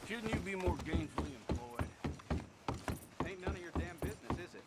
Shouldn't you be more gainfully employed? Ain't none of your damn business, is it?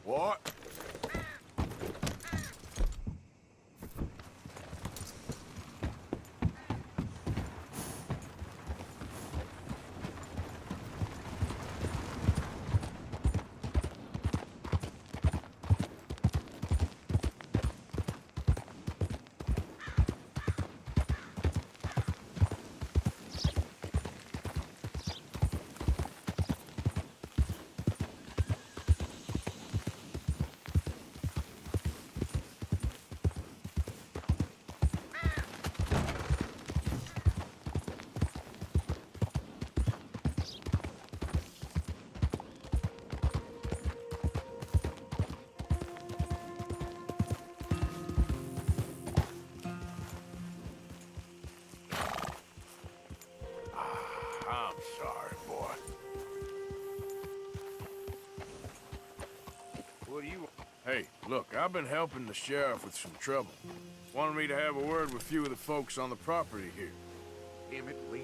What? I'm sorry, boy. What do you... Hey, look, I've been helping the sheriff with some trouble. Wanted me to have a word with a few of the folks on the property here. Damn it, Lee.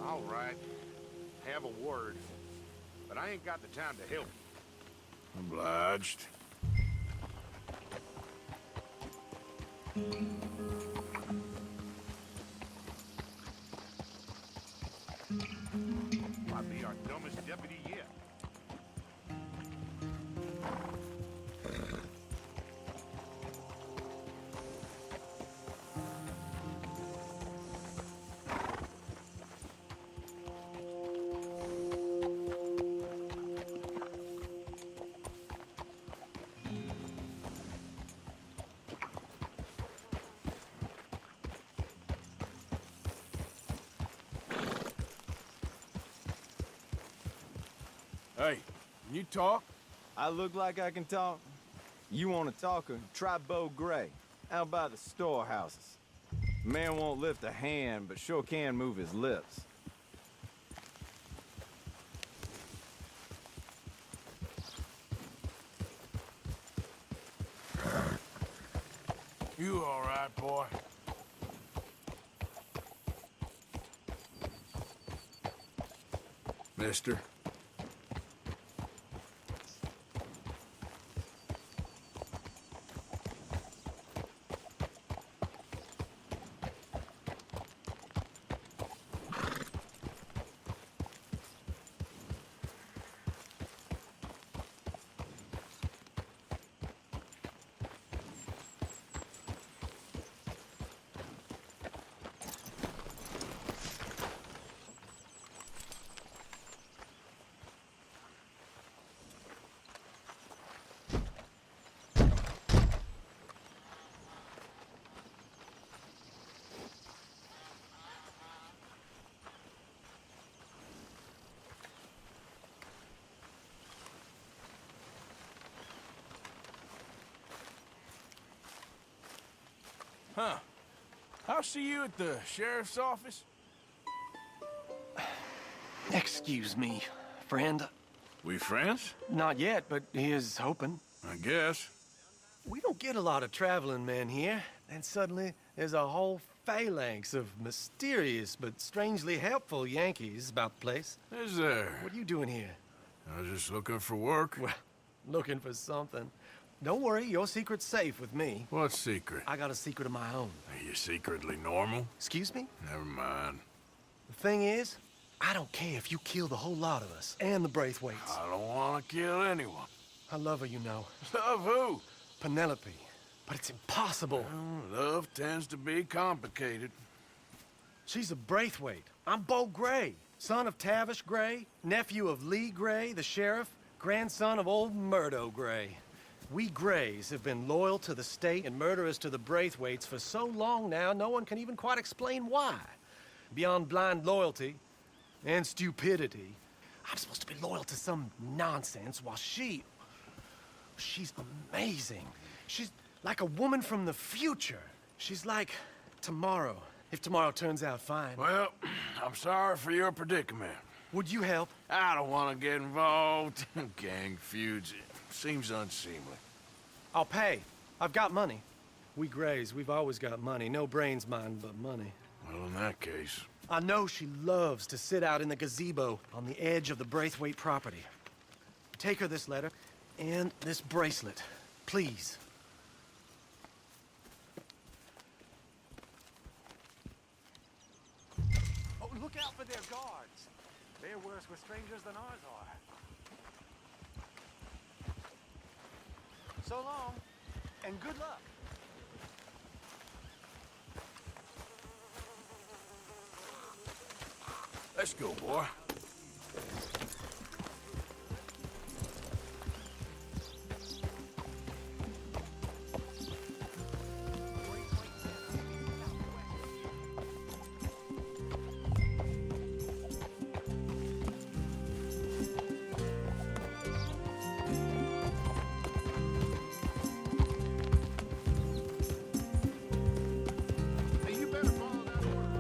All right. Have a word. But I ain't got the time to help you. Obliged. Might be our dumbest deputy yet. Hey, can you talk? I look like I can talk? You want to talk or try Bo Gray, out by the storehouses. Man won't lift a hand, but sure can move his lips. You all right, boy? Mister? Huh. I'll see you at the sheriff's office. Excuse me, friend. We friends? Not yet, but here's hoping. I guess. We don't get a lot of traveling men here, and suddenly there's a whole phalanx of mysterious but strangely helpful Yankees about the place. Is there? What are you doing here? I was just looking for work. Well, looking for something. Don't worry, your secret's safe with me. What secret? I got a secret of my own. Are you secretly normal? Excuse me? Never mind. The thing is, I don't care if you kill the whole lot of us, and the Braithwaites. I don't want to kill anyone. I love her, you know. Love who? Penelope. But it's impossible. Well, love tends to be complicated. She's a Braithwaite. I'm Bo Gray, son of Tavish Gray, nephew of Lee Gray, the sheriff, grandson of old Murdo Gray. We Greys have been loyal to the state and murderers to the Braithwaites for so long now, no one can even quite explain why. Beyond blind loyalty and stupidity, I'm supposed to be loyal to some nonsense while she's amazing. She's like a woman from the future. She's like tomorrow, if tomorrow turns out fine. Well, I'm sorry for your predicament. Would you help? I don't want to get involved in gang feuds. It seems unseemly. I'll pay. I've got money. We Greys, we've always got money. No brains, mind, but money. Well, in that case... I know she loves to sit out in the gazebo on the edge of the Braithwaite property. Take her this letter and this bracelet, please. Oh, look out for their guards. They're worse with strangers than ours are. So long, and good luck. Let's go, boy. You better follow that order.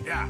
Yeah.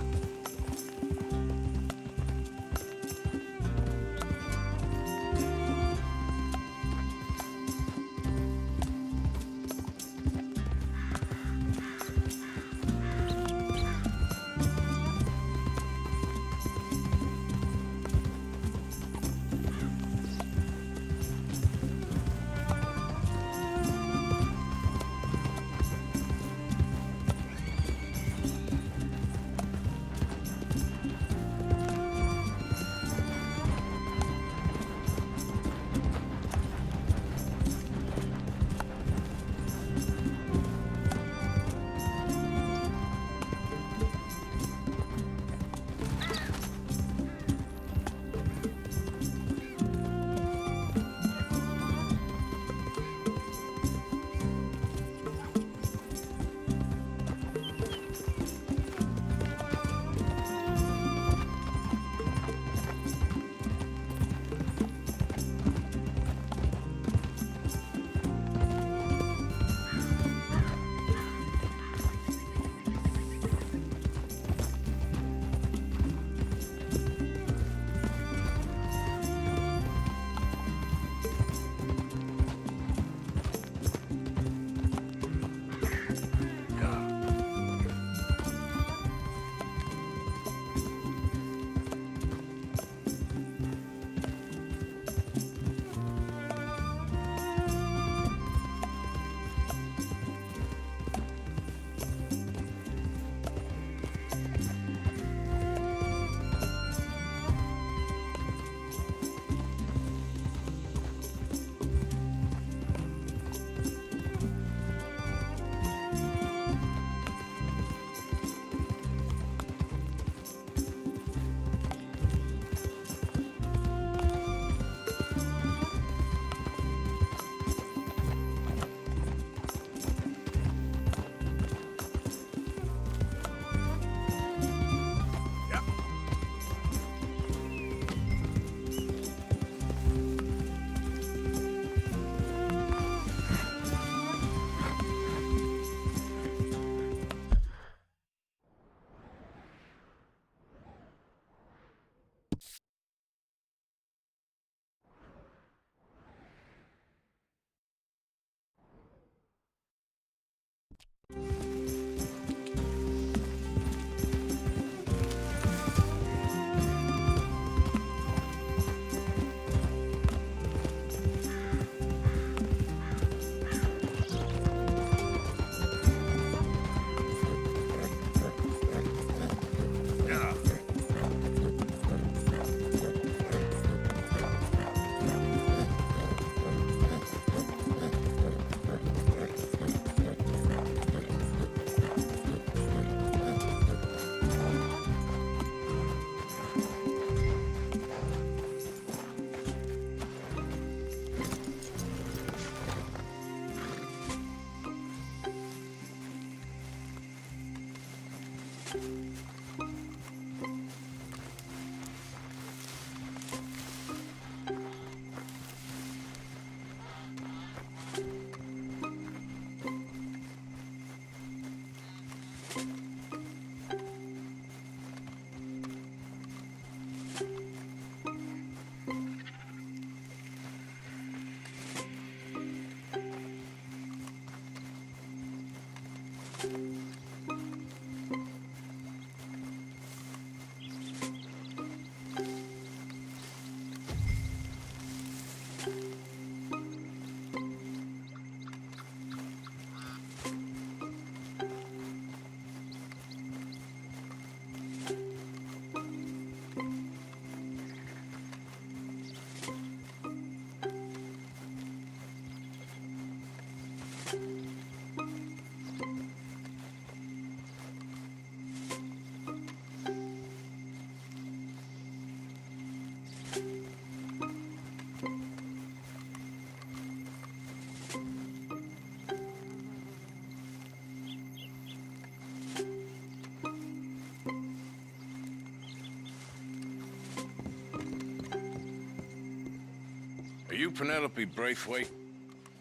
Are you Penelope Braithwaite?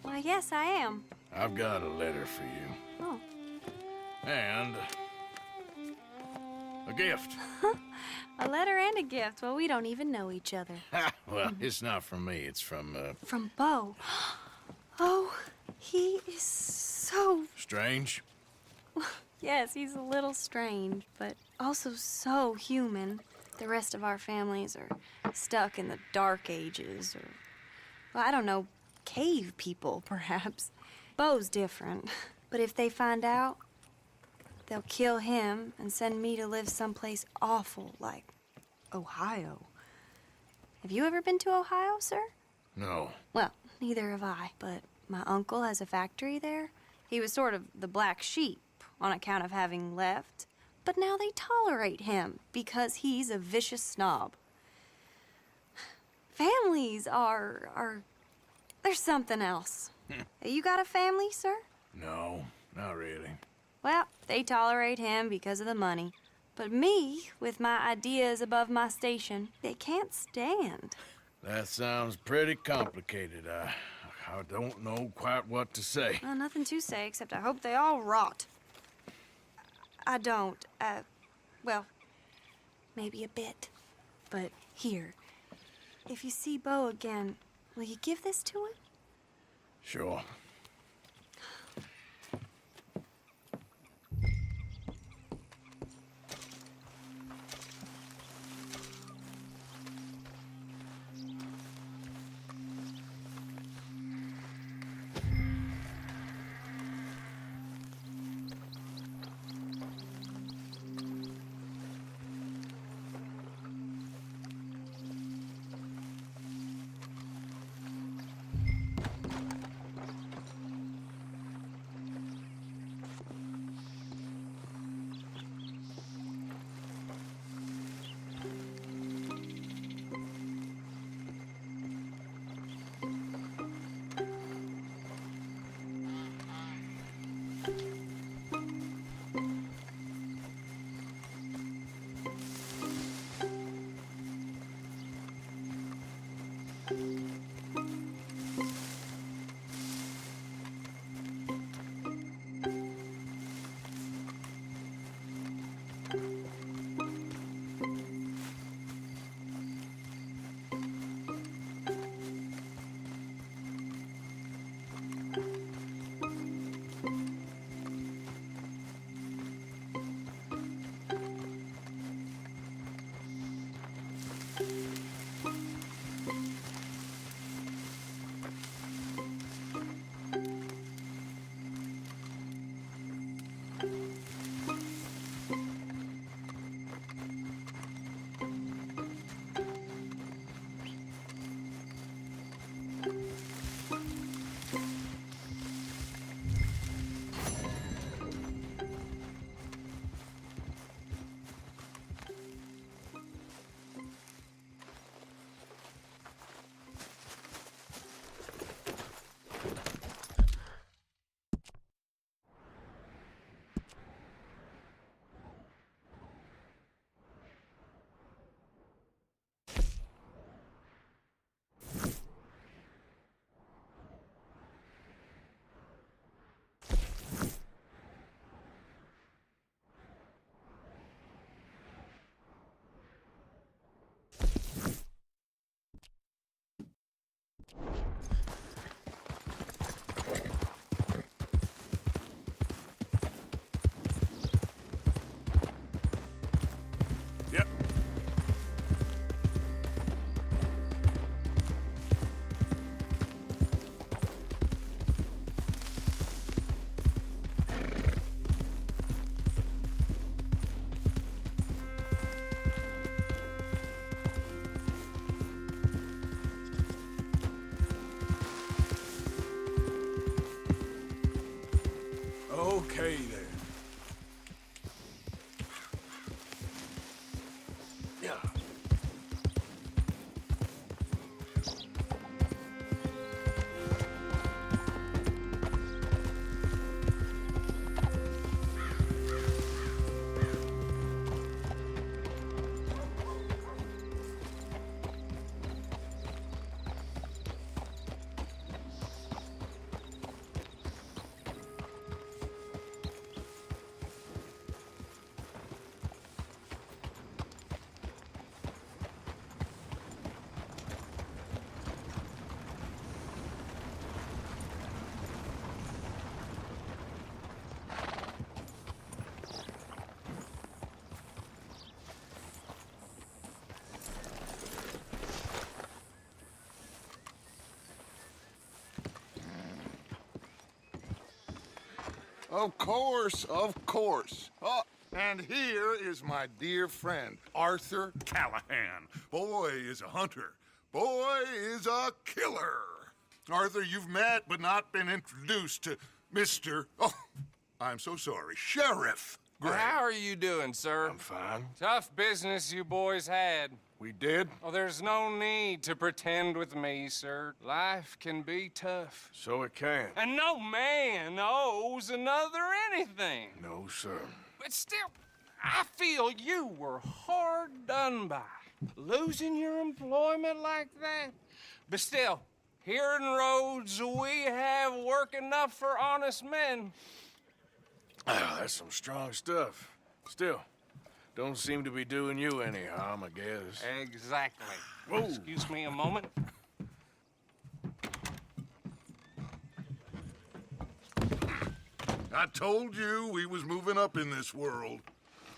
Why, yes, I am. I've got a letter for you. Oh. And a gift. A letter and a gift. Well, we don't even know each other. Well, it's not from me. It's from, From Bo. Oh, he is so... Strange. Yes, he's a little strange, but also so human. The rest of our families are stuck in the Dark Ages, or, well, I don't know, cave people, perhaps. Bo's different, but if they find out, they'll kill him and send me to live someplace awful like Ohio. Have you ever been to Ohio, sir? No. Well, neither have I, but my uncle has a factory there. He was sort of the black sheep on account of having left, but now they tolerate him because he's a vicious snob. Families are there's something else. You got a family, sir? No, not really. Well, they tolerate him because of the money. But me, with my ideas above my station, they can't stand. That sounds pretty complicated. I don't know quite what to say. Well, nothing to say, except I hope they all rot. I don't. Well, maybe a bit. But here, if you see Bo again, will you give this to him? Sure. Okay, then. Yeah. Of course, of course. Oh, and here is my dear friend, Arthur Callahan. Boy is a hunter. Boy is a killer. Arthur, you've met but not been introduced to Mr. Oh, I'm so sorry, Sheriff Gray. How are you doing, sir? I'm fine. Tough business you boys had. We did? Oh, there's no need to pretend with me, sir. Life can be tough. So it can. And no man owes another anything. No, sir. But still, I feel you were hard done by. Losing your employment like that. But still, here in Rhodes, we have work enough for honest men. Ah, that's some strong stuff. Still, don't seem to be doing you any harm, I guess. Exactly. Whoa. Excuse me a moment. I told you we was moving up in this world.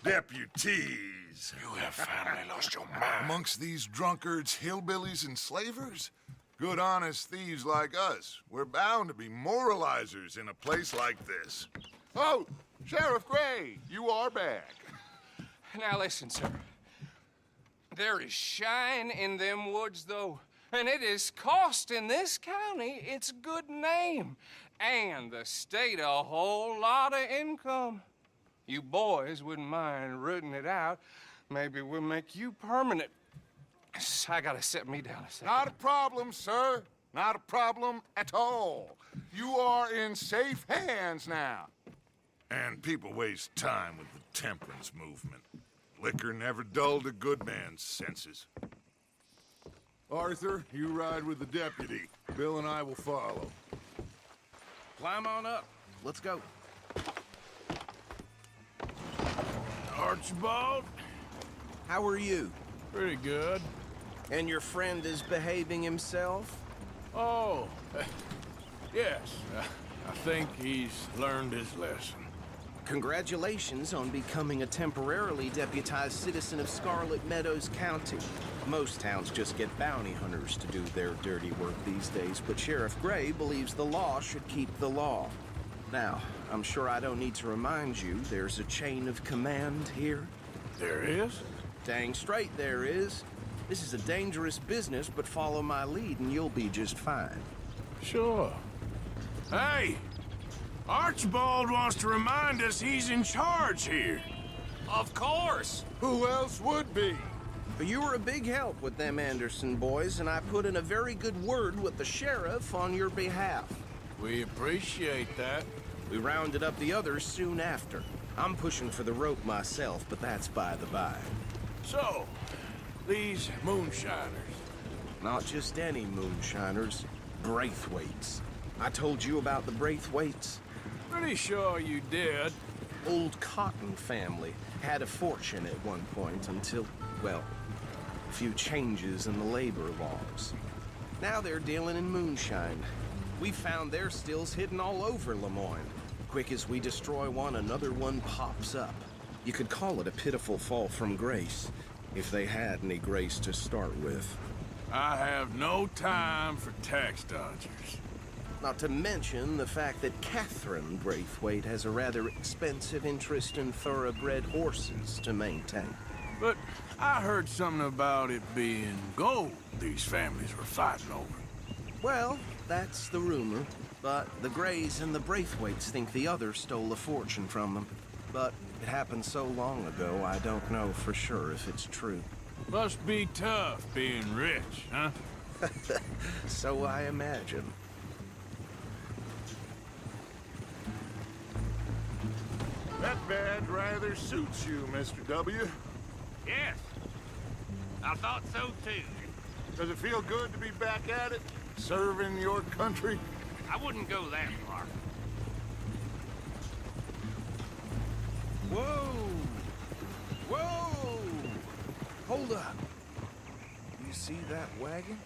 Deputies. You have finally lost your mind. Amongst these drunkards, hillbillies, and slavers? Good, honest thieves like us. We're bound to be moralizers in a place like this. Oh, Sheriff Gray, you are back. Now listen, sir. There is shine in them woods, though, and it is costing this county its good name and the state a whole lot of income. You boys wouldn't mind rooting it out. Maybe we'll make you permanent. I gotta sit me down a second. Not a problem, sir. Not a problem at all. You are in safe hands now. And people waste time with the temperance movement. Liquor never dulled a good man's senses. Arthur, you ride with the deputy. Bill and I will follow. Climb on up. Let's go. Archibald? How are you? Pretty good. And your friend is behaving himself? Oh, yes. I think he's learned his lesson. Congratulations on becoming a temporarily deputized citizen of Scarlet Meadows County. Most towns just get bounty hunters to do their dirty work these days, but Sheriff Gray believes the law should keep the law. Now, I'm sure I don't need to remind you there's a chain of command here. There is? Dang straight there is. This is a dangerous business, but follow my lead and you'll be just fine. Sure. Hey! Archibald wants to remind us he's in charge here. Of course. Who else would be? You were a big help with them Anderson boys, and I put in a very good word with the sheriff on your behalf. We appreciate that. We rounded up the others soon after. I'm pushing for the rope myself, but that's by the by. So, these moonshiners. Not just any moonshiners, Braithwaites. I told you about the Braithwaites? Pretty sure you did. Old Cotton family had a fortune at one point until, well, a few changes in the labor laws. Now they're dealing in moonshine. We found their stills hidden all over Lemoyne. Quick as we destroy one, another one pops up. You could call it a pitiful fall from grace, if they had any grace to start with. I have no time for tax dodgers. Not to mention the fact that Catherine Braithwaite has a rather expensive interest in thoroughbred horses to maintain. But I heard something about it being gold these families were fighting over. Well, that's the rumor. But the Greys and the Braithwaites think the others stole a fortune from them. But it happened so long ago, I don't know for sure if it's true. Must be tough being rich, huh? So I imagine. That badge rather suits you, Mr. W. Yes. I thought so, too. Does it feel good to be back at it? Serving your country? I wouldn't go that far. Whoa! Whoa! Hold up. You see that wagon?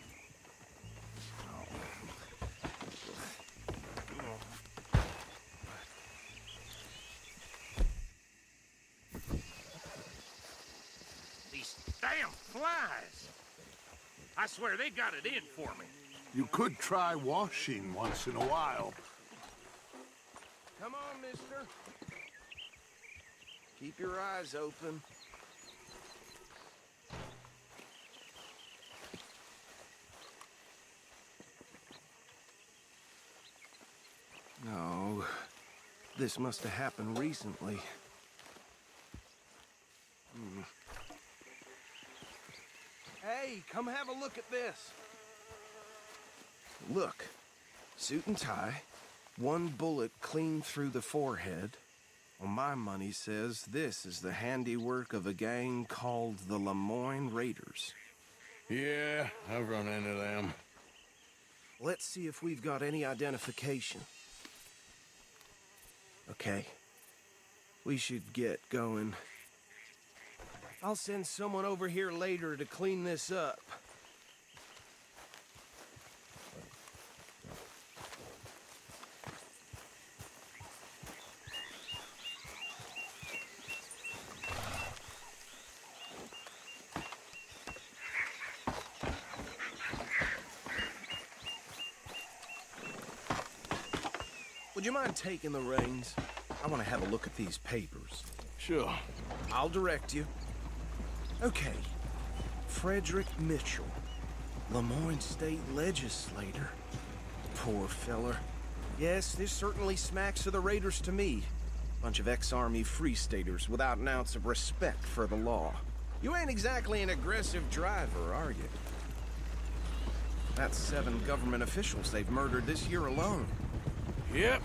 These damn flies. I swear they got it in for me. You could try washing once in a while. Come on, mister. Keep your eyes open. No, this must have happened recently. Hey, come have a look at this. Look, suit and tie, one bullet clean through the forehead. Well, my money says this is the handiwork of a gang called the Lemoyne Raiders. Yeah, I've run into them. Let's see if we've got any identification. Okay. We should get going. I'll send someone over here later to clean this up. Would you mind taking the reins? I want to have a look at these papers. Sure. I'll direct you. Okay. Frederick Mitchell, Lemoyne State Legislator. Poor feller. Yes, this certainly smacks of the Raiders to me. Bunch of ex-Army Free Staters without an ounce of respect for the law. You ain't exactly an aggressive driver, are you? That's 7 government officials they've murdered this year alone. Yep.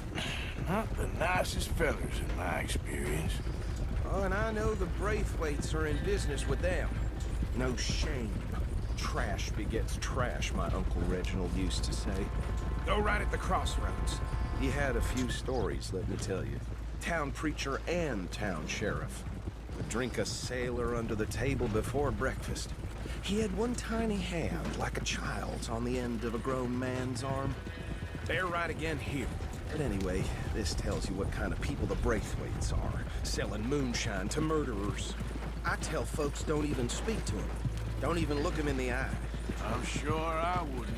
Not the nicest fellers in my experience. Oh, and I know the Braithwaites are in business with them. No shame. Trash begets trash, my Uncle Reginald used to say. Go right at the crossroads. He had a few stories, let me tell you. Town preacher and town sheriff. Would drink a sailor under the table before breakfast. He had one tiny hand, like a child's, on the end of a grown man's arm. They're right again here. But anyway, this tells you what kind of people the Braithwaites are, selling moonshine to murderers. I tell folks don't even speak to them. Don't even look them in the eye. I'm sure I wouldn't.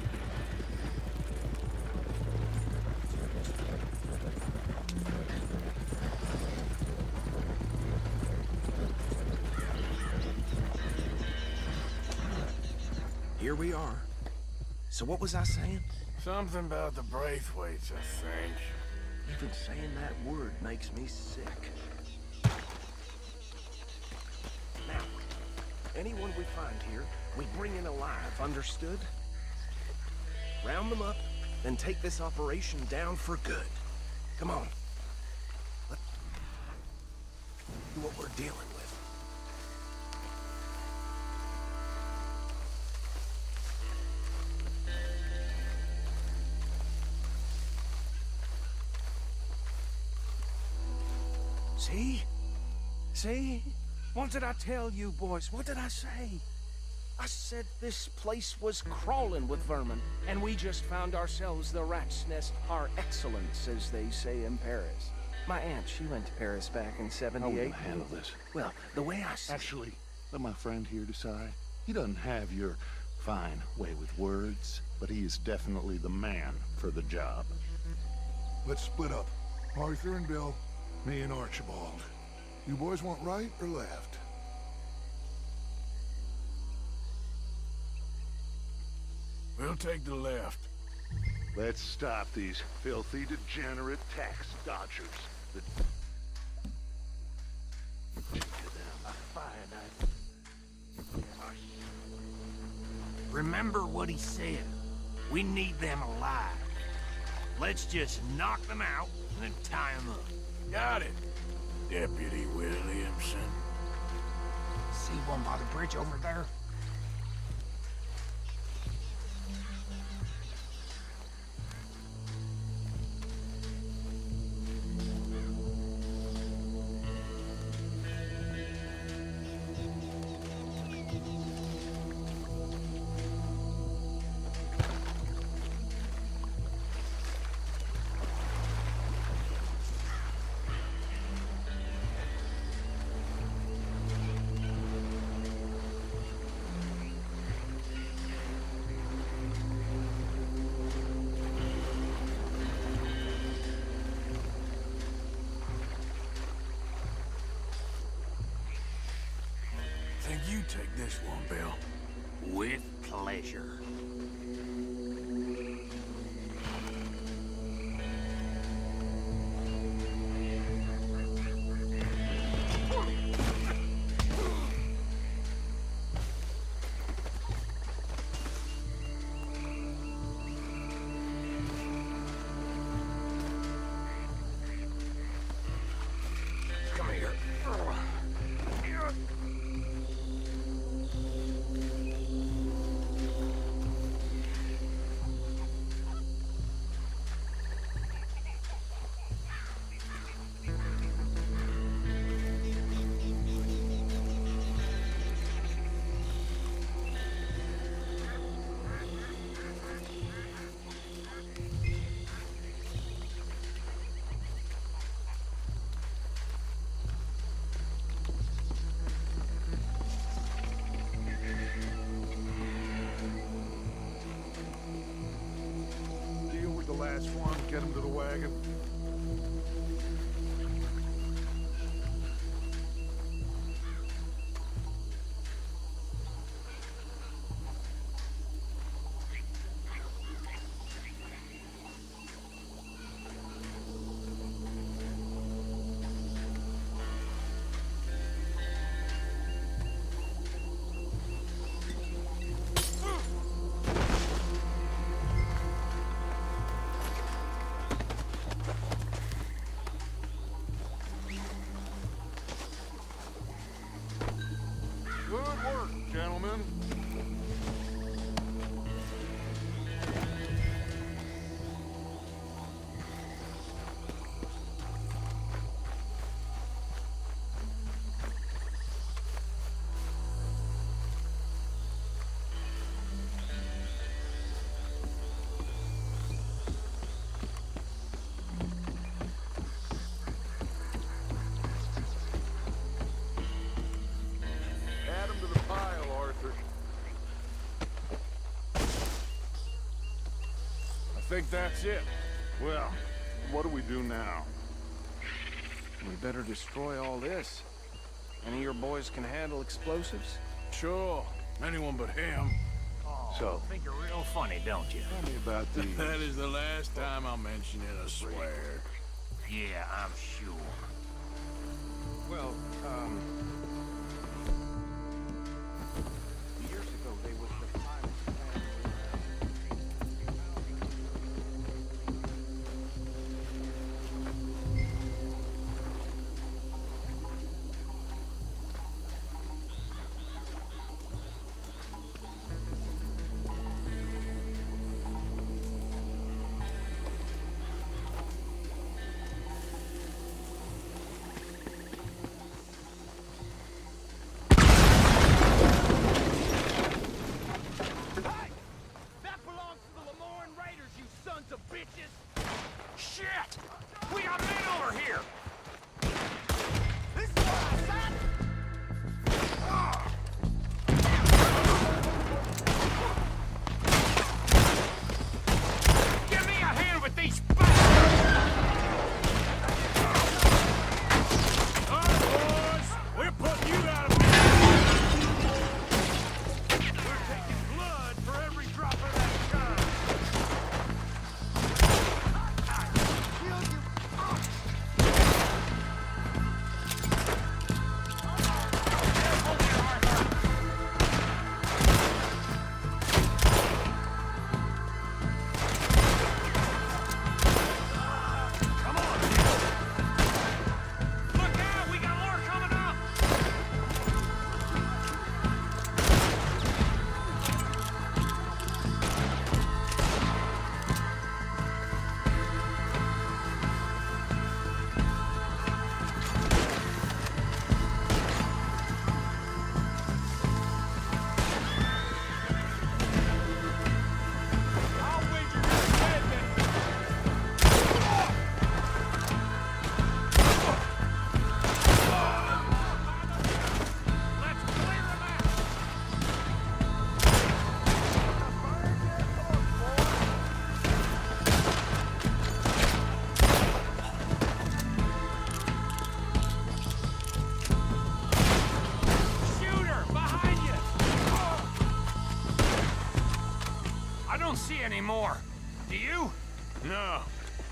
Here we are. So what was I saying? Something about the Braithwaites, I think. Even saying that word makes me sick. Now, anyone we find here, we bring in alive, understood? Round them up, then take this operation down for good. Come on. Let's do what we're dealing with. See? See? What did I tell you, boys? What did I say? I said this place was crawling with vermin, and we just found ourselves the rat's nest par excellence, as they say in Paris. My aunt, she went to Paris back in '78. How are we gonna handle this? Well, the way I see Actually, let my friend here decide. He doesn't have your fine way with words, but he is definitely the man for the job. Let's split up. Arthur and Bill, me and Archibald. You boys want right or left? We'll take the left. Let's stop these filthy, degenerate tax dodgers. Remember what he said. We need them alive. Let's just knock them out and then tie them up. Got it, Deputy Williamson. See one by the bridge over there? Think you take this one, Bill. With pleasure. Come here. Deal with the last one, get him to the wagon. Good work, gentlemen. Add 'em to the pile, Arthur. I think that's it. Well, what do we do now? We better destroy all this. Any of your boys can handle explosives? Sure. Anyone but him. So, Think you're real funny, don't you? tell me about these. That is the last time I'll mention it, I swear. Yeah, I'm sure. Well, years ago they was the finest family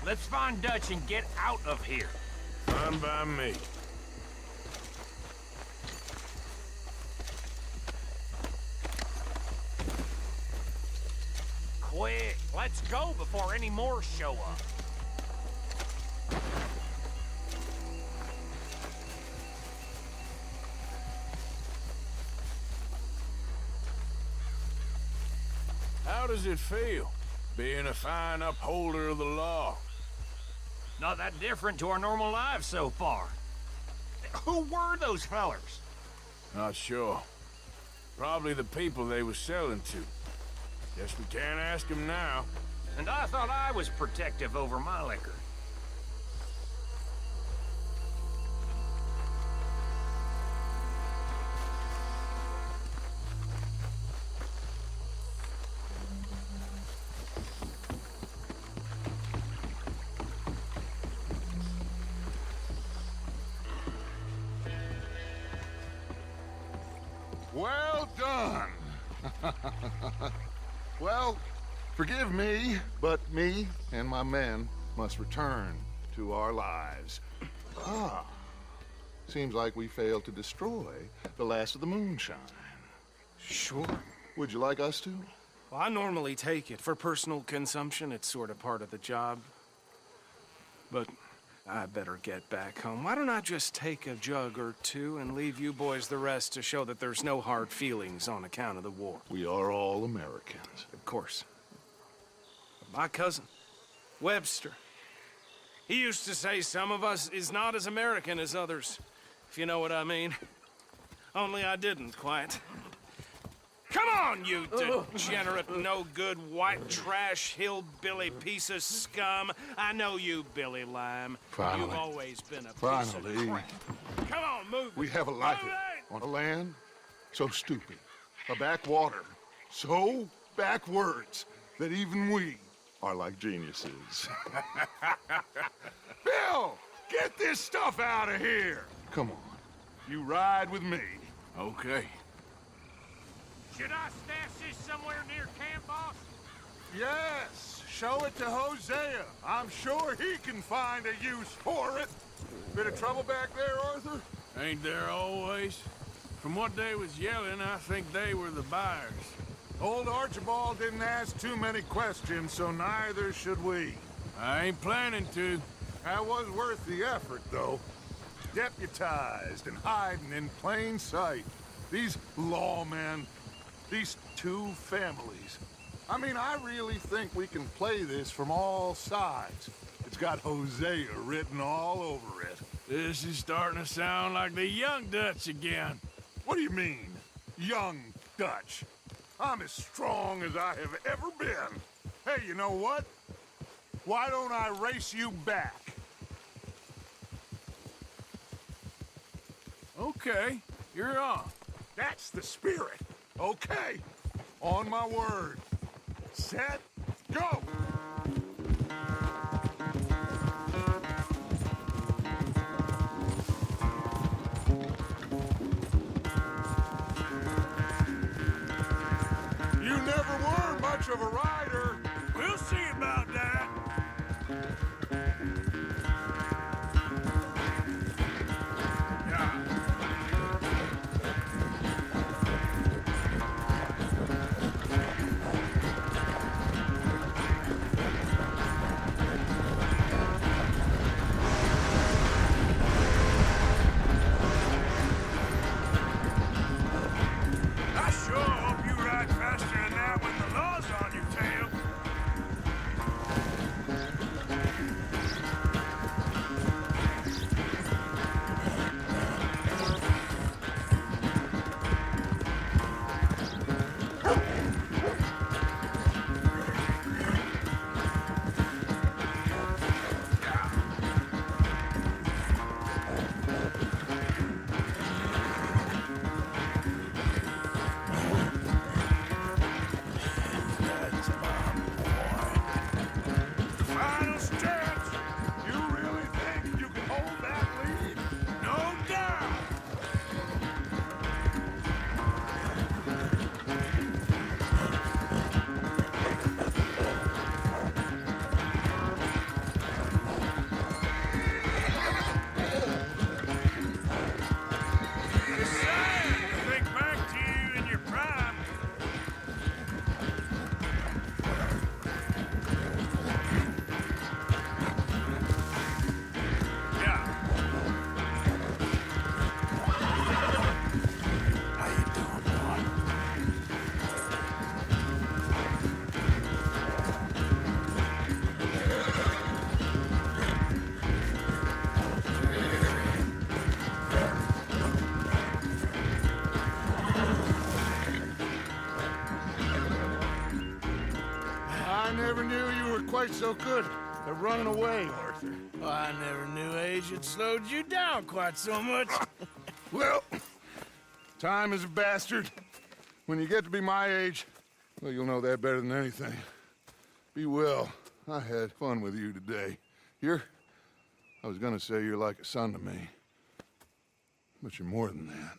Let's find Dutch and get out of here. Fine by me. Quick, let's go before any more show up. How does it feel, being a fine upholder of the law? Not that different to our normal lives so far. Who were those fellers? Not sure. Probably the people they were selling to. Guess we can't ask them now. And I thought I was protective over my liquor. Well done. Well, forgive me, but me and my men must return to our lives. Ah, seems like we failed to destroy the last of the moonshine. Sure. Would you like us to? Well, I normally take it for personal consumption. It's sort of part of the job. But I better get back home. Why don't I just take a jug or two and leave you boys the rest to show that there's no hard feelings on account of the war? We are all Americans. Of course. But my cousin, Webster, he used to say some of us is not as American as others, if you know what I mean. Only I didn't quite. Come on, you degenerate, no-good, white trash, hillbilly piece of scum. I know you, Billy Lime. Finally. You've always been a piece of crap. Come on, move it. We have a life Move it! on a land so stupid, a backwater so backwards that even we are like geniuses. Bill, get this stuff out of here. Come on, you ride with me. Okay. Should I stash this somewhere near camp, boss? Yes, show it to Hosea. I'm sure he can find a use for it. Bit of trouble back there, Arthur? Ain't there always? From what they was yelling, I think they were the buyers. Old Archibald didn't ask too many questions, so neither should we. I ain't planning to. That was worth the effort, though. Deputized and hiding in plain sight. These lawmen, these two families. I mean, I really think we can play this from all sides. It's got Hosea written all over it. This is starting to sound like the young Dutch again. What do you mean, young Dutch? I'm as strong as I have ever been. Hey, you know what? Why don't I race you back? Okay, you're on. That's the spirit. Okay, on my word. Set, go! You never were much of a rider. We'll see about that. boys so good at running away, Arthur? Well, I never knew age had slowed you down quite so much. Well, time is a bastard. When you get to be my age, well, you'll know that better than anything. Be well. I had fun with you today. I was gonna say you're like a son to me, but you're more than that.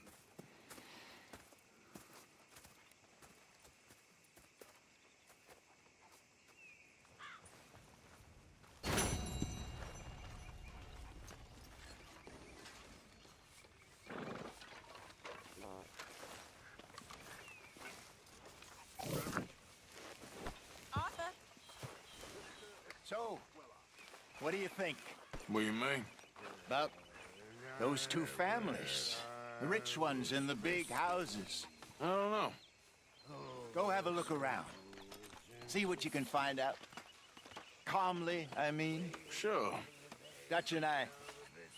So, what do you think What do you mean? about those two families? The rich ones in the big houses. I don't know. Go have a look around. See what you can find out. Calmly, I mean. Sure. Dutch and I,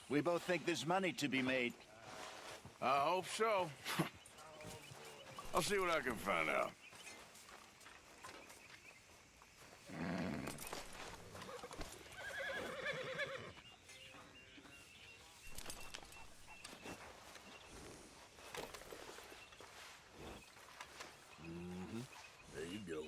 we both think there's money to be made. I hope so. I'll see what I can find out. There you go.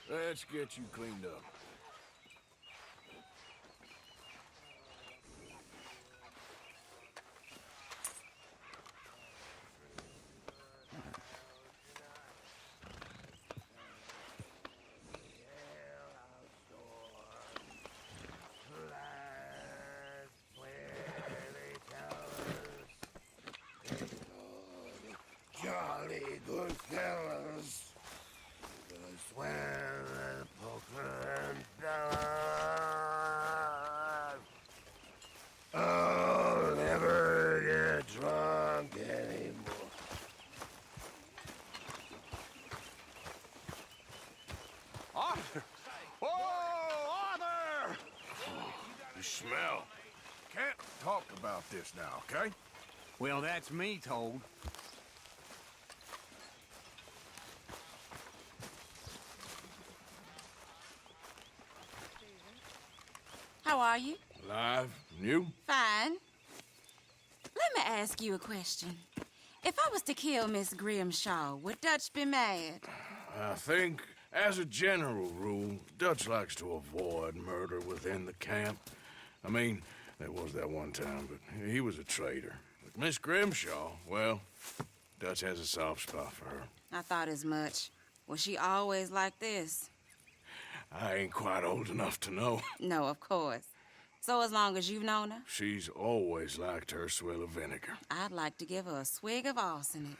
Let's get you cleaned up. Jolly good fellas. Gonna swim and poker and bella. I'll never get drunk anymore. Arthur! Whoa, Arthur! You smell. Can't talk about this now, okay? Well, that's me told. How are you? Alive. And you? Fine. Let me ask you a question. If I was to kill Miss Grimshaw, would Dutch be mad? I think, as a general rule, Dutch likes to avoid murder within the camp. I mean, there was that one time, but he was a traitor. But Miss Grimshaw, well, Dutch has a soft spot for her. I thought as much. Was she always like this? I ain't quite old enough to know. No, of course. So as long as you've known her? She's always liked her swill of vinegar. I'd like to give her a swig of arsenic.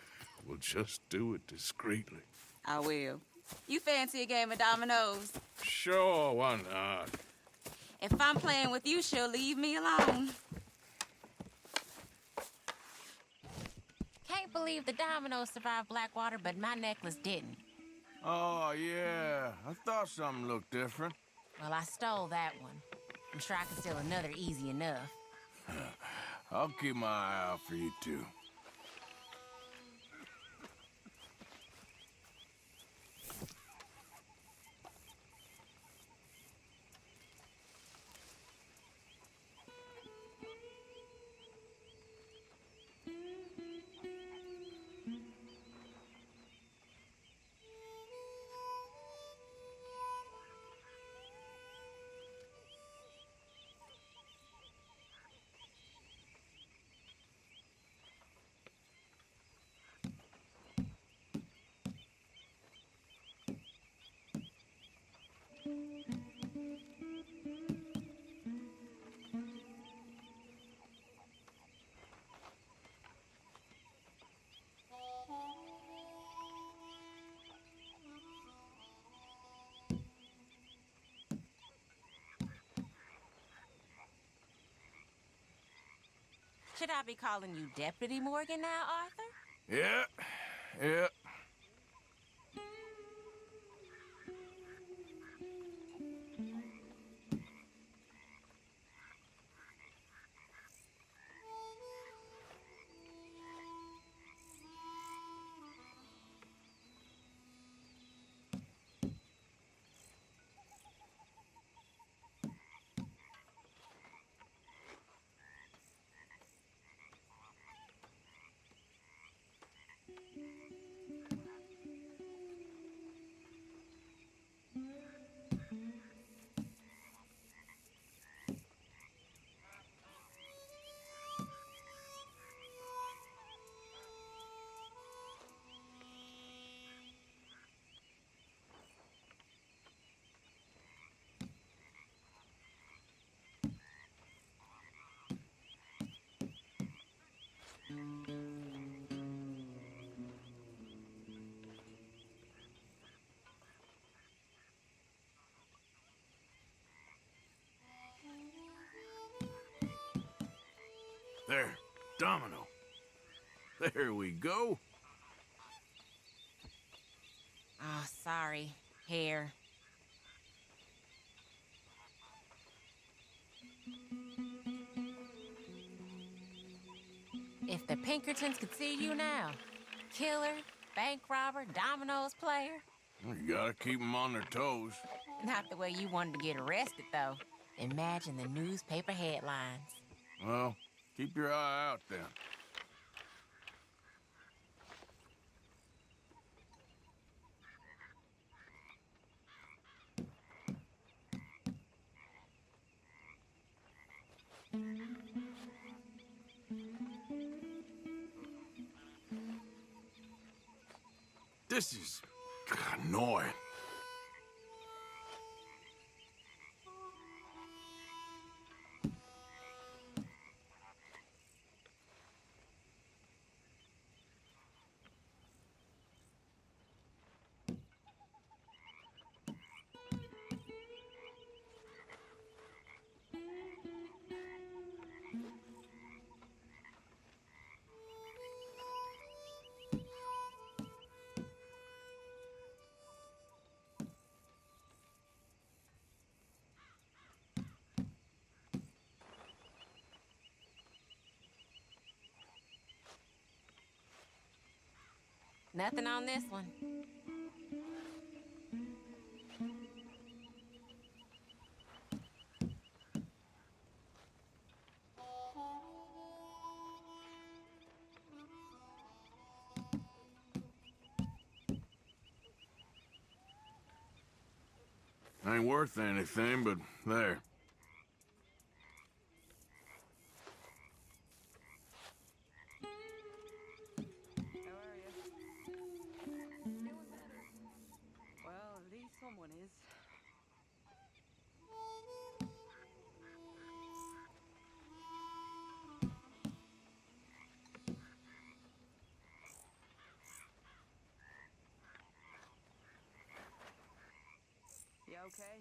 We'll just do it discreetly. I will. You fancy a game of dominoes? Sure, why not? If I'm playing with you, she'll leave me alone. Can't believe the dominoes survived Blackwater, but my necklace didn't. Oh, yeah. I thought something looked different. Well, I stole that one. I'm sure I can steal another easy enough. I'll keep my eye out for you, too. Should I be calling you Deputy Morgan now, Arthur? Yeah. There, Domino. There we go. Oh, sorry. Here. If the Pinkertons could see you now. Killer, bank robber, dominoes player. You gotta keep them on their toes. Not the way you wanted to get arrested, though. Imagine the newspaper headlines. Well, keep your eye out then. This is annoying. Nothing on this one. Ain't worth anything, but there. Well, at least someone is. You okay?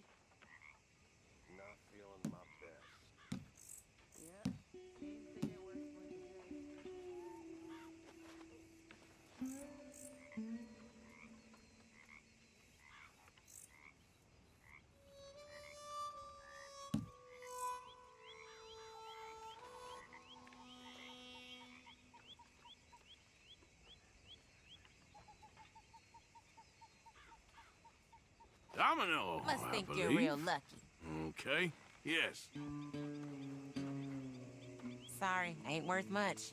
Not feeling my best. Yeah, seems to get worse with the day. Domino, Must I think believe. you're real lucky. Okay, yes. Sorry, ain't worth much.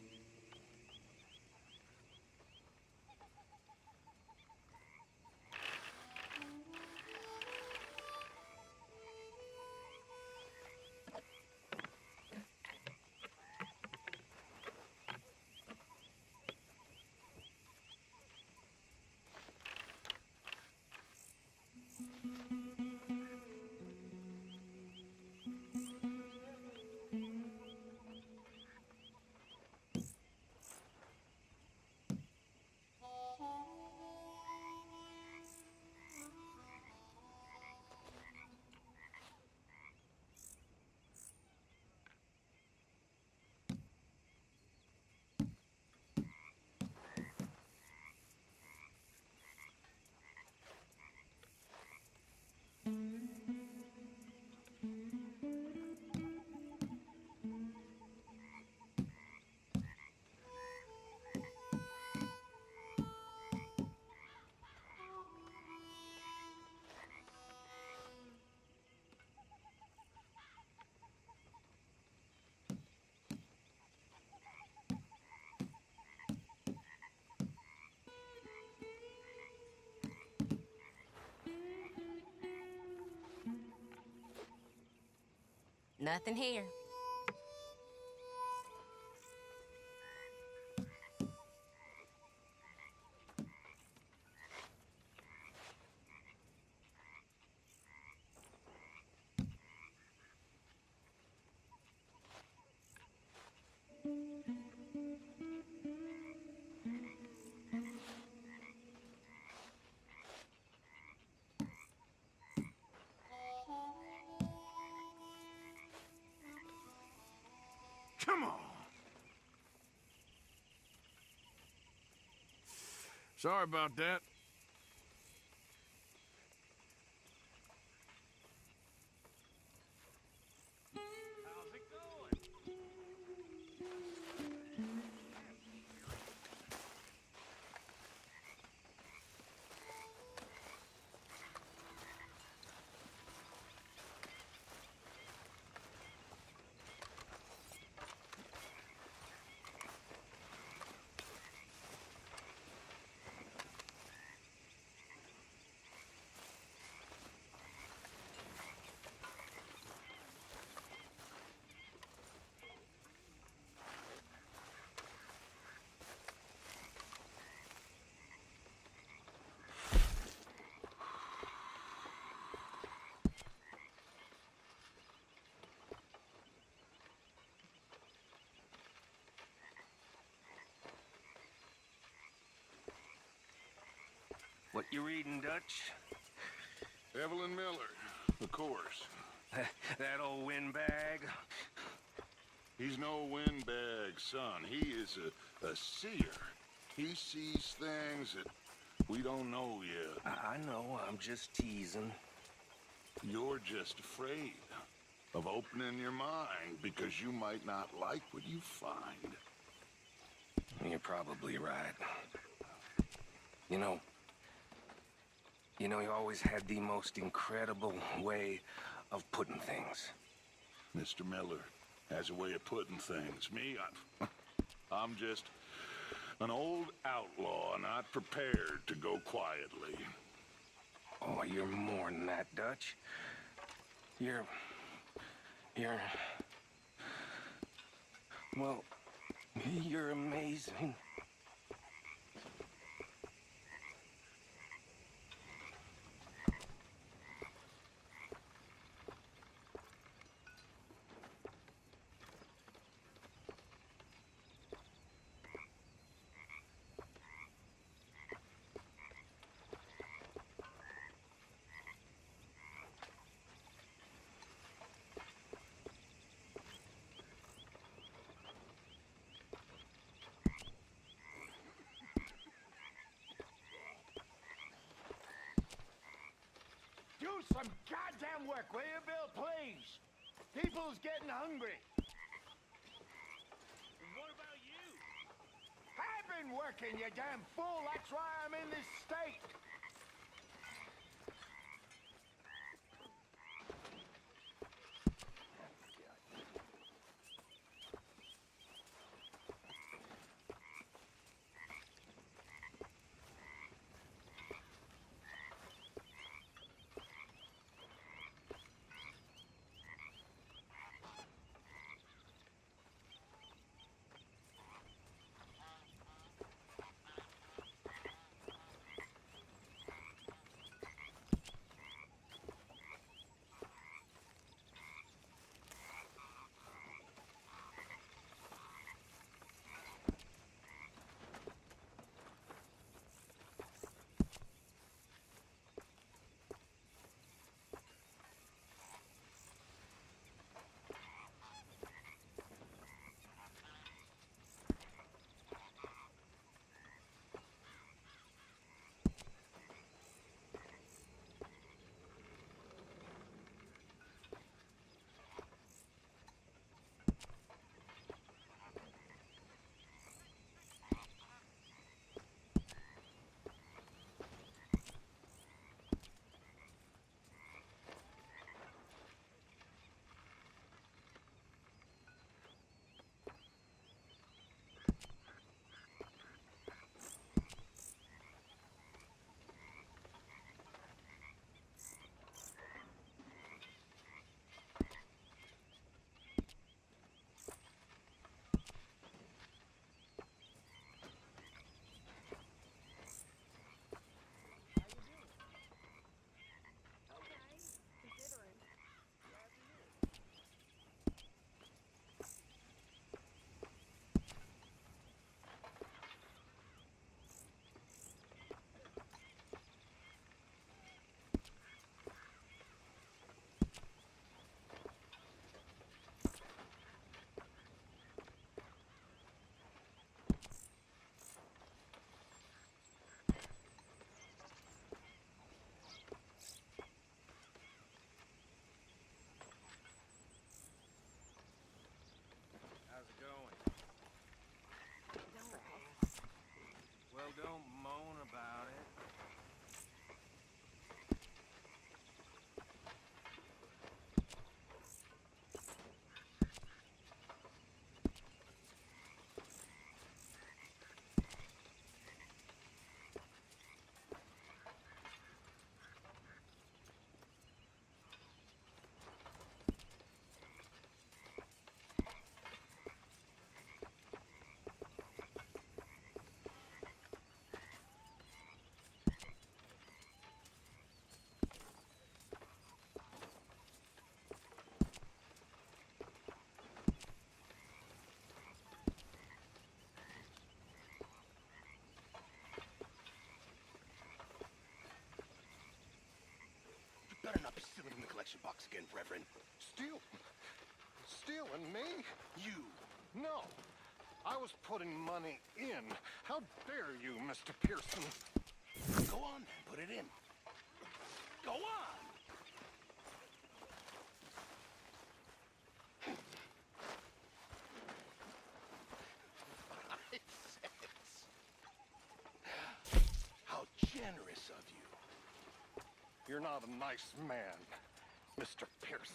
Nothing here. Come on. Sorry about that. What you reading, Dutch? Evelyn Miller, of course. That old windbag? He's no windbag, son. He is a seer. He sees things that we don't know yet. I know, I'm just teasing. You're just afraid of opening your mind because you might not like what you find. You're probably right. You know, you always had the most incredible way of putting things. Mr. Miller has a way of putting things. Me, I'm just an old outlaw, not prepared to go quietly. Oh, you're more than that, Dutch. You're... Well, you're amazing. Do some goddamn work, will you, Bill, please? People's getting hungry. What about you? I've been working, you damn fool. That's why I'm in this state. collection box again, Reverend. Stealing me? You. No. I was putting money in. How dare you, Mr. Pearson? Go on, then. Put it in. Go on! How generous of you. You're not a nice man, Mr. Pearson.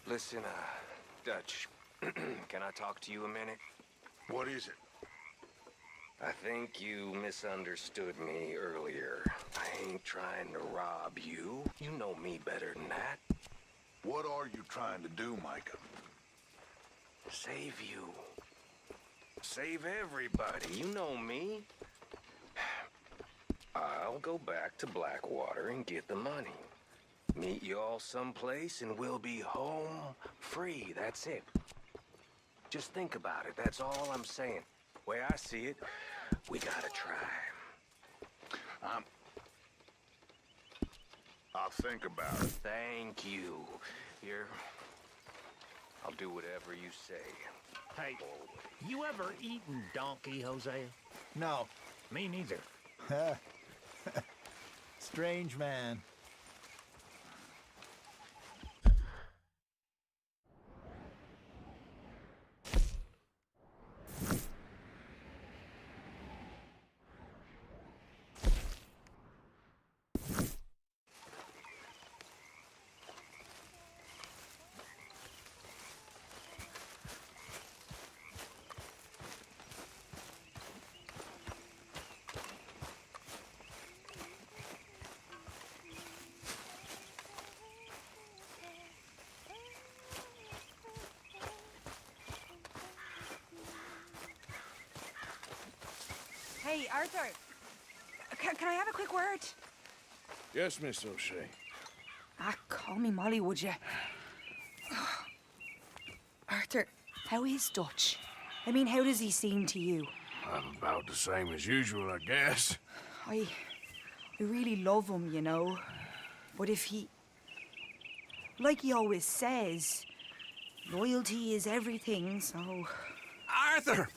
Listen, Dutch, can I talk to you a minute? What is it? I think you misunderstood me earlier. I ain't trying to rob you. You know me better than that. What are you trying to do, Micah? Save you. Save everybody. You know me. I'll go back to Blackwater and get the money. Meet you all someplace and we'll be home free. That's it. Just think about it. That's all I'm saying. Way I see it, we gotta try. I'll think about it. Thank you. Here, I'll do whatever you say. Hey, you ever eaten donkey, Hosea? No. Me neither. Strange man. Hey, Arthur. Can I have a quick word? Yes, Miss O'Shea. Call me Molly, would you? Arthur, how is Dutch? I mean, how does he seem to you? About the same as usual, I guess. I really love him, you know. But if he... Like he always says, loyalty is everything, so... Arthur!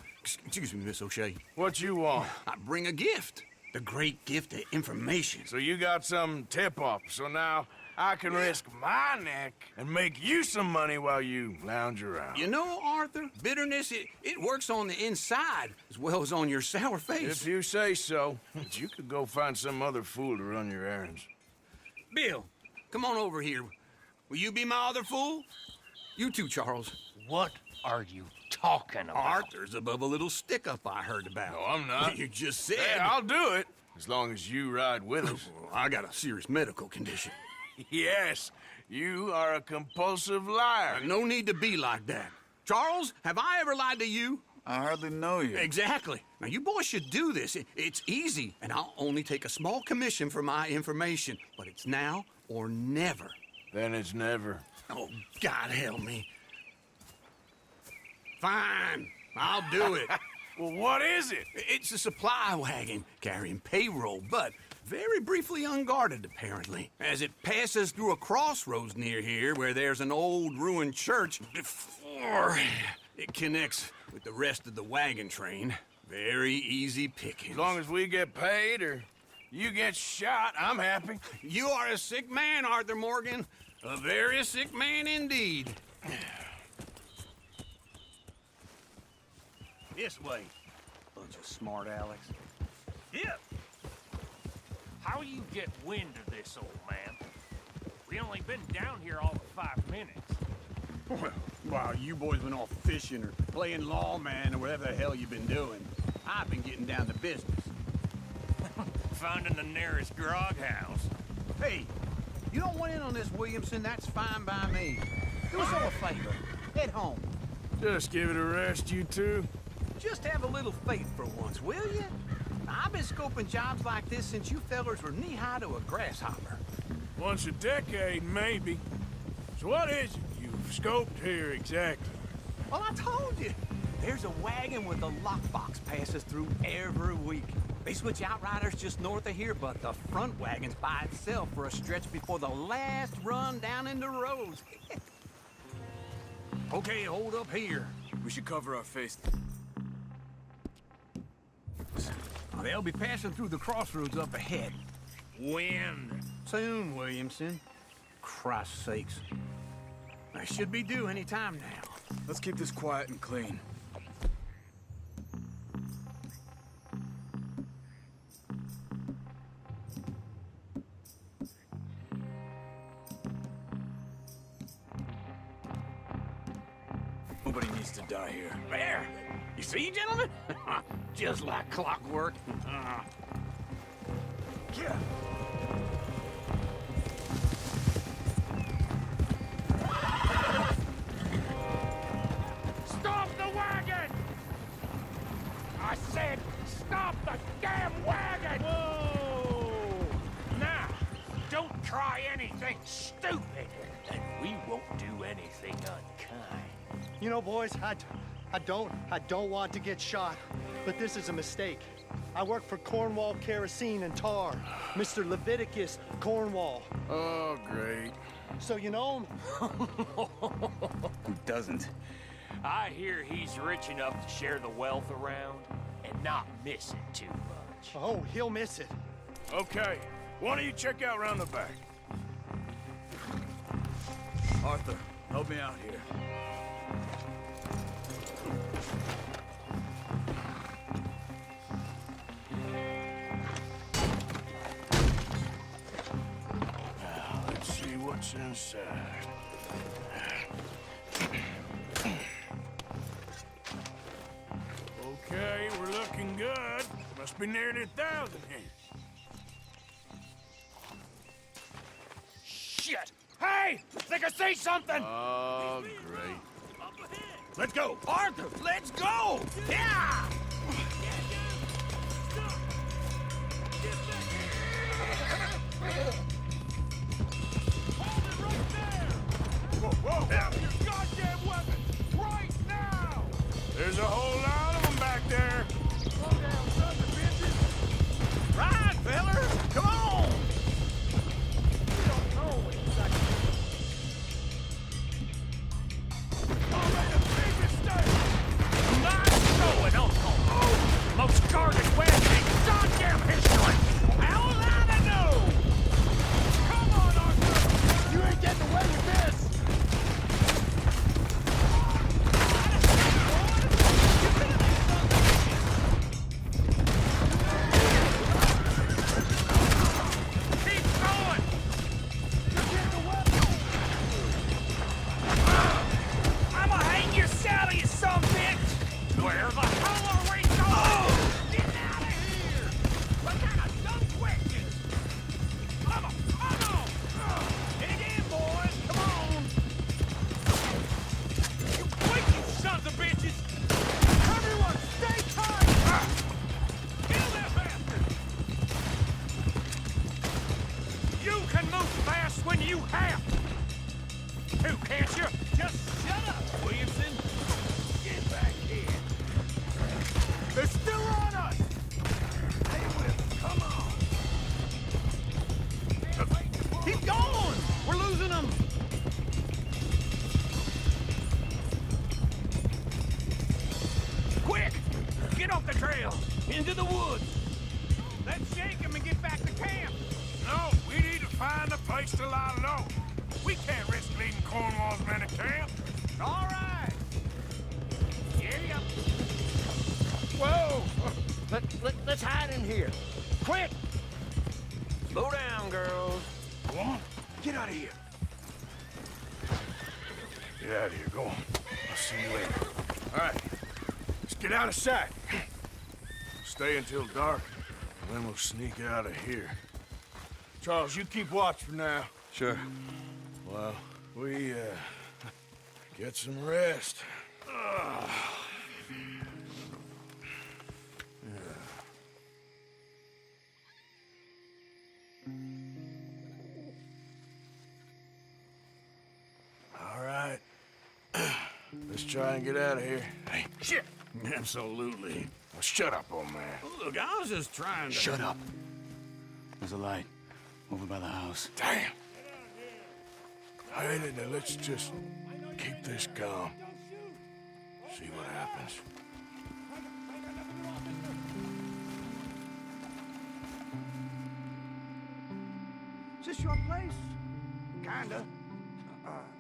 Excuse me, Miss O'Shea. What you want? I bring a gift. The great gift of information. So you got some tip-off, so now I can risk my neck and make you some money while you lounge around. You know, Arthur, bitterness, it works on the inside as well as on your sour face. If you say so. But you could go find some other fool to run your errands. Bill, come on over here. Will you be my other fool? You too, Charles. What are you talking about? Arthur's above a little stick-up I heard about. No, I'm not. You just said... Hey, I'll do it, as long as you ride with us. I got a serious medical condition. Yes, you are a compulsive liar. No need to be like that. Charles, have I ever lied to you? I hardly know you. Exactly. Now, you boys should do this. It's easy, and I'll only take a small commission for my information. But it's now or never. Then it's never. Oh, God help me. Fine, I'll do it. Well, what is it? It's a supply wagon carrying payroll, but very briefly unguarded, apparently. As it passes through a crossroads near here where there's an old ruined church before it connects with the rest of the wagon train. Very easy pickings. As long as we get paid or you get shot, I'm happy. You are a sick man, Arthur Morgan. A very sick man indeed. This way. Bunch of smart Alex. Yep. How you get wind of this, old man? We only been down here all of 5 minutes. Well, while you boys been off fishing or playing lawman or whatever the hell you've been doing, I've been getting down to business. Finding the nearest grog house. Hey, you don't want in on this, Williamson, that's fine by me. Do us all a favor. Head home. Just give it a rest, you two. Just have a little faith for once, will you? I've been scoping jobs like this since you fellers were knee-high to a grasshopper. Once a decade, maybe. So what is it you've scoped here exactly? Well, I told you. There's a wagon with a lockbox passes through every week. They switch outriders just north of here, but the front wagon's by itself for a stretch before the last run down into roads. Okay, hold up here. We should cover our faces. They'll be passing through the crossroads up ahead. When? Soon, Williamson. Christ's sakes. They should be due any time now. Let's keep this quiet and clean. Nobody needs to die here. There! You see, gentlemen? Just like clockwork. Yeah. Stop the wagon! I said, stop the damn wagon! Whoa! Now, don't try anything stupid, and we won't do anything unkind. You know, boys, I don't want to get shot, but this is a mistake. I work for Cornwall Kerosene and Tar, Mr. Leviticus Cornwall. Oh, great. So you know him? Who doesn't? I hear he's rich enough to share the wealth around and not miss it too much. Oh, he'll miss it. Okay, why don't you check out round the back? Arthur, help me out here. Now, let's see what's inside. Okay, we're looking good. Must be nearly 1,000 here. Shit! Hey! Think I see something! Oh, great. Let's go! Arthur, let's go! Yeah! Whoa, whoa! Down your goddamn weapons! Right now! There's a whole lot of them back there. Slow down, son of bitches! Ride, feller! Come on! You don't know exactly. Already a big mistake! Not showing, Uncle! Most guarded weapon in goddamn history! How will I know? Come on, Arthur! You ain't getting away with this! trail into the woods. Let's shake him and get back to camp. No, we need to find a place to lie low. We can't risk leading Cornwall's men to camp. All right. Yeah. Whoa! Let's hide in here. Quick! Slow down, girls. Go on. Get out of here. Get out of here. Go on. I'll see you later. All right. Let's get out of sight. Stay until dark, and then we'll sneak out of here. Charles, you keep watch for now. Sure. Well, we, get some rest. All right. Let's try and get out of here. Hey, shit! Absolutely. Well, shut up, old man. Look, I was just trying to... Shut up. There's a light over by the house. Damn. Hey, now let's just keep this calm. See what happens. Is this your place? Kinda.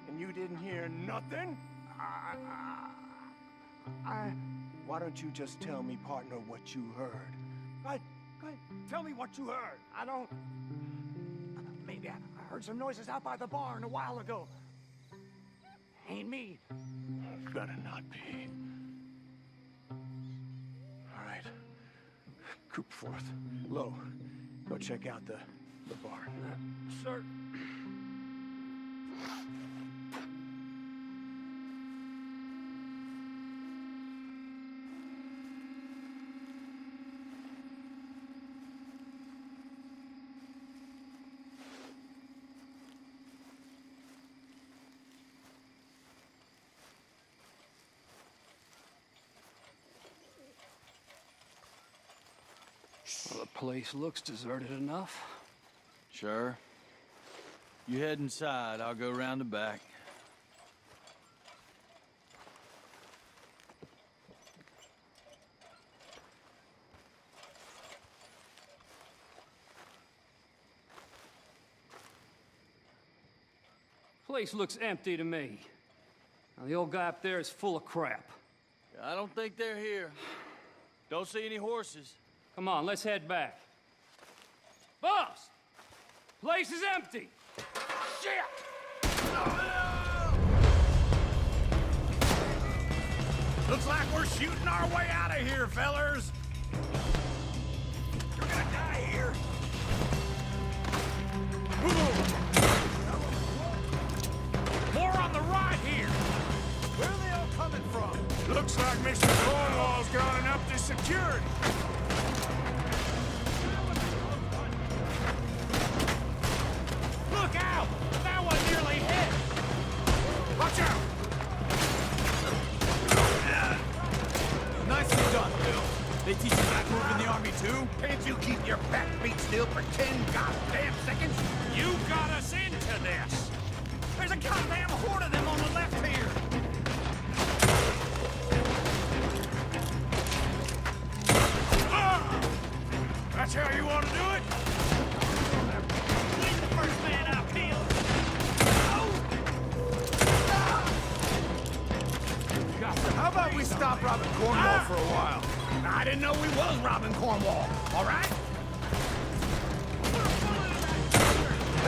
And you didn't hear nothing? Why don't you just tell me, partner, what you heard? Go ahead. Tell me what you heard. I don't... Maybe I heard some noises out by the barn a while ago. Ain't me. Better not be. All right. Coop forth. Low. Go check out the barn. Sir. Well, the place looks deserted enough. Sure. You head inside. I'll go round the back. Place looks empty to me. Now, the old guy up there is full of crap. I don't think they're here. Don't see any horses. Come on, let's head back. Boss! Place is empty! Shit! Looks like we're shooting our way out of here, fellers. You're gonna die here. More on the right here. Where are they all coming from? Looks like Mr. Cornwall's gone up to security. Look out! That one nearly hit! Watch out! Nicely done, Bill. They teach you that move in the army, too? Can't you keep your back beat still for 10 goddamn seconds? You got us into this! There's a goddamn horde of them on the left here! That's how you want to do it? He's the first man out killed! How about we stop robbing Cornwall for a while? I didn't know we was robbing Cornwall, all right?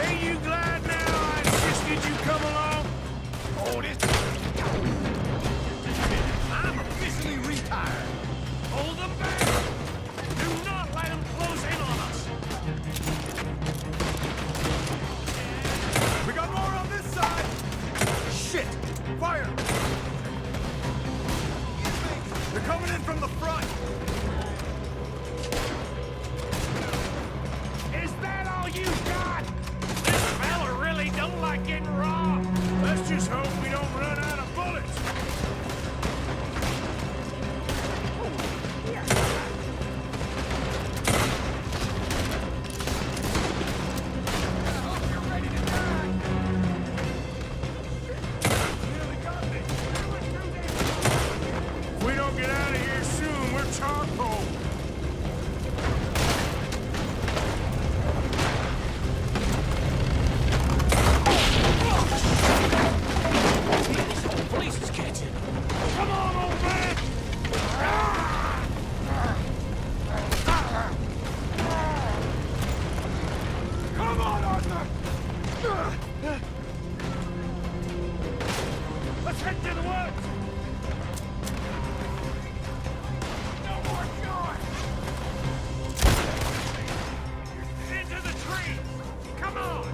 Ain't you glad now I insisted you come along? Oh, this... I'm officially retired. Hold them back! Do not let them close in on us! We got more on this side! Shit! Fire! They're coming in from the front! Is that all you got? This fella really don't like getting robbed! Let's just hope we don't run out of bullets! If we don't get out of here soon, we're chalked Let's head to the woods! No more joy! Into the trees! Come on!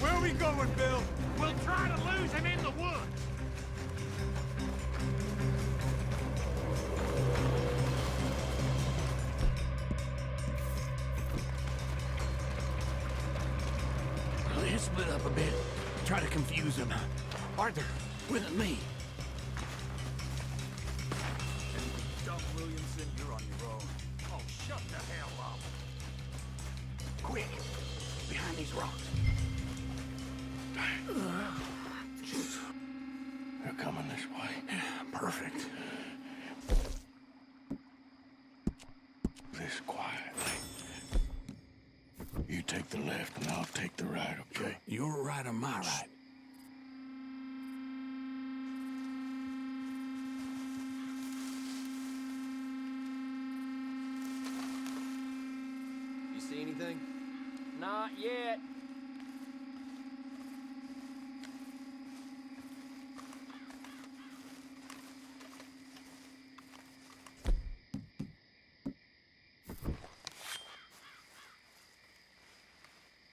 Where are we going, Bill? We'll try to lose him in the woods. Let's split up a bit. Try to confuse him. Arthur, with me. Doug Williamson, you're on your own. Oh, shut the hell up. Quick, behind these rocks. They're coming this way. Perfect. This quietly. You take the left and I'll take the right, okay? Your right or my right? You see anything? Not yet.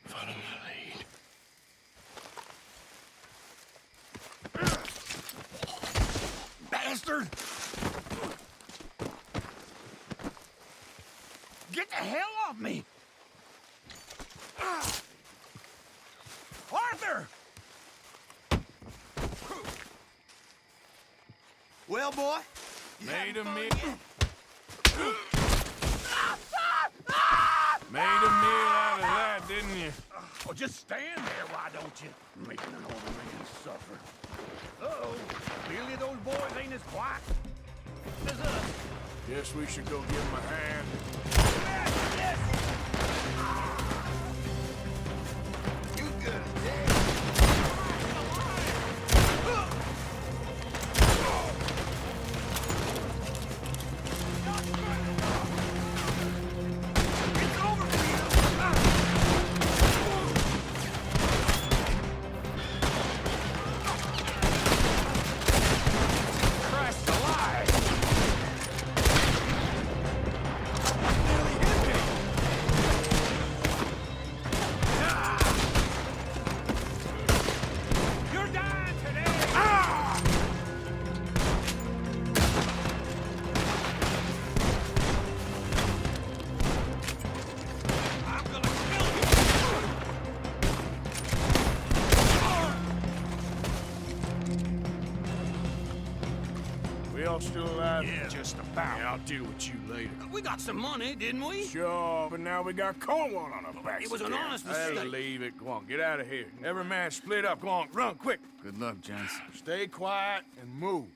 Follow my lead. Bastard! Get the hell off me! Arthur! Well, boy, Made a meal. Made a meal out of that, didn't you? Oh, just stand there, why don't you? Making an older man suffer. Uh-oh. Clearly those boys ain't as quiet as us. Guess we should go give him a hand. Yes! You good as dead. It's over for you! Christ alive! You're dying today! I'm gonna kill you! We all still alive? Yeah, just about. Yeah, I'll deal with you later. We got some money, didn't we? Sure, but now we got Cornwall on our backs. It was an again. honest Hey, mistake. leave it. Go on, get out of here. Every man split up. Go on, run, quick. Good luck, gents. Stay quiet and move.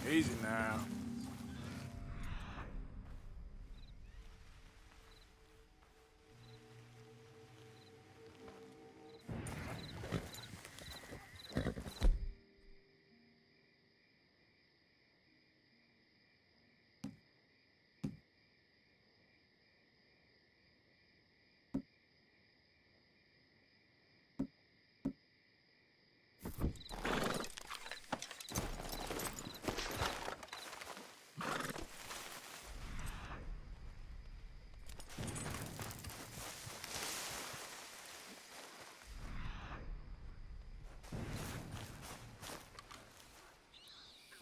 Easy now.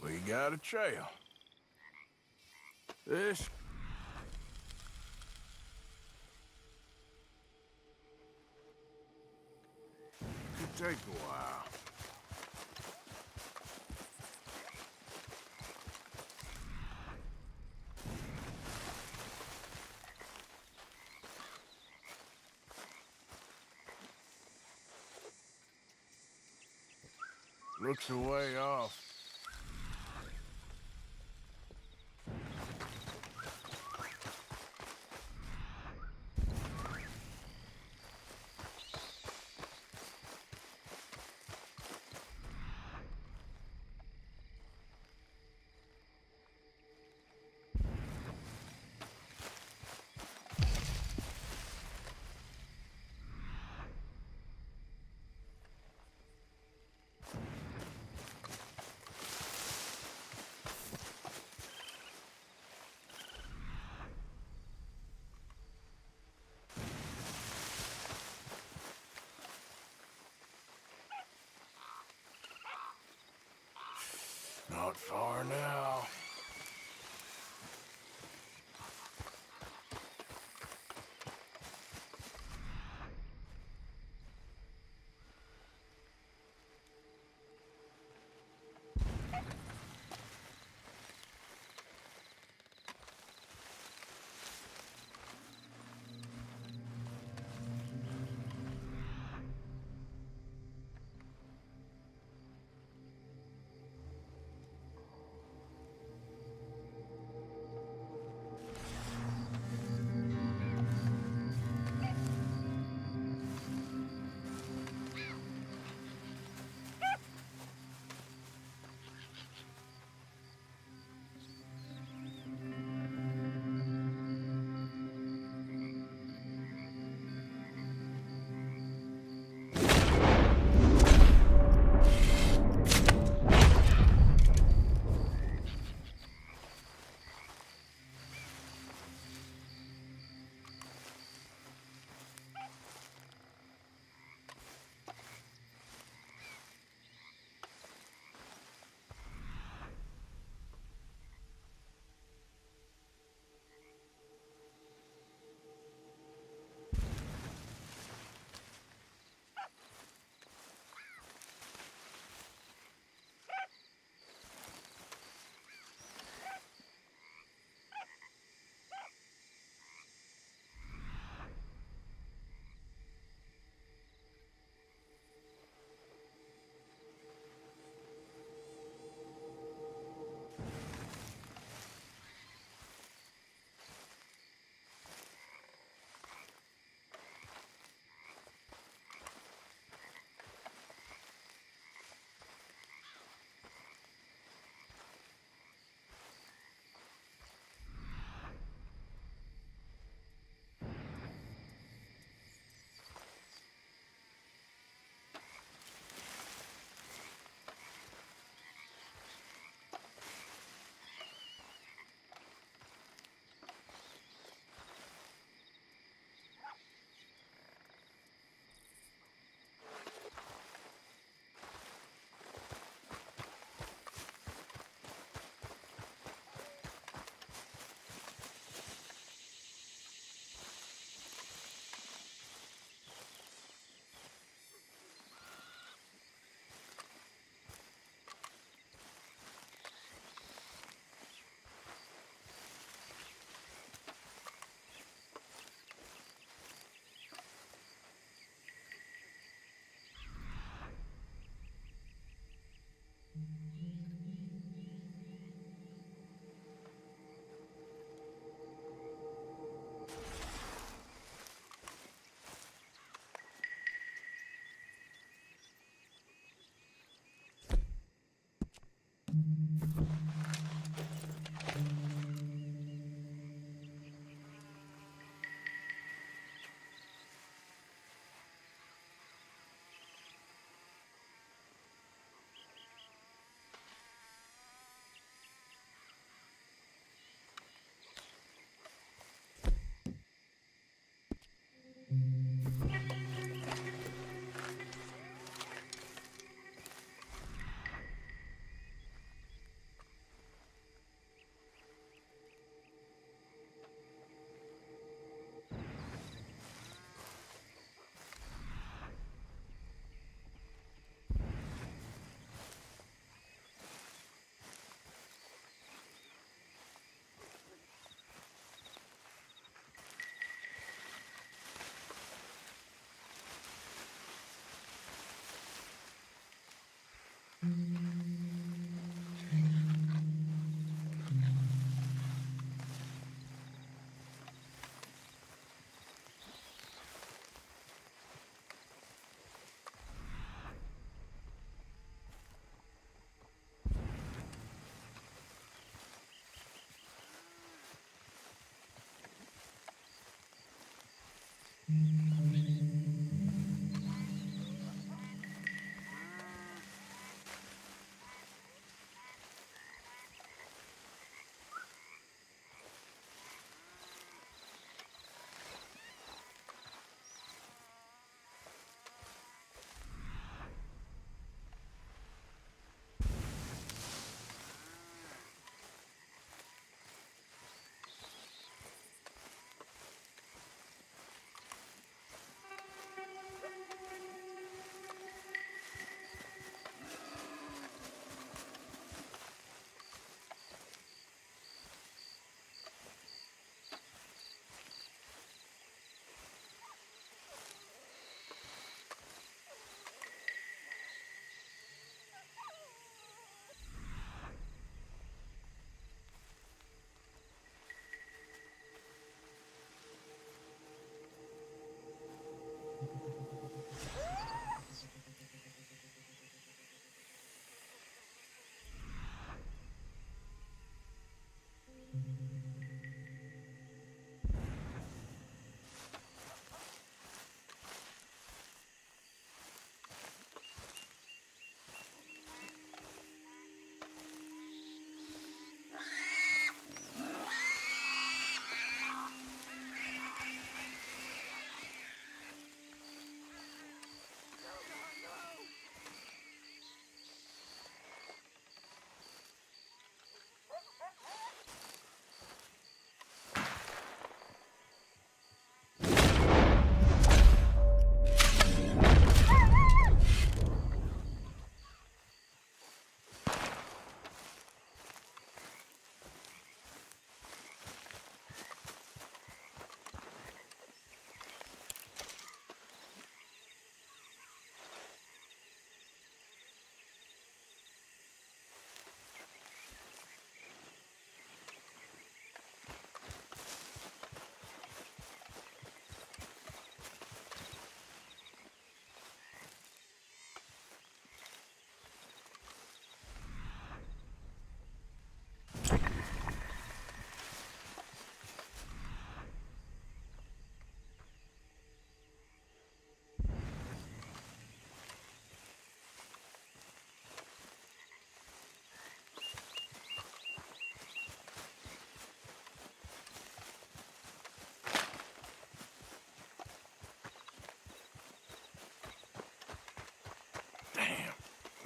We got a trail. This could take a while. Looks a way off. Not far now.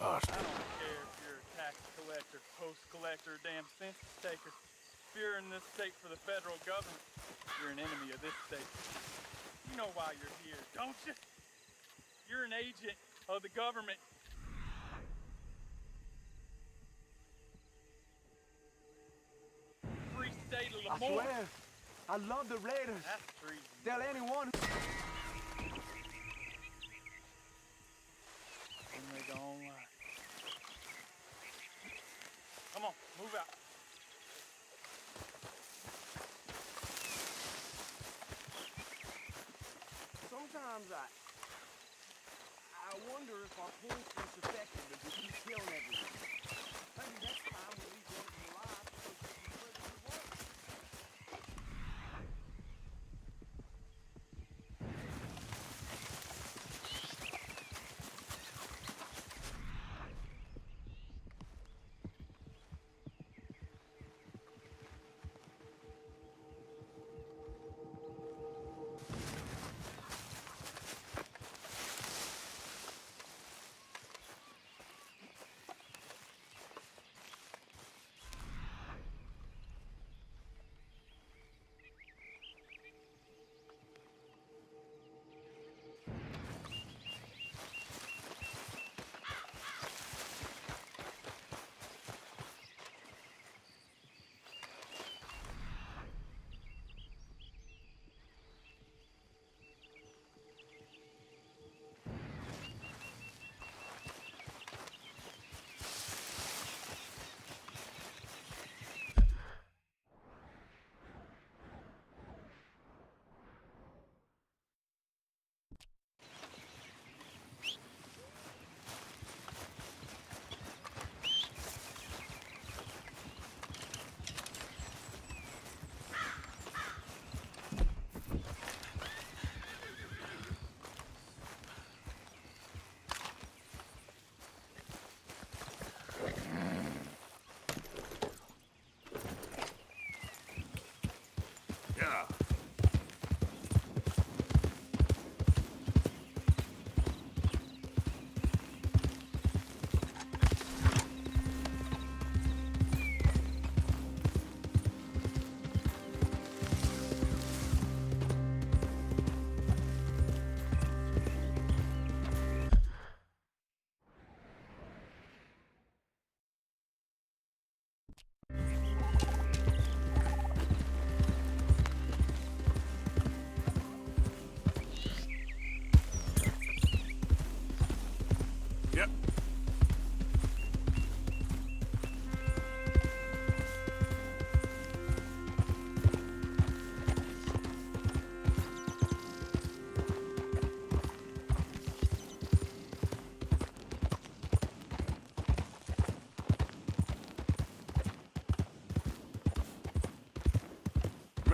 I don't care if you're a tax collector, post collector, damn census taker. If you're in this state for the federal government, you're an enemy of this state. You know why you're here, don't you? You're an agent of the government. Free state of Lamont. I swear, I love the Raiders. That's treason. Tell anyone. And they don't lie. Come on, move out. Sometimes I wonder if our points is effective if we keep killing everyone. Maybe next time we'll leave one of them alive because this is where they work.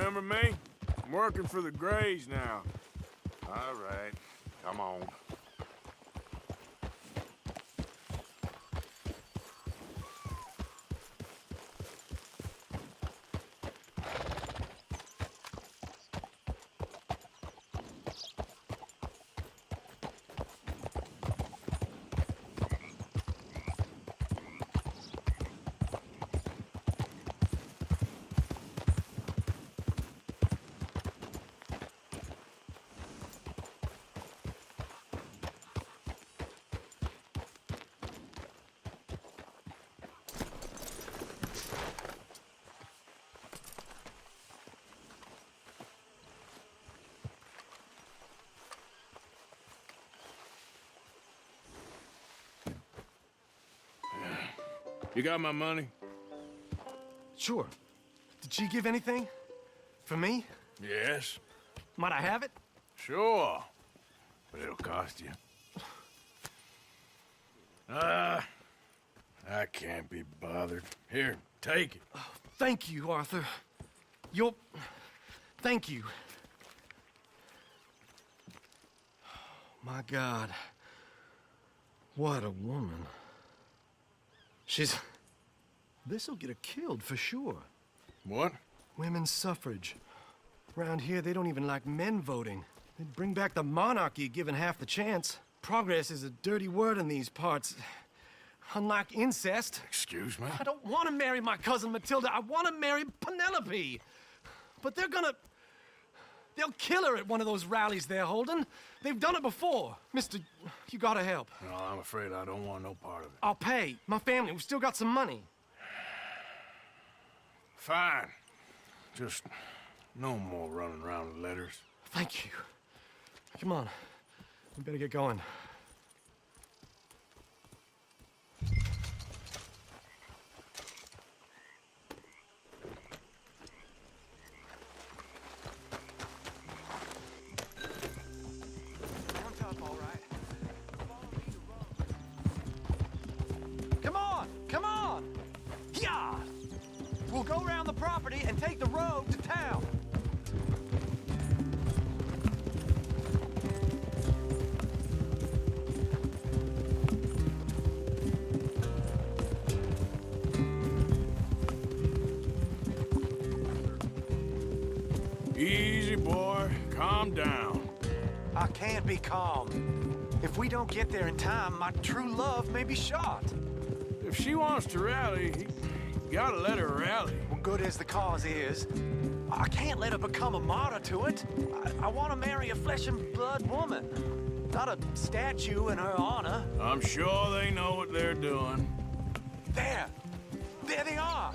Remember me? I'm working for the Grays now. All right, come on. You got my money? Sure. Did she give anything? For me? Yes. Might I have it? Sure. But it'll cost you. I can't be bothered. Here, take it. Oh, thank you, Arthur. Thank you. My God. What a woman. This'll get her killed for sure. What? Women's suffrage. Around here, they don't even like men voting. They'd bring back the monarchy given half the chance. Progress is a dirty word in these parts. Unlike incest. Excuse me? I don't want to marry my cousin Matilda. I want to marry Penelope. But they'll kill her at one of those rallies they're holding. They've done it before. Mister, you gotta help. No, I'm afraid I don't want no part of it. I'll pay. My family, we've still got some money. Fine. Just no more running around with letters. Thank you. Come on. We better get going. We'll go around the property and take the road to town. Easy, boy. Calm down. I can't be calm. If we don't get there in time, my true love may be shot. If she wants to rally, you gotta let her rally. Well, good as the cause is, I can't let her become a martyr to it. I want to marry a flesh and blood woman, not a statue in her honor. I'm sure they know what they're doing. There they are.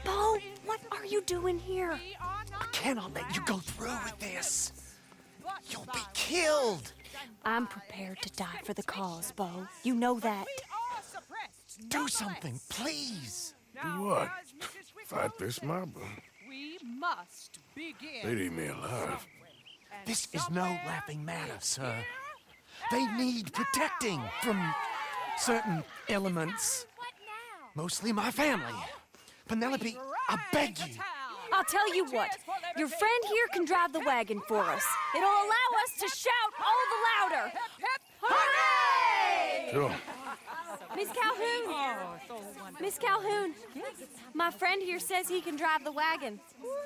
Bo, what are you doing here? I cannot let you go through with this. You'll be killed. I'm prepared to die for the cause, Bo. You know that. Do something, please. Do what? Fight this mob? We must begin. They'd eat me alive. This is no laughing matter, sir. They need protecting from certain elements. Mostly my family. Penelope, I beg you. I'll tell you what. Your friend here can drive the wagon for us. It'll allow us to shout all the louder. Hooray! Sure. Miss Calhoun! Miss Calhoun! My friend here says he can drive the wagon.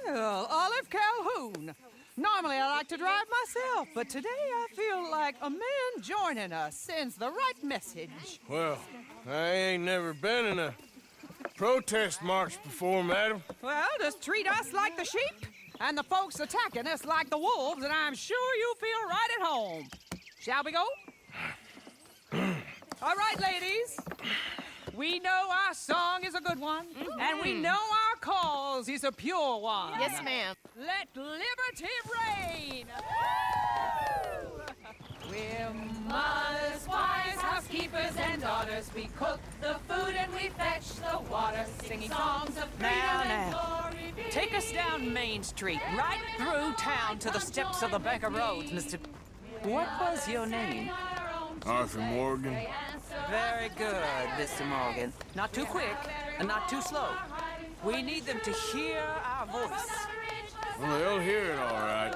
Well, Olive Calhoun. Normally I like to drive myself, but today I feel like a man joining us sends the right message. Well, I ain't never been in a protest march before, madam. Well, just treat us like the sheep, and the folks attacking us like the wolves, and I'm sure you'll feel right at home. Shall we go? All right, ladies. We know our song is a good one, and we know our cause is a pure one. Yes, ma'am. Let liberty reign! We're mothers, wives, housekeepers, and daughters. We cook the food and we fetch the water, singing songs of freedom and glory. Take us down Main Street, right through town to the steps of the Becker Roads, Mr. What was your name? Arthur Morgan. Very good, Mr. Morgan. Not too quick and not too slow. We need them to hear our voice. Well, they'll hear it all right.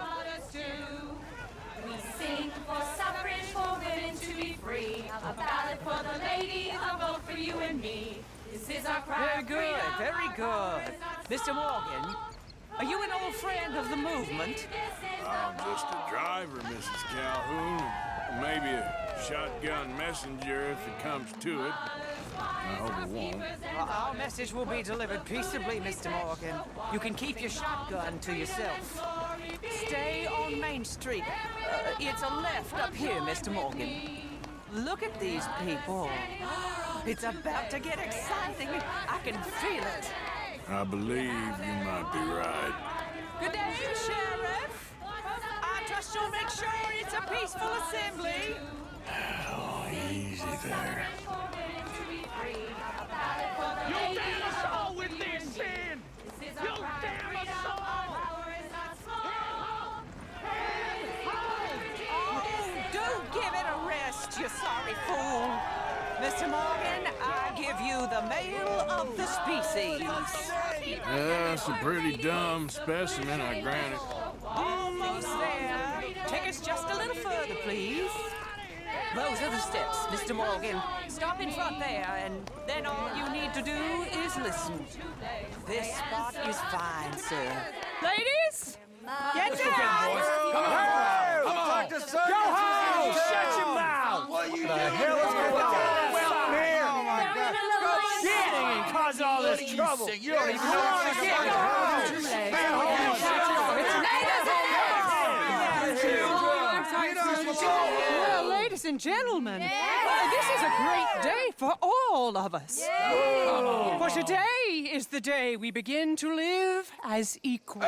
We sing for suffrage, for women to be free. A ballad for the ladies, a vote for you and me. This is our cry. Very good, very good. Mr. Morgan, are you an old friend of the movement? I'm just a driver, Mrs. Calhoun. Maybe a shotgun messenger if it comes to it. I hope it won't. Our message will be delivered peaceably, Mr. Morgan. You can keep your shotgun to yourself. Stay on Main Street. It's a left up here, Mr. Morgan. Look at these people. It's about to get exciting. I can feel it. I believe you might be right. Good day, Sheriff. I trust you'll make sure it's a peaceful assembly. Oh, easy there. You'll damn us all with this sin! You'll damn us all! Oh, do give it a rest, you sorry fool. Mr. Morgan, I give you the male of the species. Yeah, that's a pretty dumb specimen, I grant it. Almost there. Take us just a little further, please. Those are the steps, Mr. Morgan. Stop in front there, and then all you need to do is listen. This spot is fine, sir. Ladies, get down! Come on! Come on! Go home! Shut your mouth! What you the hell is going on? Well, here! Oh my God! Shit! And cause all this trouble. You don't even know what to get. Go home! Well, ladies and gentlemen, this is a great day for all of us. For today is the day we begin to live as equals.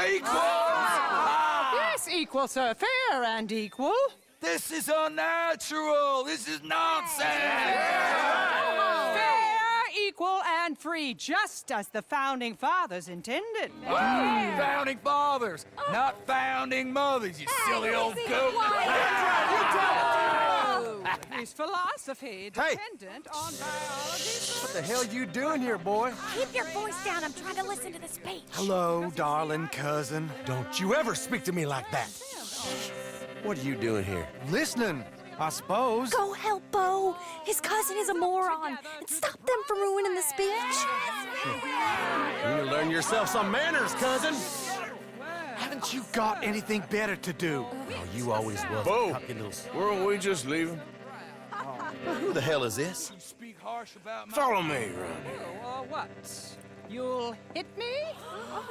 Yes, equal, sir. Fair and equal. This is unnatural. This is nonsense. Fair, equal, and free, just as the Founding Fathers intended. Founding fathers, not founding mothers, you silly old goat. His philosophy dependent on biology. What the hell you doing here, boy? Keep your voice down. I'm trying to listen to the speech. Hello, darling cousin. Don't you ever speak to me like that. What are you doing here? Listening, I suppose. Go help Bo. His cousin is a moron. And stop them from ruining the speech. You need to learn yourself some manners, cousin. Haven't you got anything better to do? Oh, you always will. Bo, weren't we just leaving? Who the hell is this? Follow me, Ronnie. What? You'll hit me?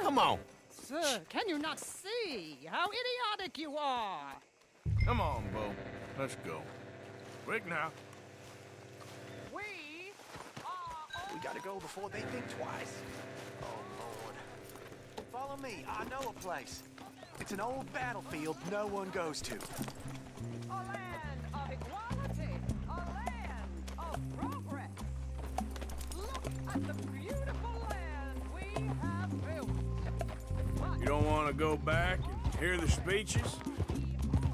Come on. Sir, can you not see how idiotic you are? Come on, Bo. Let's go. Quick now. We gotta go before they think twice. Oh, Lord. Follow me. I know a place. It's an old battlefield no one goes to. A land of equality, a land of progress. Look at the beautiful land we have built. You don't want to go back and hear the speeches?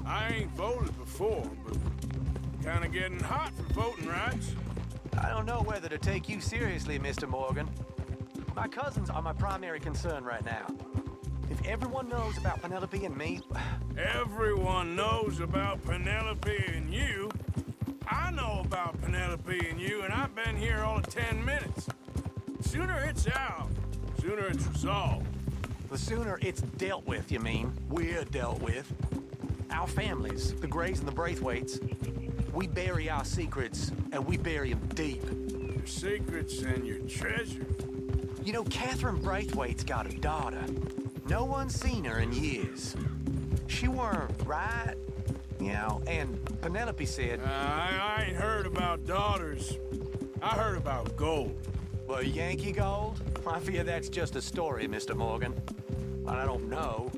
I ain't voted before, but kind of getting hot for voting rights. I don't know whether to take you seriously, Mr. Morgan. My cousins are my primary concern right now. If everyone knows about Penelope and me... Everyone knows about Penelope and you. I know about Penelope and you, and I've been here all of 10 minutes. Sooner it's out, sooner it's resolved. The sooner it's dealt with, you mean? We're dealt with. Our families, the Grays and the Braithwaites, we bury our secrets, and we bury them deep. Your secrets and your treasure. You know, Catherine Braithwaite's got a daughter. No one's seen her in years. She weren't right, you know, and Penelope said... I ain't heard about daughters. I heard about gold. Well, Yankee gold? I fear that's just a story, Mr. Morgan. I don't know.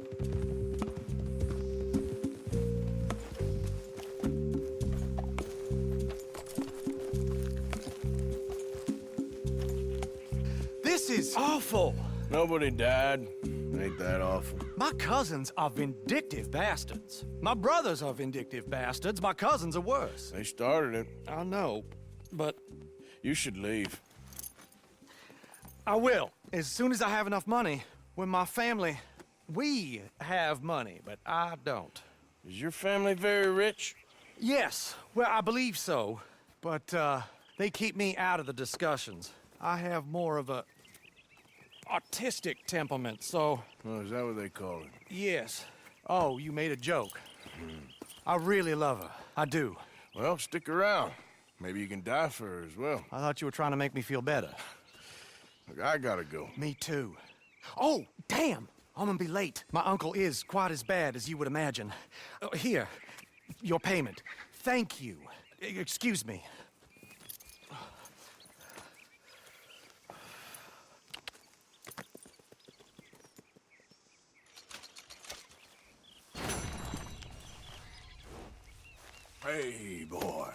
This is awful. Nobody died. Ain't that awful? My cousins are vindictive bastards. My brothers are vindictive bastards. My cousins are worse. They started it. I know, but... You should leave. I will. as soon as I have enough money, when my family, we have money, but I don't. Is your family very rich? Yes, well, I believe so, but they keep me out of the discussions. I have more of a artistic temperament, so... Oh, is that what they call it? Yes. Oh, you made a joke. I really love her. I do. Well, stick around. Maybe you can die for her as well. I thought you were trying to make me feel better. Look, I gotta go. Me too. Oh, damn! I'm gonna be late. My uncle is quite as bad as you would imagine. Here, your payment. Thank you. Excuse me. Hey, boy.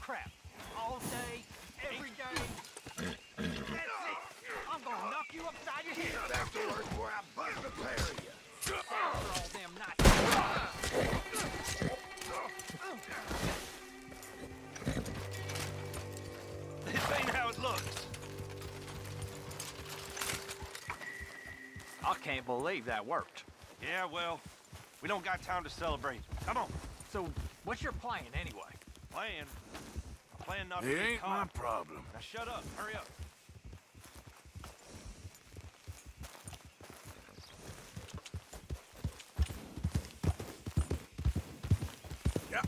Crap. All day, every day. That's it. I'm gonna knock you upside your head. Not afterwards, boy, I bust the pair of you. All damn night. This ain't how it looks. I can't believe that worked. Yeah, well, we don't got time to celebrate. Come on. So, what's your plan anyway? Plan? Plan not to It get ain't caught. my problem. Now shut up. Hurry up. Yeah.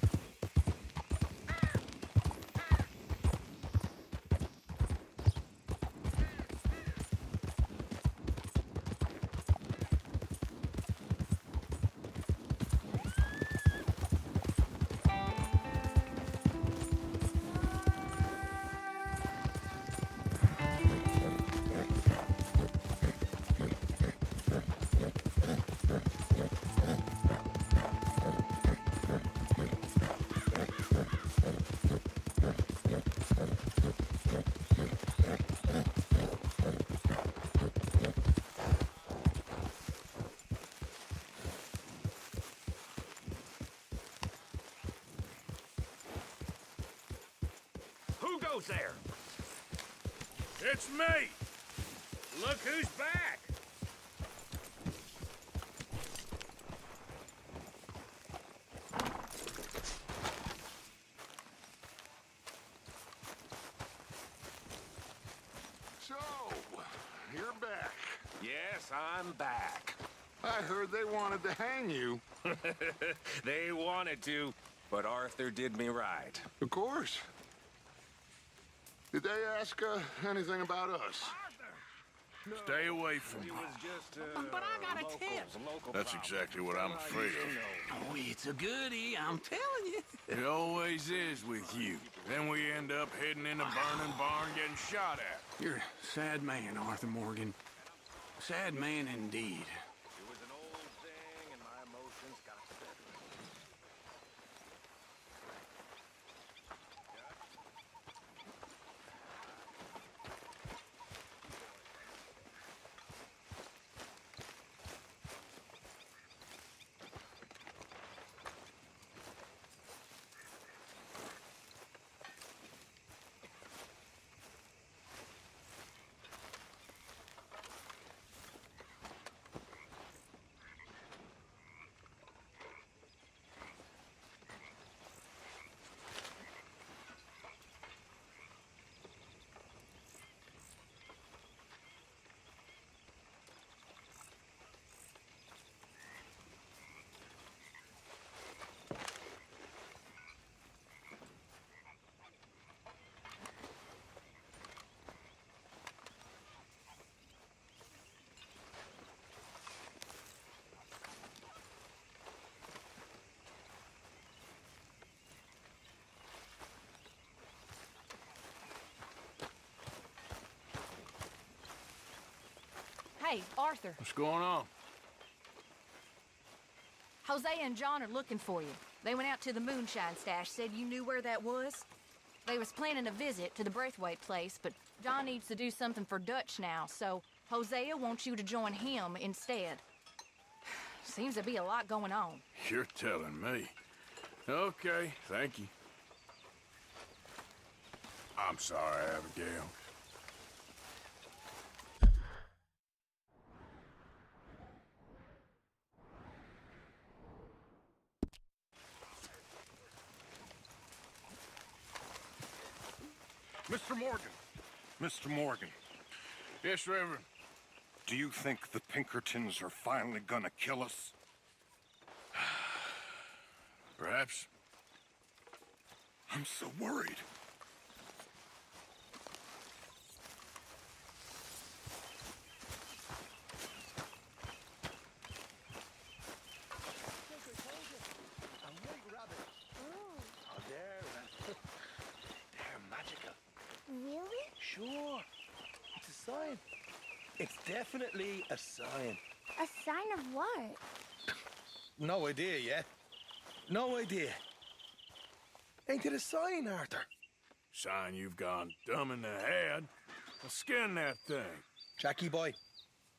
Who goes there? It's me! Look who's back! So, you're back. Yes, I'm back. I heard they wanted to hang you. They wanted to, but Arthur did me right. Of course. Did they ask anything about us? Stay away from me. But I got a tip. That's exactly what I'm afraid of. Oh, it's a goodie, I'm telling you. It always is with you. Then we end up heading in a burning barn getting shot at. You're a sad man, Arthur Morgan. Sad man indeed. It was an old thing, and my emotions got the better of me. Hey, Arthur. What's going on? Jose and John are looking for you. They went out to the moonshine stash, said you knew where that was. They was planning a visit to the Braithwaite place, but John needs to do something for Dutch now, so Hosea wants you to join him instead. Seems to be a lot going on. You're telling me. Okay, thank you. I'm sorry, Abigail. Mr. Morgan. Mr. Morgan. Yes, Reverend. Do you think the Pinkertons are finally gonna kill us? Perhaps. I'm so worried. Really? Sure. It's a sign. It's definitely a sign. A sign of what? No idea yet. No idea. Ain't it a sign, Arthur? Sign you've gone dumb in the head. Well, skin that thing. Jackie boy,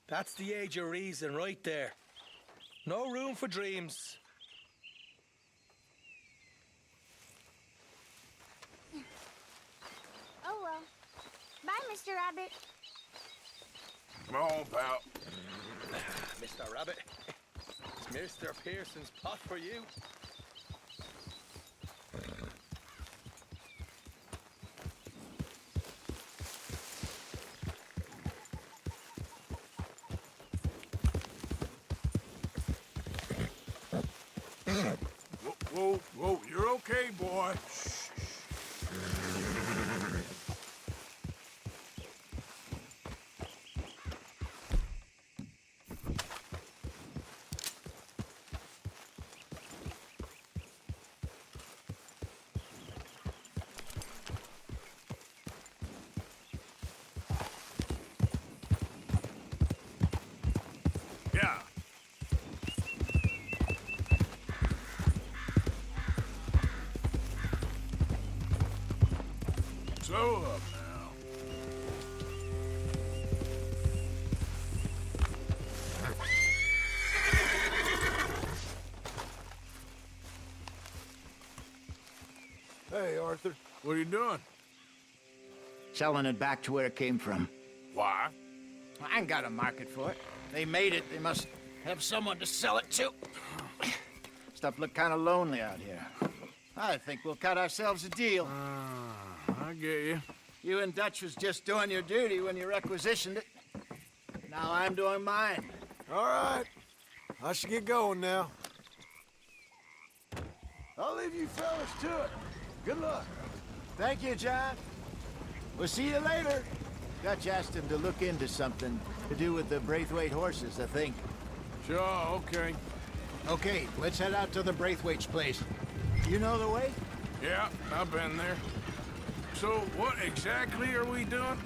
that's the age of reason right there. No room for dreams. Oh well. Bye, Mr. Rabbit. Come on, pal. Mr. Rabbit, it's Mr. Pearson's pot for you. Whoa, whoa, you're okay, boy. Yeah. Slow up now. Hey, Arthur. What are you doing? Selling it back to where it came from. Why? I ain't got a market for it. They made it. They must have someone to sell it to. Stuff look kind of lonely out here. I think we'll cut ourselves a deal. I get you. You and Dutch was just doing your duty when you requisitioned it. Now I'm doing mine. All right. I should get going now. I'll leave you fellas to it. Good luck. Thank you, John. We'll see you later. Dutch asked him to look into something to do with the Braithwaite horses, I think. Sure, okay. Okay, let's head out to the Braithwaite's place. You know the way? Yeah, I've been there. So, what exactly are we doing?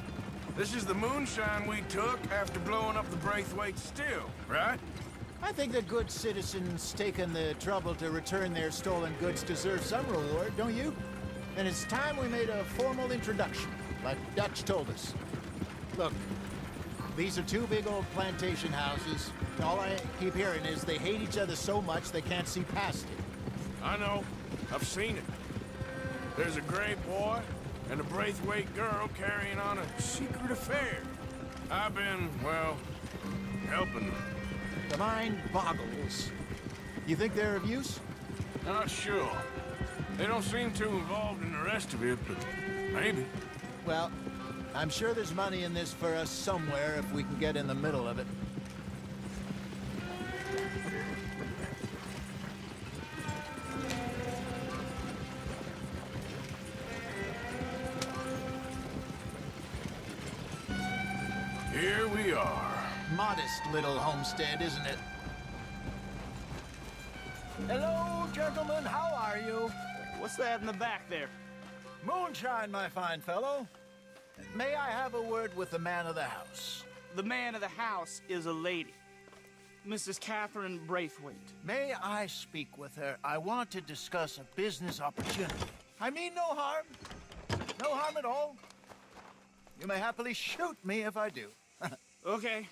This is the moonshine we took after blowing up the Braithwaite still, right? I think the good citizens taking the trouble to return their stolen goods deserve some reward, don't you? And it's time we made a formal introduction, like Dutch told us. Look, these are two big old plantation houses. All I keep hearing is they hate each other so much they can't see past it. I know. I've seen it. There's a gray boy and a Braithwaite girl carrying on a secret affair. I've been, well, helping them. The mind boggles. You think they're of use? Not sure. They don't seem too involved in the rest of it, but maybe. Well, I'm sure there's money in this for us somewhere if we can get in the middle of it. Here we are. Modest little homestead, isn't it? Hello, gentlemen. How are you? What's that in the back there? Moonshine, my fine fellow. May I have a word with the man of the house? The man of the house is a lady. Mrs. Catherine Braithwaite. May I speak with her? I want to discuss a business opportunity. I mean no harm. No harm at all. You may happily shoot me if I do. Okay.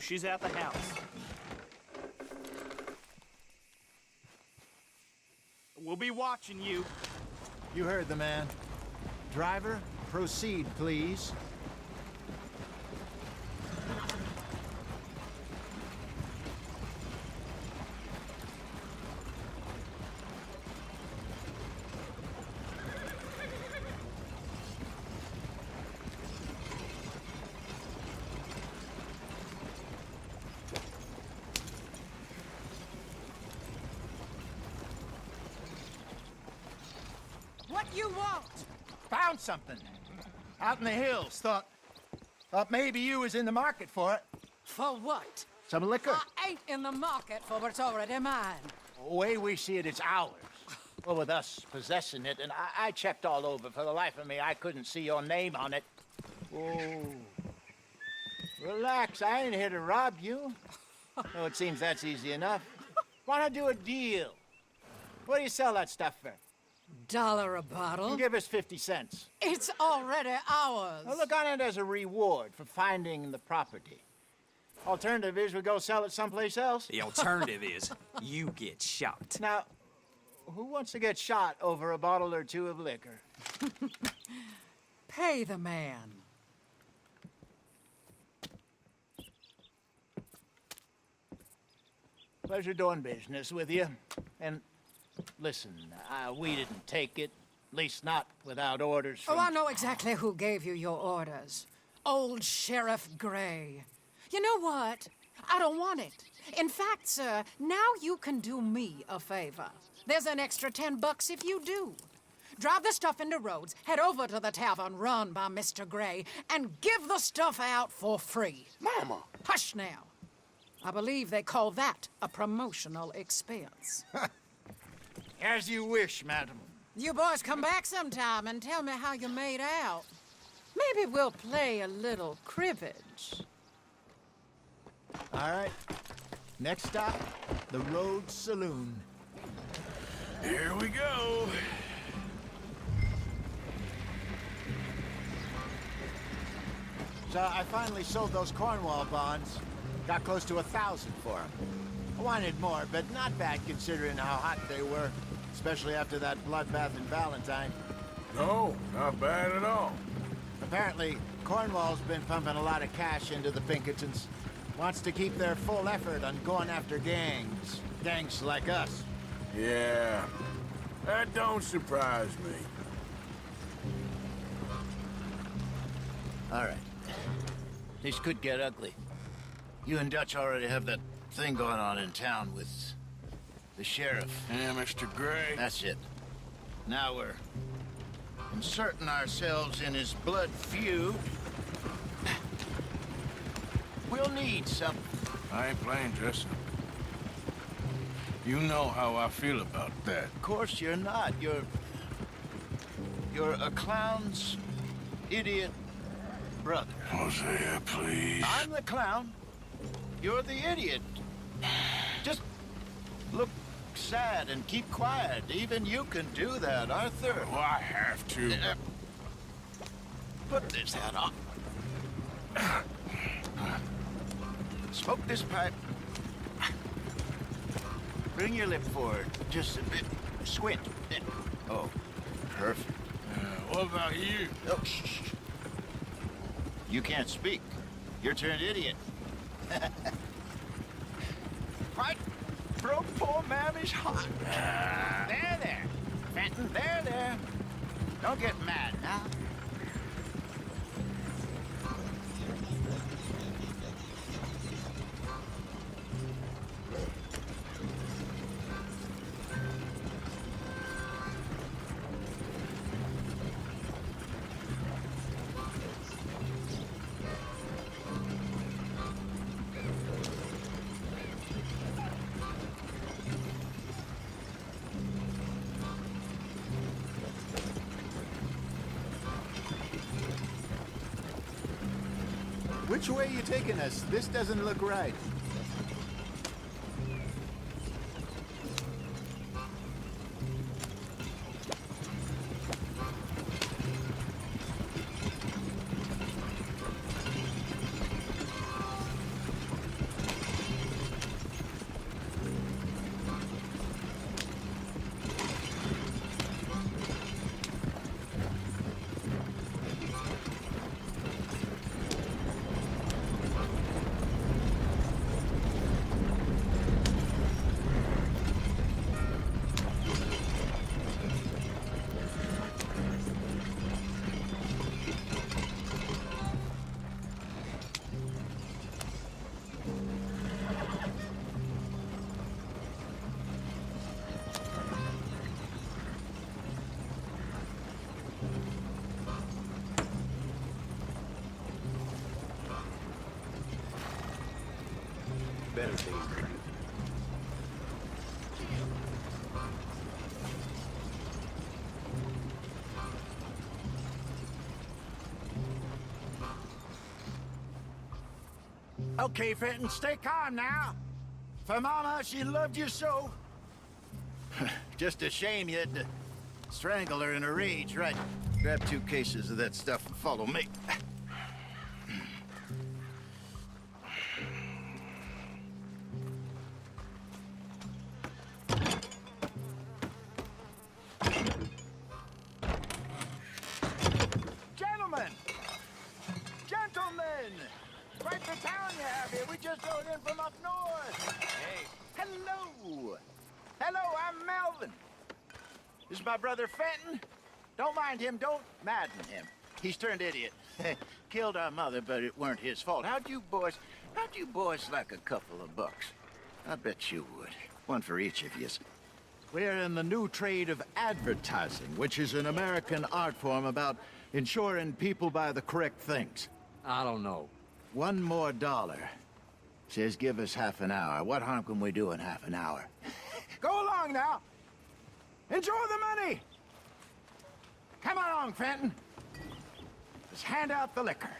She's at the house. We'll be watching you. You heard the man. Driver, proceed, please. What you want? Found something. Out in the hills. Thought maybe you was in the market for it. For what? Some liquor. I ain't in the market for what's already mine. The way we see it, it's ours. Well, with us possessing it, and I checked all over. For the life of me, I couldn't see your name on it. Oh. Relax, I ain't here to rob you. Oh, it seems that's easy enough. Wanna do a deal? What do you sell that stuff for? $1 a bottle? Give us 50 cents. It's already ours. Well, look on it as a reward for finding the property. Alternative is we go sell it someplace else. The alternative is you get shot. Now, who wants to get shot over a bottle or two of liquor? Pay the man. Pleasure doing business with you. And listen, we didn't take it. At least not without orders from... Oh, I know exactly who gave you your orders. Old Sheriff Gray. You know what? I don't want it. In fact, sir, now you can do me a favor. There's an extra $10 if you do. Drive the stuff into Rhodes, head over to the tavern run by Mr. Gray, and give the stuff out for free. Mama! Hush now. I believe they call that a promotional expense. As you wish, madam. You boys come back sometime and tell me how you made out. Maybe we'll play a little cribbage. All right. Next stop, the Rhodes Saloon. Here we go. So I finally sold those Cornwall bonds. Got close to 1,000 for them. I wanted more, but not bad considering how hot they were, especially after that bloodbath in Valentine. No, not bad at all. Apparently, Cornwall's been pumping a lot of cash into the Pinkertons. Wants to keep their full effort on going after gangs. Gangs like us. Yeah, that don't surprise me. All right. This could get ugly. You and Dutch already have that thing going on in town with the sheriff. Yeah, Mr. Gray. That's it. Now we're inserting ourselves in his blood feud, we'll need something. I ain't playing, Jesse. You know how I feel about that. Of course you're not. You're a clown's idiot brother. Hosea, please. I'm the clown. You're the idiot. Just look sad and keep quiet. Even you can do that, Arthur. Oh, I have to. Put this hat on. Smoke this pipe. Bring your lip forward just a bit. Squint. Oh, perfect. What about you? Oh, shh. You can't speak. You're turned idiot. Right? Broke poor Mammy's heart. There. Fenton, there. Don't get mad now. Which way are you taking us? This doesn't look right. Better things to do. Okay, Fenton, stay calm now. For Mama, she loved you so. Just a shame you had to strangle her in a rage, right? Grab 2 cases of that stuff and follow me. Gentlemen! Quite the town you have here. We just rode in from up north. Hey. Hello. Hello, I'm Melvin. This is my brother Fenton. Don't mind him. Don't madden him. He's turned idiot. Killed our mother, but it weren't his fault. How'd you boys like a couple of bucks? I bet you would. One for each of yous. We're in the new trade of advertising, which is an American art form about ensuring people buy the correct things. I don't know. $1 more. Says give us half an hour. What harm can we do in half an hour? Go along now. Enjoy the money. Come along, Fenton. Let's hand out the liquor.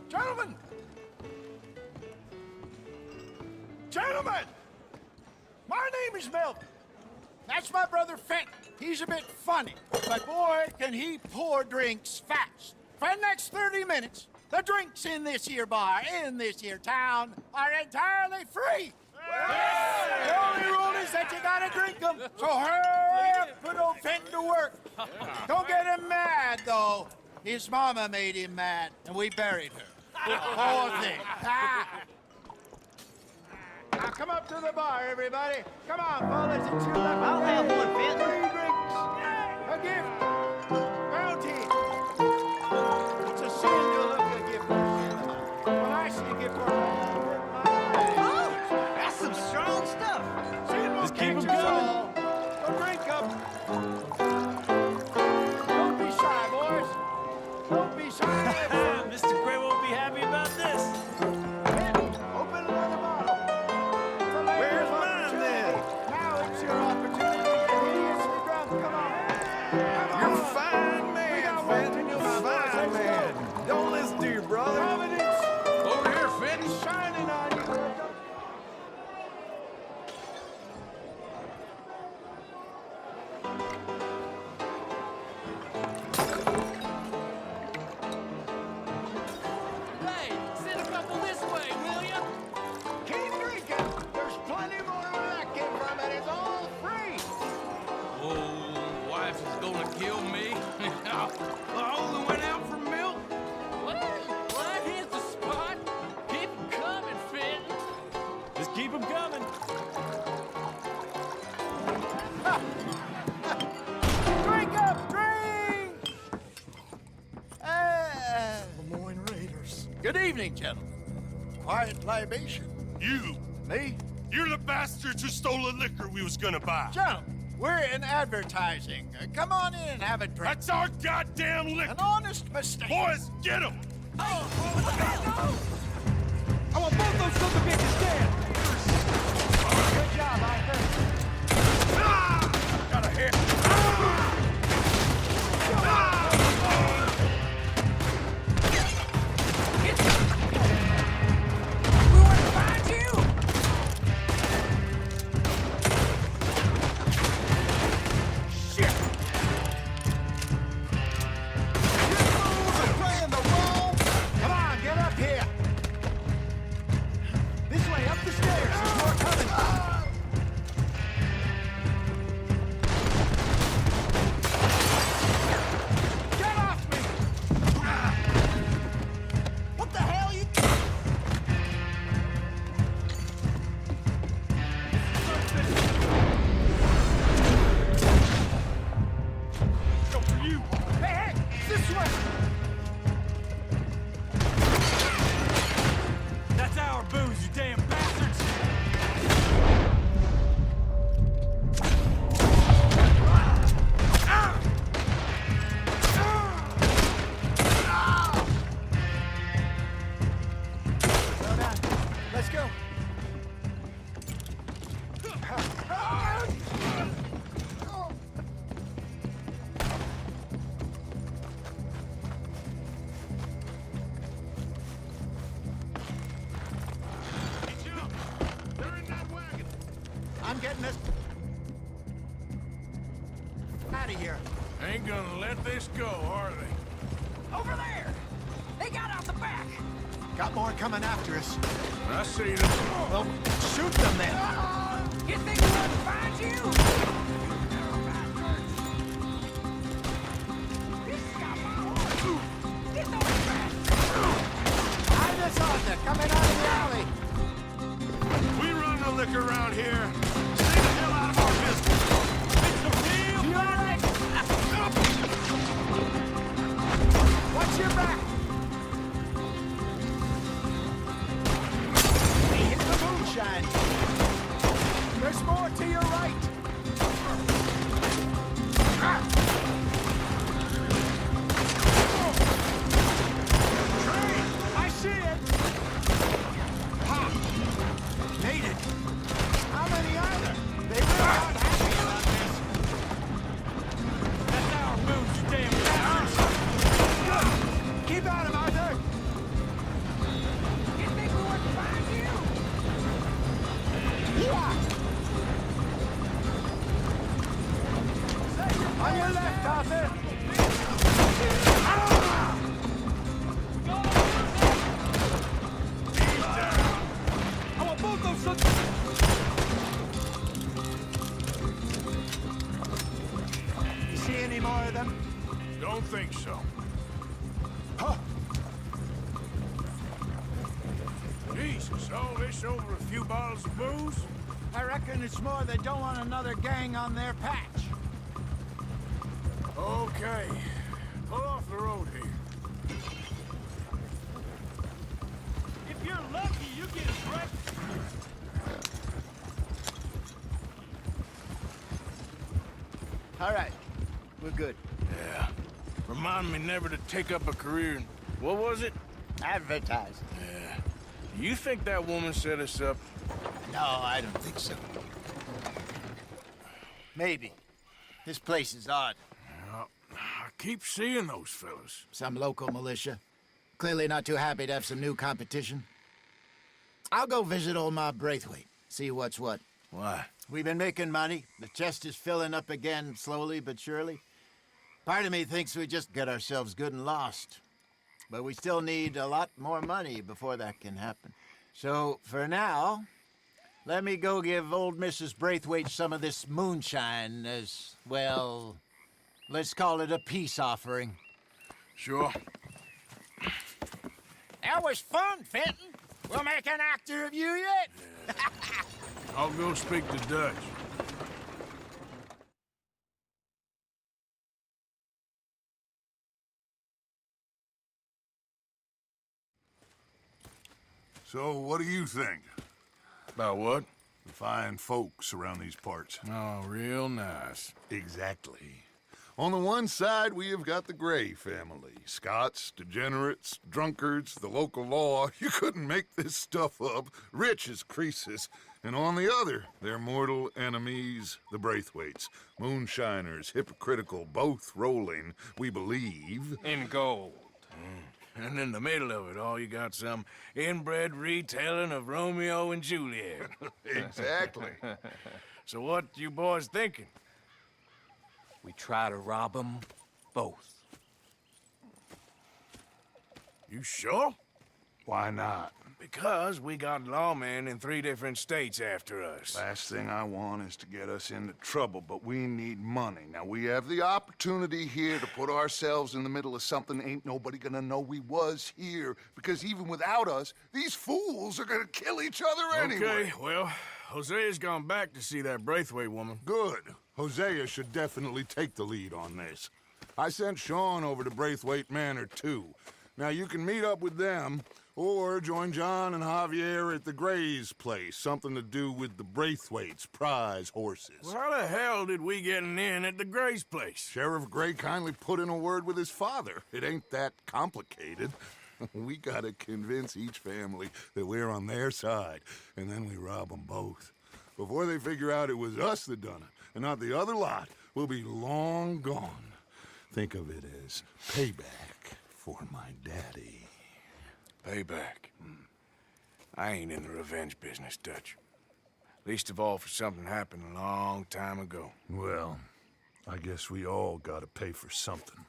Gentlemen! Gentlemen! My name is Melvin. That's my brother Fenton. He's a bit funny, but boy, can he pour drinks fast. For the next 30 minutes, the drinks in this here bar, in this here town, are entirely free. Yeah. The only rule is that you gotta drink them. So hurry up, put old Fenton to work. Don't get him mad, though. His mama made him mad, and we buried her. Poor thing. Now come up to the bar, everybody. Come on, fellas, it's your left. I'll have one, Fenton. 3 drinks. A gift. Bounty. It's a sin to The old one went out for milk? Well, here's the spot. Keep 'em coming, Finn. Just keep 'em coming. Drink up, drink! Lemoyne Raiders. Good evening, gentlemen. Quiet libation. You. Me? You're the bastards who stole the liquor we was gonna buy. Gentlemen, we're in advertising. Come on in and have a drink. That's our goddamn liquor. An honest mistake. Boys, get him! I want both those sons of bitches dead. Good job, Arthur. Got a hit. We want to find you. Shit. Playing the role. Come on, get up here. This way, up the stairs. There's more coming. Get off me! What the hell you... Go for you. Hey, hey, this way! That's our booze, you damn bastards. Slow down. Let's go. They're in that wagon. I'm getting this out of here. Ain't gonna let this go, are they? Over there. They got out the back. Got more coming after us. I see them. Well, shoot them then. You think we wouldn't find you? Hide us on there, coming out of the alley. We run the liquor around here. Stay the hell out of our business. It's a real You all right? Watch your back. They hit the moonshine. There's more to your right. Train! I see it. Ha! Made it. How many are there? They really aren't happy about this. That's our booze, you damn bastards. Keep at him, Arthur. You think we wouldn't find you? Yeah. On your left, Arthur. I want both those sons. You see any more of them? Don't think so. Huh. Jesus, all this over a few bottles of booze? I reckon it's more they don't want another gang on their patch. Okay. Pull off the road here. If you're lucky, you get a break. All right. We're good. Yeah. Remind me never to take up a career in... What was it? Advertising. Yeah. You think that woman set us up? No, I don't think so. Maybe. This place is odd. I keep seeing those fellas. Some local militia. Clearly not too happy to have some new competition. I'll go visit old Ma Braithwaite, see what's what. Why? We've been making money. The chest is filling up again, slowly but surely. Part of me thinks we just get ourselves good and lost. But we still need a lot more money before that can happen. So, for now, let me go give old Mrs. Braithwaite some of this moonshine as, well, Let's call it a peace offering. Sure. That was fun, Fenton. We'll make an actor of you yet. I'll go speak to Dutch. So, what do you think? About what? The fine folks around these parts. Oh, real nice. Exactly. On the one side, we have got the Gray family. Scots, degenerates, drunkards, the local law. You couldn't make this stuff up. Rich as Croesus. And on the other, their mortal enemies, the Braithwaites. Moonshiners, hypocritical, both rolling, we believe. In gold. And in the middle of it all, you got some inbred retelling of Romeo and Juliet. Exactly. So what you boys thinking? We try to rob them both. You sure? Why not? Because we got lawmen in 3 different states after us. Last thing I want is to get us into trouble, but we need money. Now, we have the opportunity here to put ourselves in the middle of something ain't nobody gonna know we was here, because even without us, these fools are gonna kill each other anyway. Okay, well, Hosea's gone back to see that Braithwaite woman. Good. Hosea should definitely take the lead on this. I sent Sean over to Braithwaite Manor, too. Now, you can meet up with them, or join John and Javier at the Gray's place. Something to do with the Braithwaite's prize horses. Well, how the hell did we get in at the Gray's place? Sheriff Gray kindly put in a word with his father. It ain't that complicated. We gotta convince each family that we're on their side, and then we rob them both. Before they figure out it was us that done it, and not the other lot, we'll be long gone. Think of it as payback for my daddy. Payback. I ain't in the revenge business, Dutch. Least of all for something happened a long time ago. Well, I guess we all gotta pay for something.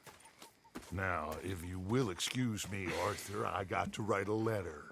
Now, if you will excuse me, Arthur, I got to write a letter.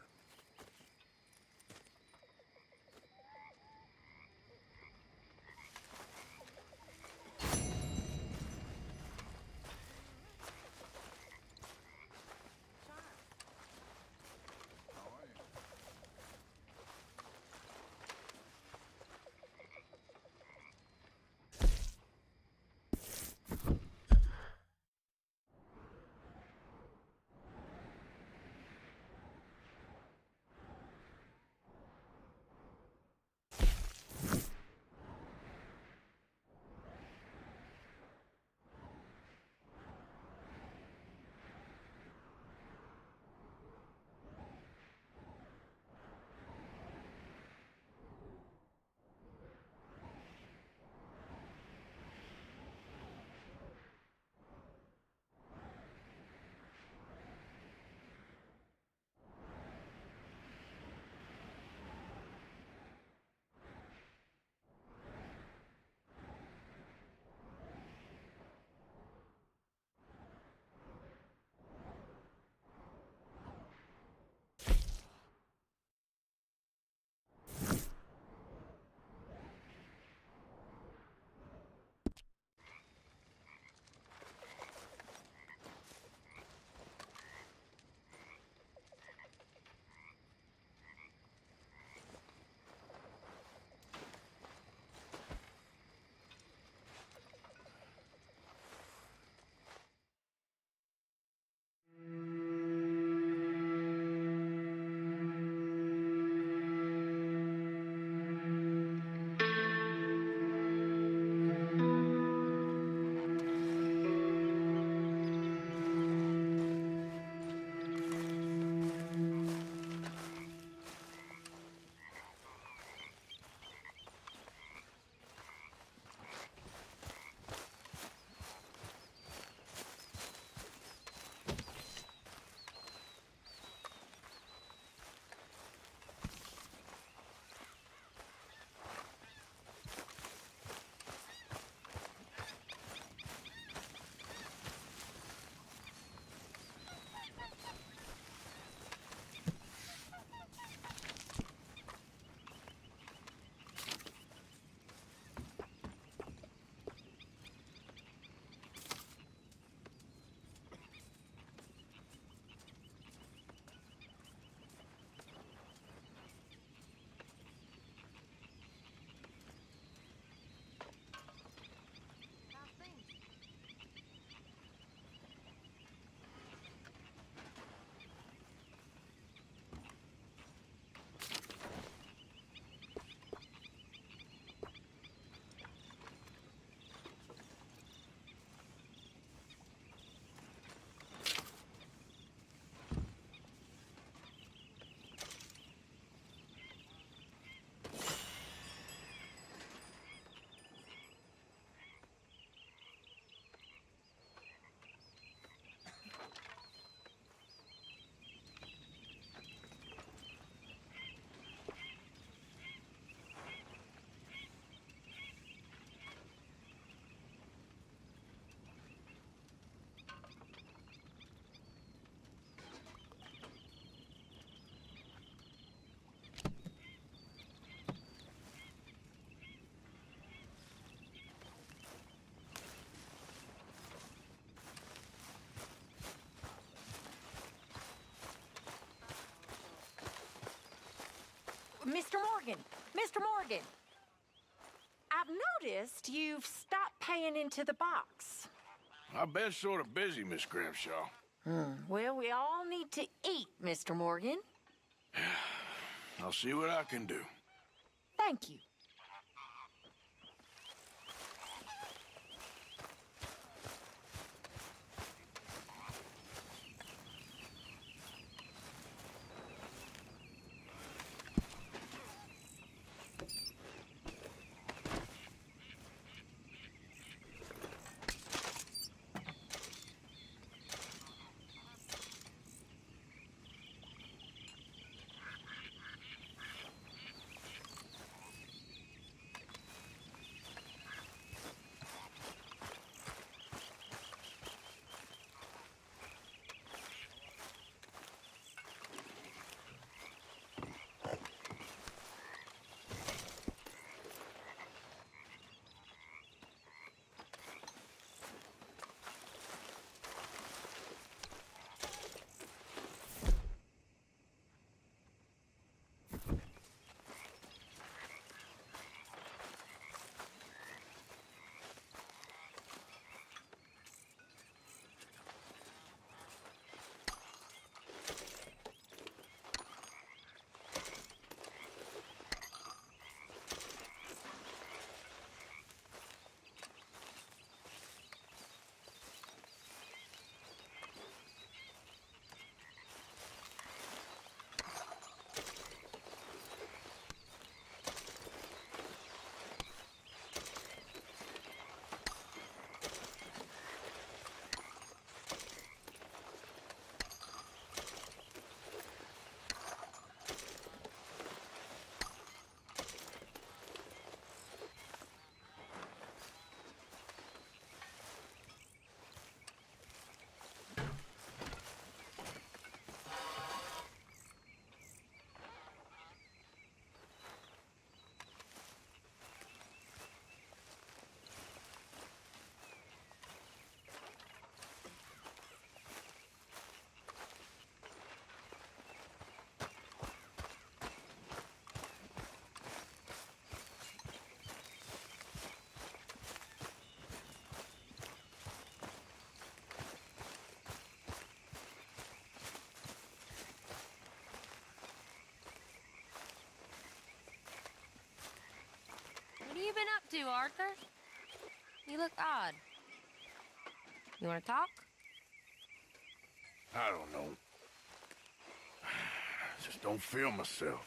Mr. Morgan! Mr. Morgan! I've noticed you've stopped paying into the box. I've been sort of busy, Miss Grimshaw. Well, we all need to eat, Mr. Morgan. I'll see what I can do. Thank you. What have you been up to, Arthur? You look odd. You want to talk? I don't know. Just don't feel myself.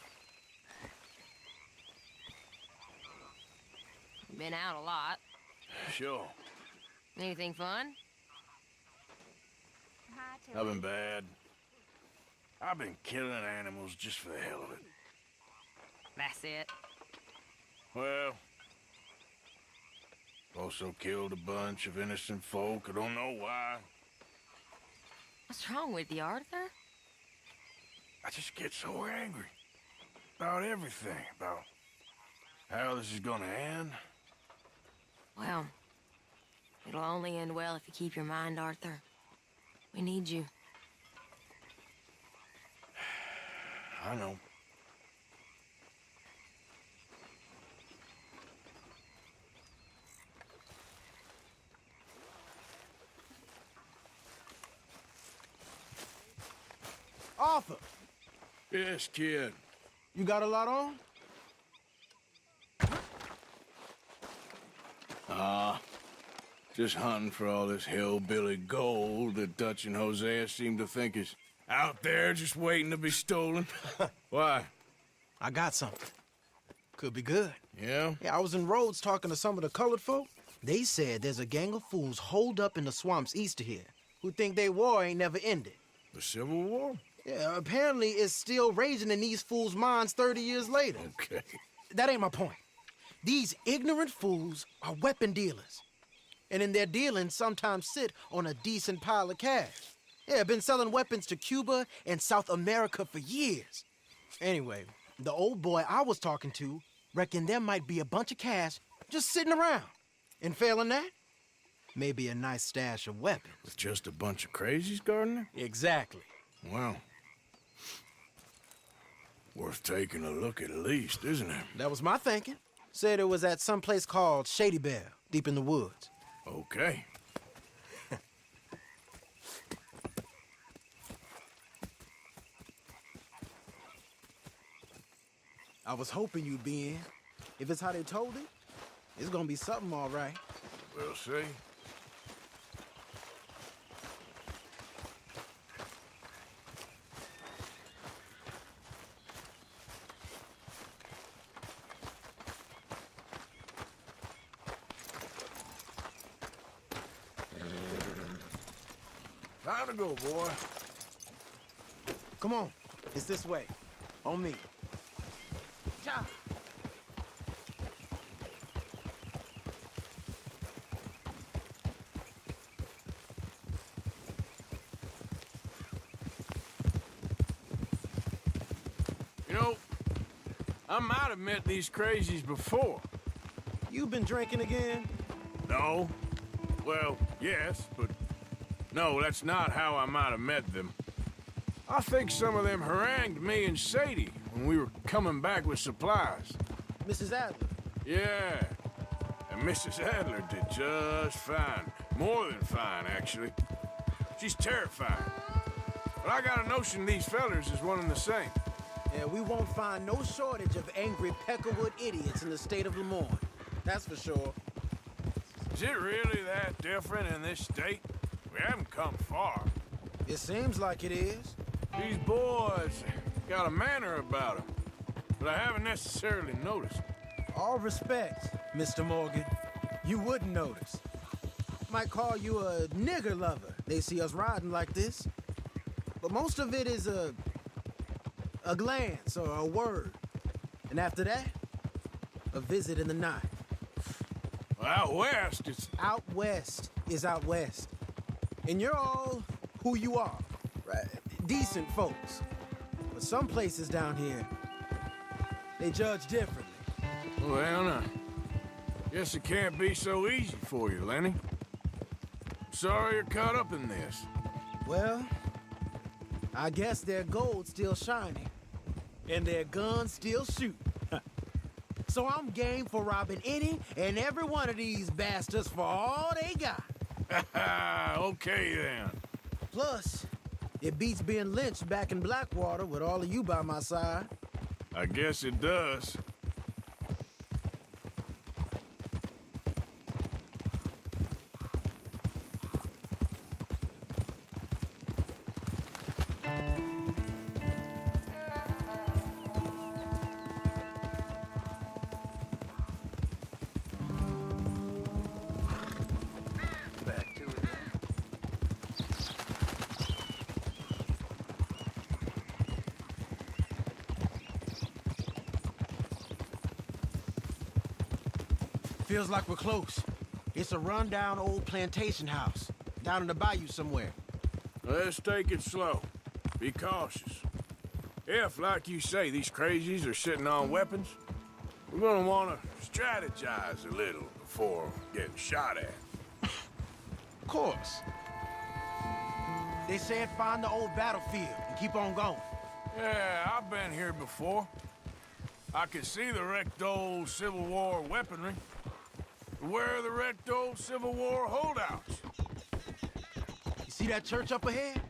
You've been out a lot. Sure. Anything fun? I've been bad. I've been killing animals just for the hell of it. That's it. Well, also killed a bunch of innocent folk. I don't know why. What's wrong with you, Arthur? I just get so angry. About everything. About how this is gonna end. Well, it'll only end well if you keep your mind, Arthur. We need you. I know. Arthur! Yes, kid. You got a lot on? Just hunting for all this hillbilly gold that Dutch and Hosea seem to think is out there just waiting to be stolen. Why? I got something. Could be good. Yeah? Yeah, I was in Rhodes talking to some of the colored folk. They said there's a gang of fools holed up in the swamps east of here who think their war ain't never ended. The Civil War? Yeah, apparently it's still raging in these fools' minds 30 years later. Okay. That ain't my point. These ignorant fools are weapon dealers. And in their dealings sometimes sit on a decent pile of cash. Yeah, been selling weapons to Cuba and South America for years. Anyway, the old boy I was talking to reckoned there might be a bunch of cash just sitting around. And failing that, maybe a nice stash of weapons. With just a bunch of crazies, Gardner? Exactly. Well, Worth taking a look at least, isn't it? That was my thinking. Said it was at some place called Shady Belle, deep in the woods. Okay. I was hoping you'd be in. If it's how they told it, it's gonna be something all right. We'll see. Time to go, boy. Come on, it's this way. On me. Cha! You know, I might have met these crazies before. You been drinking again? No. Well, yes, but no, that's not how I might have met them. I think some of them harangued me and Sadie when we were coming back with supplies. Mrs. Adler? Yeah. And Mrs. Adler did just fine. More than fine, actually. She's terrifying. But I got a notion these fellers is one and the same. Yeah, we won't find no shortage of angry Peckerwood idiots in the state of Lemoyne. That's for sure. Is it really that different in this state? We haven't come far. It seems like it is. These boys got a manner about them, but I haven't necessarily noticed. All respect, Mr. Morgan. You wouldn't notice. Might call you a nigger lover. They see us riding like this. But most of it is a glance or a word. And after that, a visit in the night. Well, out west, it's... Out west is out west. And you're all who you are. Right? Decent folks. But some places down here, they judge differently. Well, now, guess it can't be so easy for you, Lenny. Sorry you're caught up in this. Well, I guess their gold's still shining. And their guns still shoot. So I'm game for robbing any and every one of these bastards for all they got. Okay, then. Plus, it beats being lynched back in Blackwater with all of you by my side. I guess it does. Feels like we're close. It's a rundown old plantation house, down in the bayou somewhere. Let's take it slow. Be cautious. If, like you say, these crazies are sitting on weapons, we're gonna want to strategize a little before getting shot at. Of course. They said find the old battlefield and keep on going. Yeah, I've been here before. I can see the wrecked old Civil War weaponry. Where are the wrecked old Civil War holdouts? You see that church up ahead?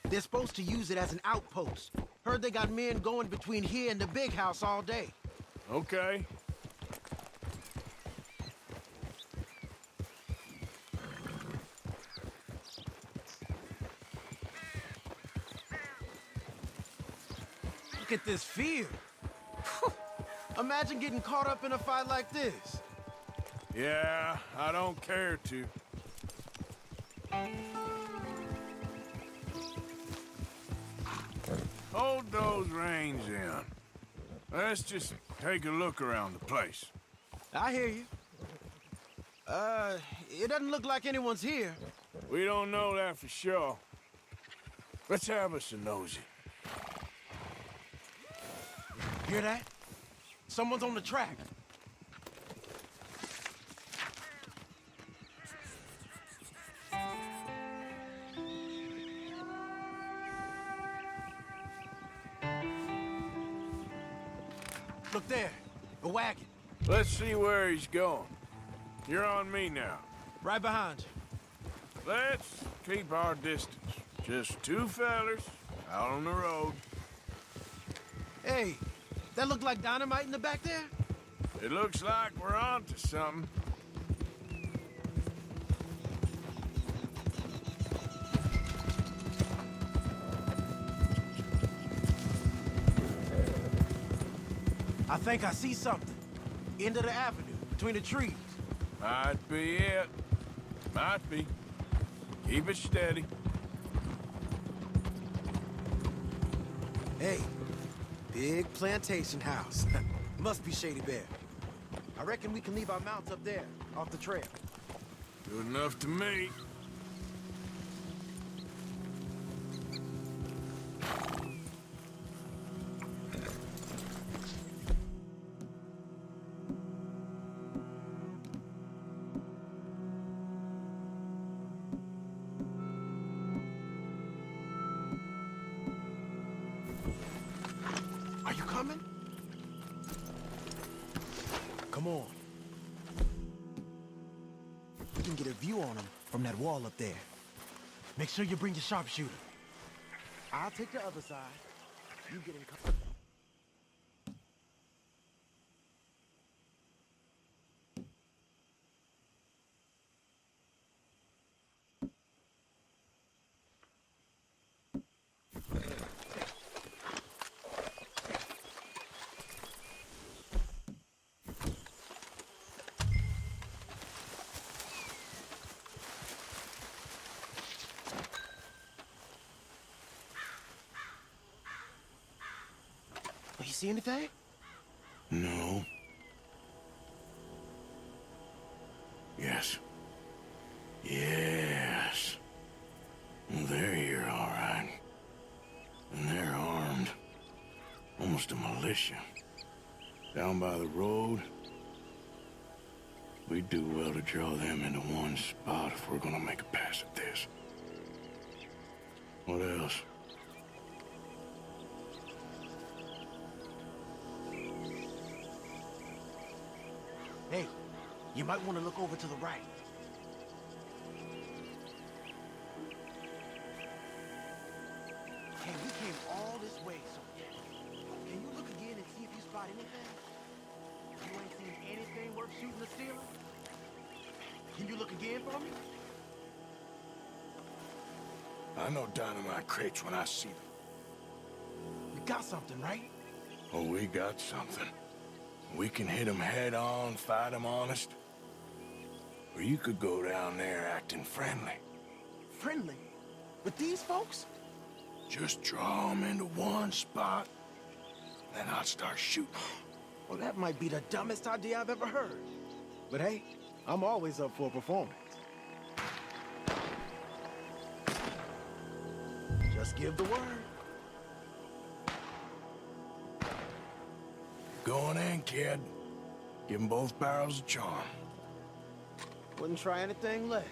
They're supposed to use it as an outpost. Heard they got men going between here and the big house all day. Okay. Look at this field. Imagine getting caught up in a fight like this. Yeah, I don't care to. Hold those reins in. Let's just take a look around the place. I hear you. It doesn't look like anyone's here. We don't know that for sure. Let's have us a nosy. Hear that? Someone's on the track. Look there, a wagon. Let's see where he's going. You're on me now. Right behind you. Let's keep our distance. Just two fellers out on the road. Hey, that look like dynamite in the back there? It looks like we're on to something. I think I see something. End of the avenue, between the trees. Might be it. Might be. Keep it steady. Hey, big plantation house. Must be Shady Bear. I reckon we can leave our mounts up there, off the trail. Good enough to me. Are you coming? Come on. We can get a view on them from that wall up there. Make sure you bring your sharpshooter. I'll take the other side. You get in cover. You see anything? No. Yes. Yes. They're here, all right. And they're armed. Almost a militia. Down by the road. We'd do well to draw them into one spot if we're gonna make a pass at this. What else? Hey, you might want to look over to the right. Hey, we came all this way, so can you look again and see if you spot anything? You ain't seen anything worth shooting or stealing? Can you look again for me? I know dynamite crates when I see them. You got something, right? Oh, we got something. We can hit them head on, fight them honest. Or you could go down there acting friendly. Friendly? With these folks? Just draw them into one spot, then I'll start shooting. Well, that might be the dumbest idea I've ever heard. But hey, I'm always up for a performance. Just give the word. Going in, kid. Give them both barrels a charm. Wouldn't try anything less.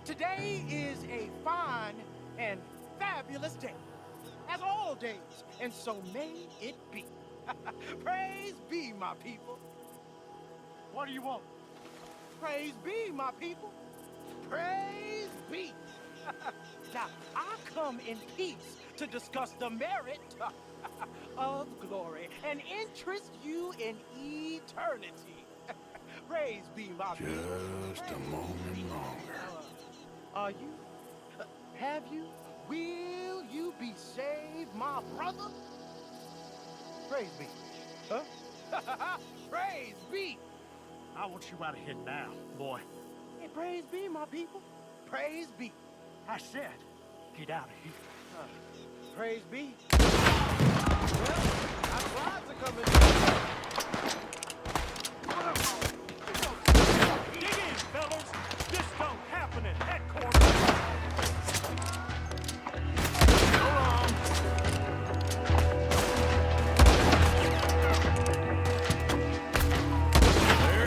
Today is a fine and fabulous day, as all days, and so may it be. Praise be, my people. What do you want? Praise be, my people. Praise be. Now, I come in peace to discuss the merit of glory and interest you in eternity. Praise be, my people. Just a moment longer. Are you? Have you? Will you be saved, my brother? Praise be. Huh? Praise be. I want you out of here now, boy. Hey, praise be, my people. Praise be. I said, get out of here. Praise be. Well, our squads are coming. Dig in, fellas. This don't happen at headquarters. There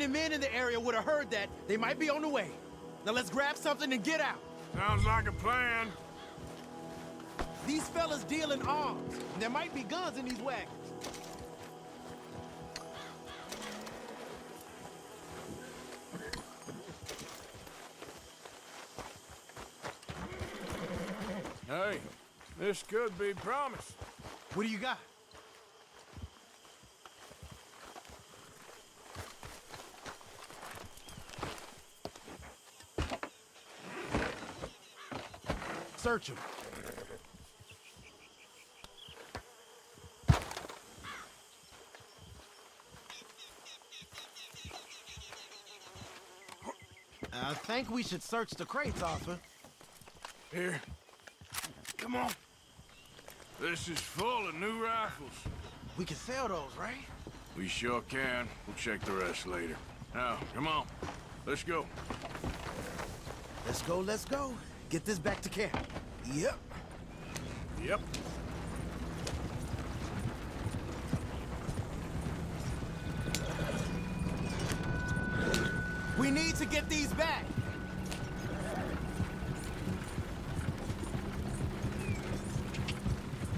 any men in the area would have heard that, they might be on the way. Now let's grab something and get out. Sounds like a plan. These fellas deal in arms. And there might be guns in these wagons. Hey, this could be promised. What do you got? Search him. I think we should search the crates, Arthur. Here. Come on. This is full of new rifles. We can sell those, right? We sure can. We'll check the rest later. Now, come on. Let's go. Let's go, let's go. Get this back to camp. Yep. Yep. We need to get these back.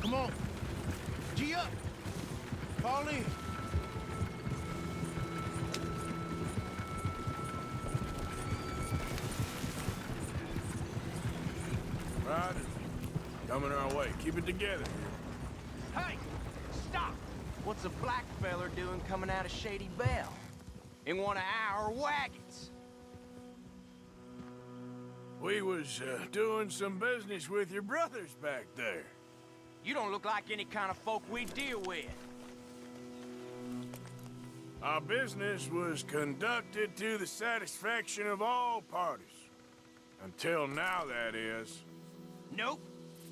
Come on. G up. Fall in. Riders. Coming our way. Keep it together. Hey! Stop! What's a black feller doing coming out of Shady Belle? In one of our wagons? We was doing some business with your brothers back there. You don't look like any kind of folk we deal with. Our business was conducted to the satisfaction of all parties. Until now, that is. Nope.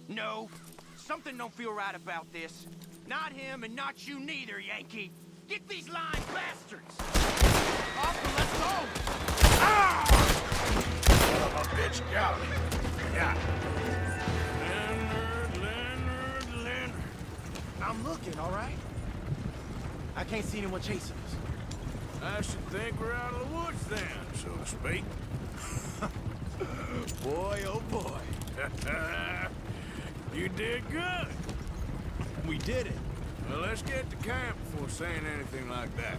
No. Something don't feel right about this. Not him and not you neither, Yankee. Get these lying bastards! Arthur, let's go! Ah! Son of a bitch, got me. Yeah. Leonard. I'm looking, all right? I can't see anyone chasing us. I should think we're out of the woods then, so to speak. Boy, oh boy. You did good. We did it. Well, let's get to camp before saying anything like that.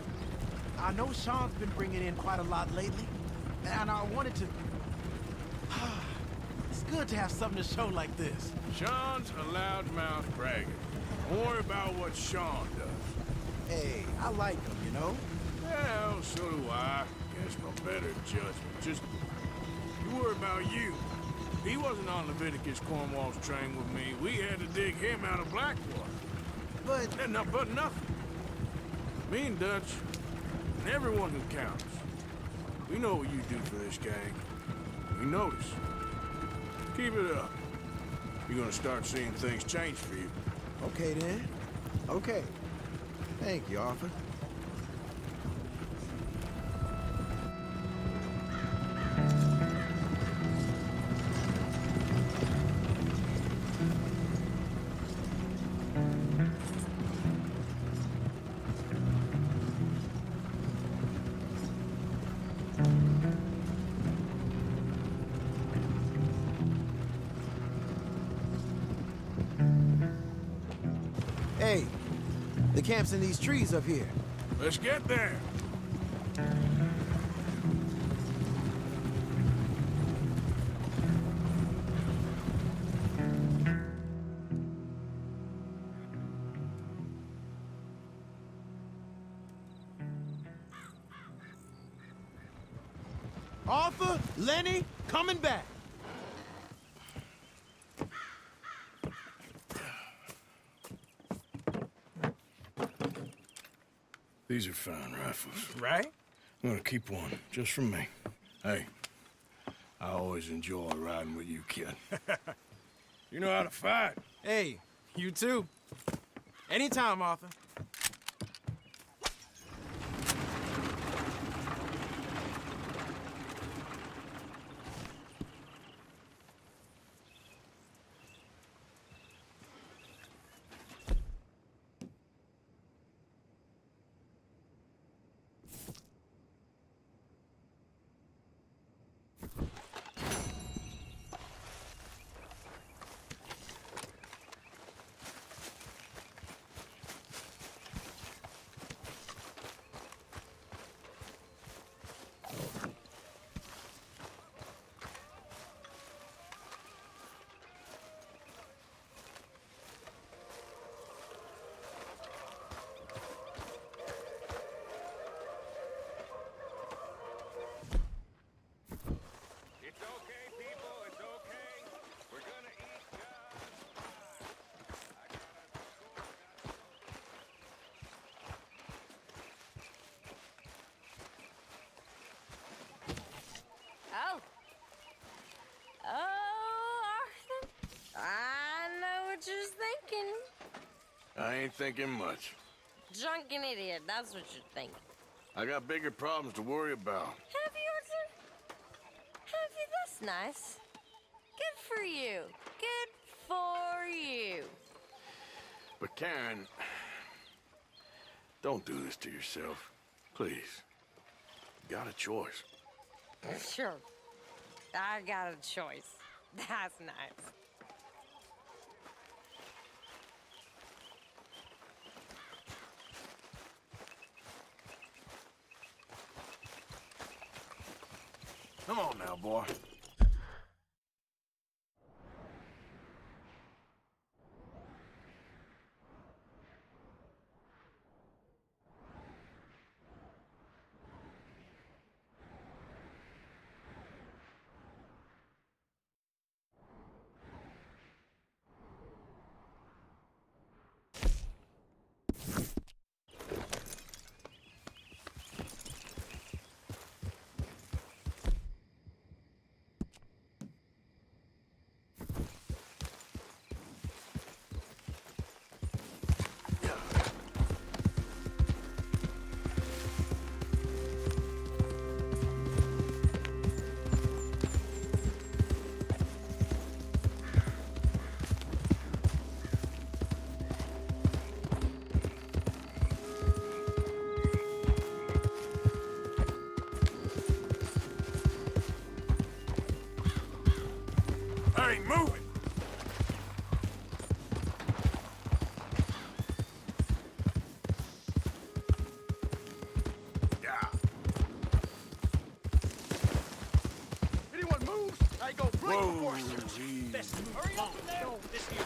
I know Sean's been bringing in quite a lot lately, and I wanted to... It's good to have something to show like this. Sean's a loudmouth bragger. Don't worry about what Sean does. Hey, I like him, you know? Well, so do I. Guess no better judgment. Just, you worry about you. He wasn't on Leviticus Cornwall's train with me. We had to dig him out of Blackwater. But nothing. Me and Dutch, and everyone who counts. We know what you do for this gang. We notice. Keep it up. You're gonna start seeing things change for you. Okay, then. Okay. Thank you, Arthur. Hey, the camp's in these trees up here. Let's get there. Arthur, Lenny, coming back. These are fine rifles. Right? I'm gonna keep one, just for me. Hey, I always enjoy riding with you, kid. You know how to fight. Hey, you too. Anytime, Arthur. I ain't thinking much. Drunken idiot, that's what you think. I got bigger problems to worry about. Have you, Arthur? Have you? That's nice. Good for you. Good for you. But Karen, don't do this to yourself. Please. You got a choice. Sure. I got a choice. That's nice. Come on now, boy. Hey, move it! Anyone moves, I go break Whoa, proportions. geez. Listen, hurry up there. This here.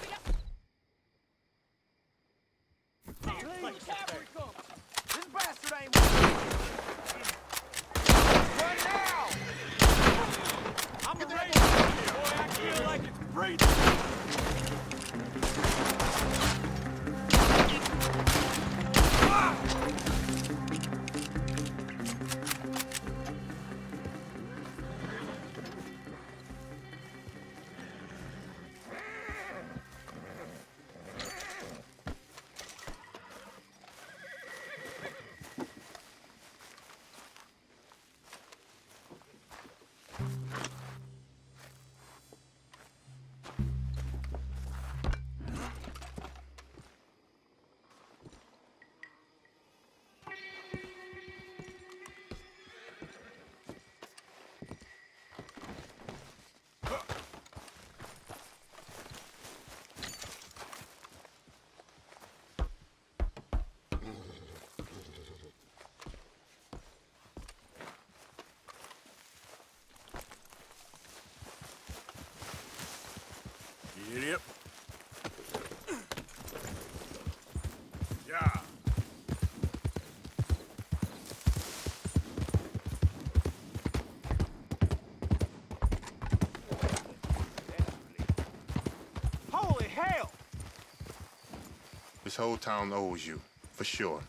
Cavalry comes. This bastard ain't run now. I'm a ranger. Boy, I feel like it's breathing. Idiot. Yeah. Holy hell! This whole town owes you, for sure.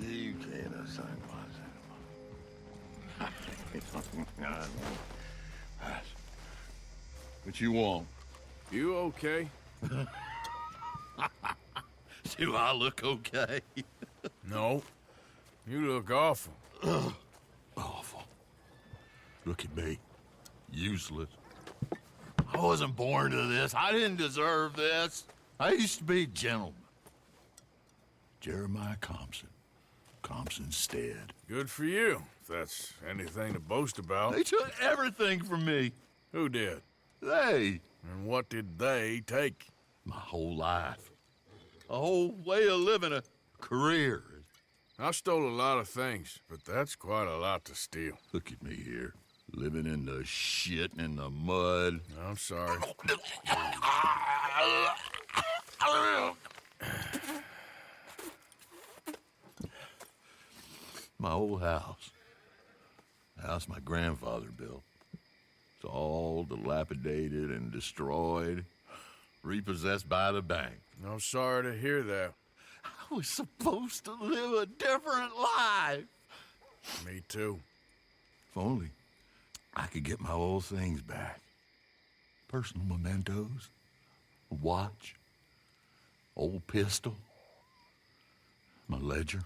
You can't assign What you want? You okay? Do I look okay? No. You look awful. Awful. Look at me. Useless. I wasn't born to this. I didn't deserve this. I used to be a gentleman. Jeremiah Compson. Compson's stead. Good for you, if that's anything to boast about. They took everything from me. Who did? They. And what did they take? My whole life. A whole way of living, a career. I stole a lot of things, but that's quite a lot to steal. Look at me here, living in the shit and the mud. I'm sorry. My old house. House my grandfather built. It's all dilapidated and destroyed, repossessed by the bank. I'm sorry to hear that. I was supposed to live a different life. Me too. If only I could get my old things back. Personal mementos, a watch, old pistol, my ledger.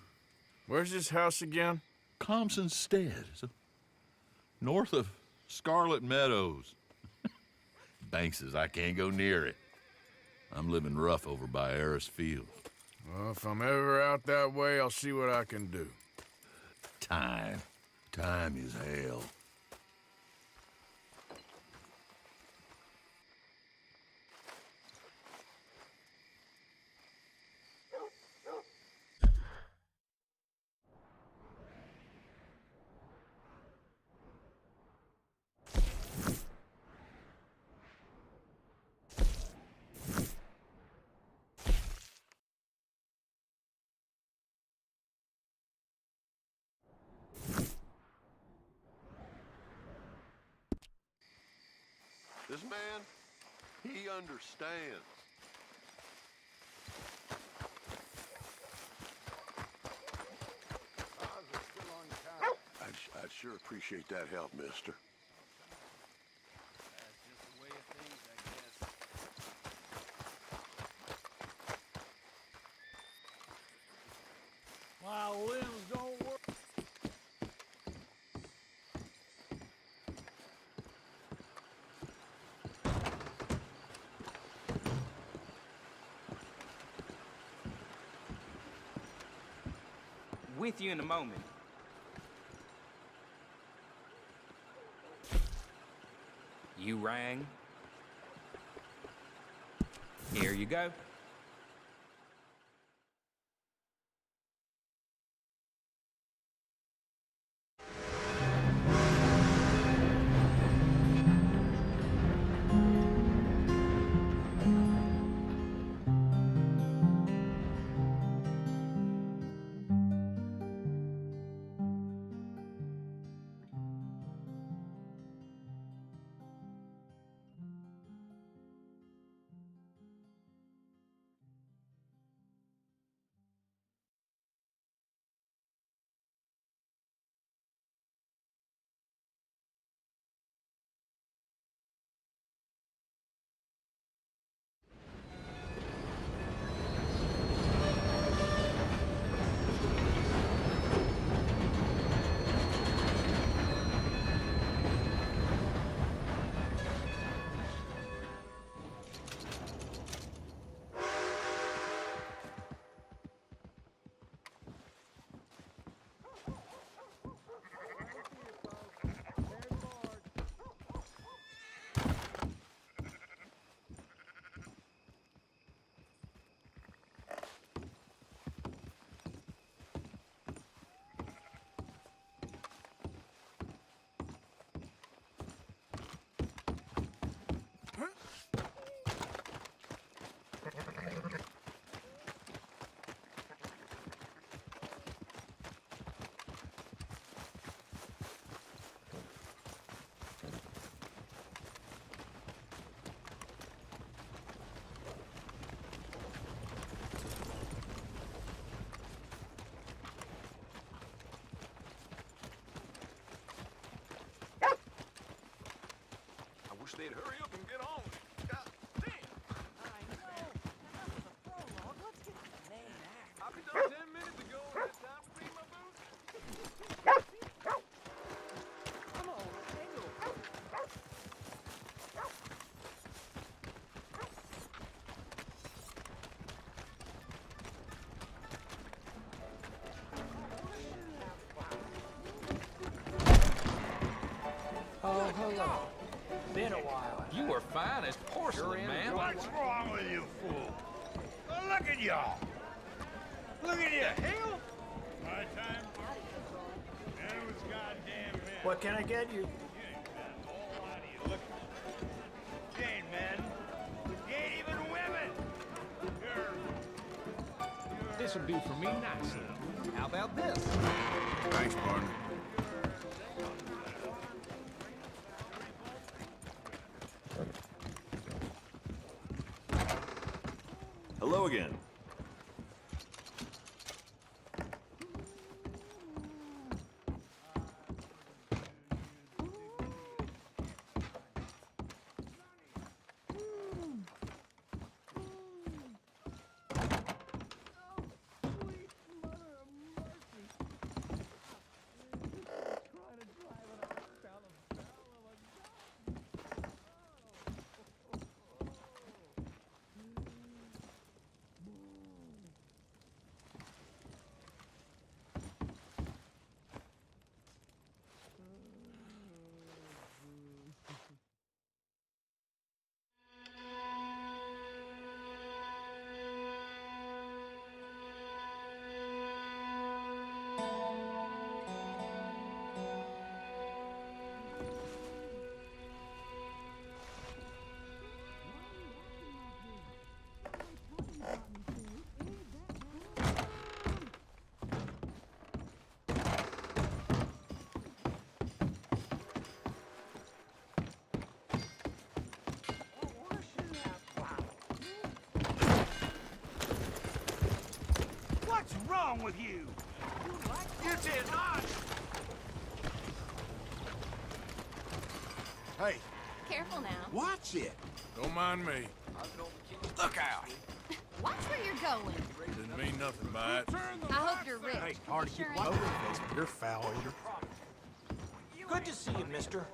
Where's this house again? Compson's Stead, north of Scarlet Meadows. Bank says I can't go near it. I'm living rough over by Harris Field. Well, if I'm ever out that way, I'll see what I can do. Time. Time is hell. This man, he understands. I'd sure appreciate that help, mister. My limbs don't work. With you in a moment. You rang. Here you go. Wish they'd hurry up and get on with it. God damn. I know. That was a prologue. Let's get to the main act. I'll be done 10 minutes ago. Is it time to clean my boots? Come on, hang on. Oh, hello. Been a while. You are fine as porcelain, man. What's wrong with you, fool? Well, look at y'all. Look at you. Hell. My time. And it was goddamn men. What can I get you? You ain't got a whole lot of you. Look. You ain't men. You ain't even women. This would do for me nicely. How about this? Thanks, partner. wrong with you? You did not! Hey, Careful now. Watch it! don't mind me. Look out! Watch where you're going. Didn't mean nothing by it. I hope you're rich. Hey, hard to keep Sure one ain't. over face, but you're foul eater. Good to see you, mister.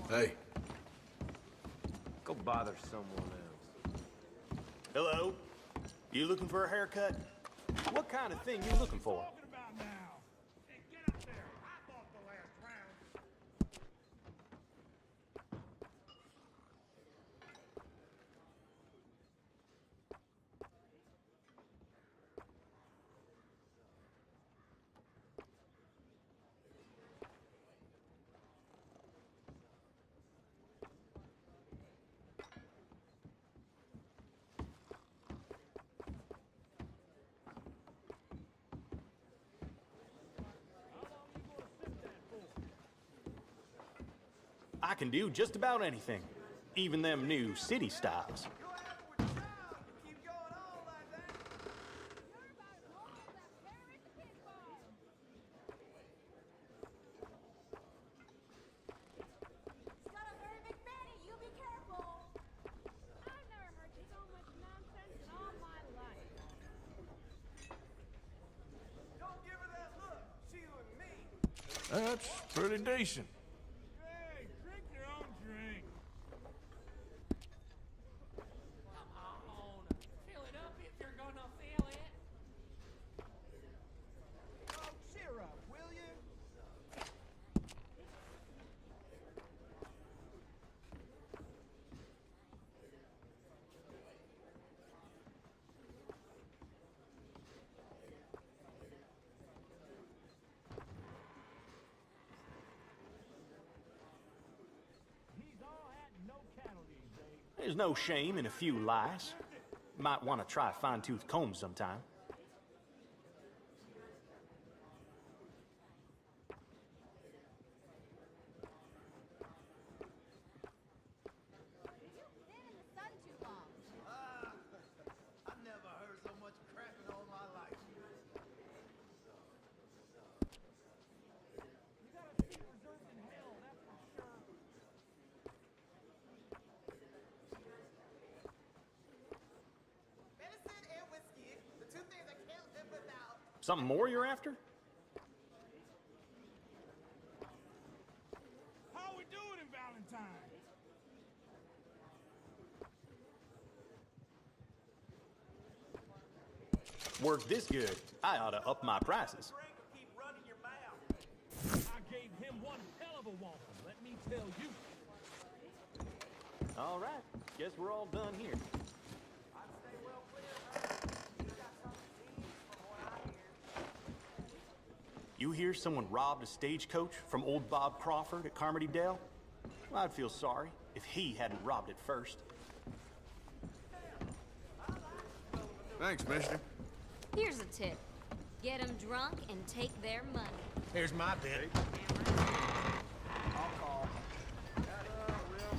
Hey, Go bother someone else. Hello? You looking for a haircut? What kind of thing you looking for? I can do just about anything, even them new city styles. that's pretty decent. Hey, drink your own drink. Come on. Fill it up if you're gonna fill it. Oh, cheer up, will you? There's no shame in a few lies. Might want to try a fine-tooth comb sometime. I've never heard so much cracking all my life. Medicine and whiskey, the two things I can't live without. Something more you're after? How we doing in Valentine? Work this good, I ought to up my prices. I gave him one hell of a waffle, let me tell you. All right, guess we're all done here. You hear someone robbed a stagecoach from old Bob Crawford at Carmody Dell? Well, I'd feel sorry if he hadn't robbed it first. Thanks, mister. Here's a tip. Get them drunk and take their money. Here's my bit. I'll call. Will,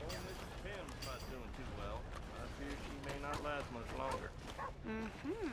old Mrs. Pim's not doing too well. I fear she may not last much longer. Mm-hmm.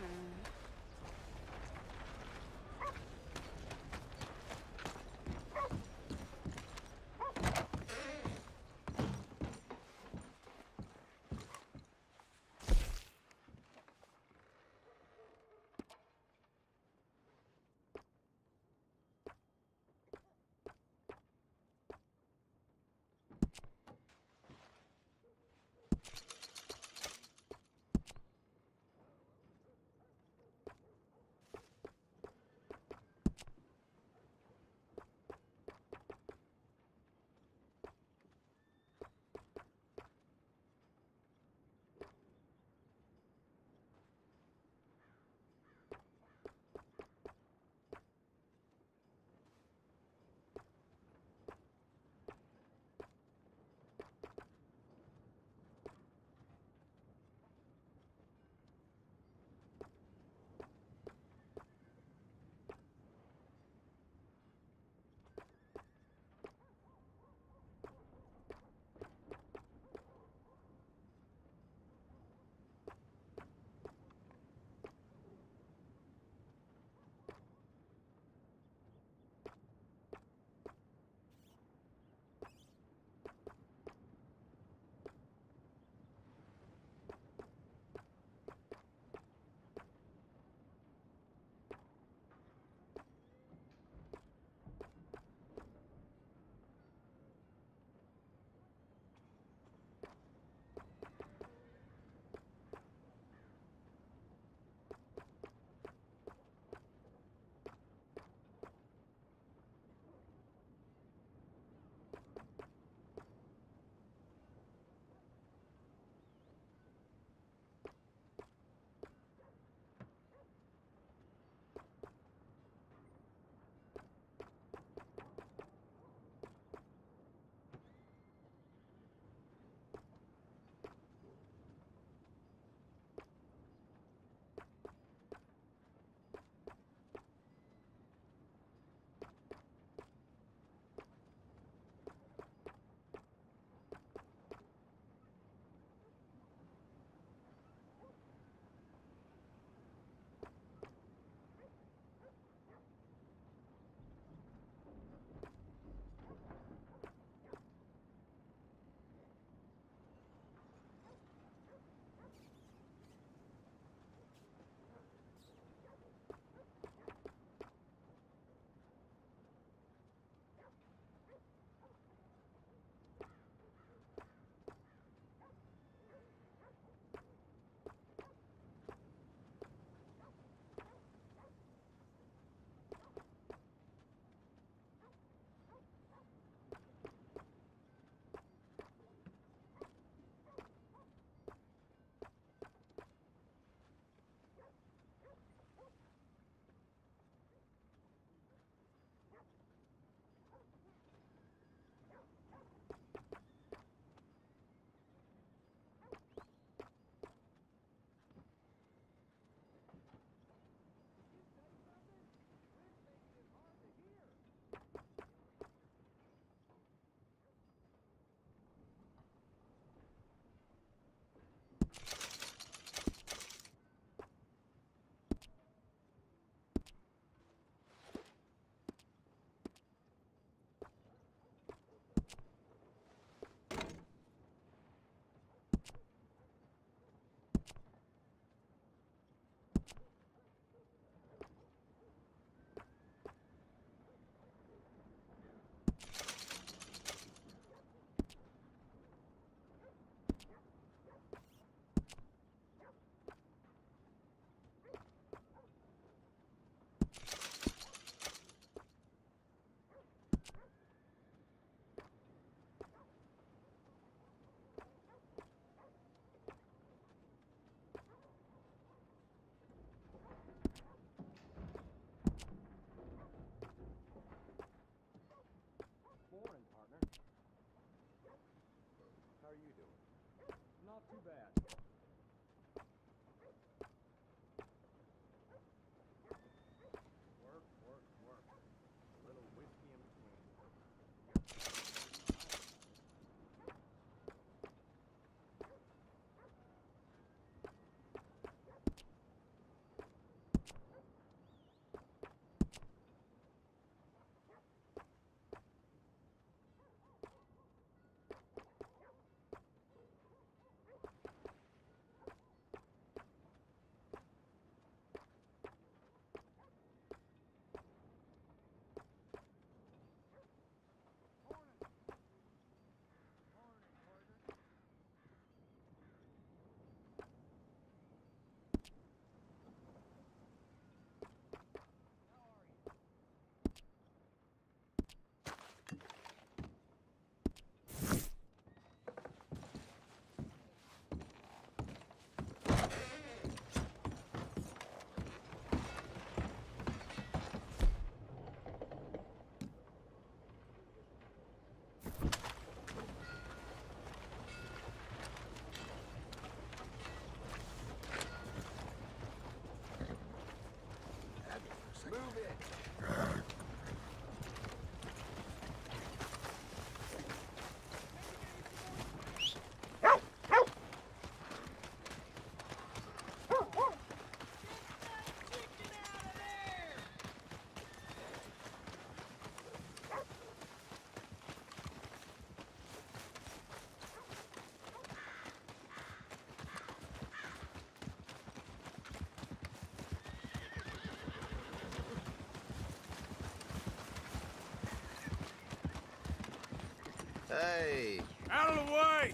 Hey. Out of the way!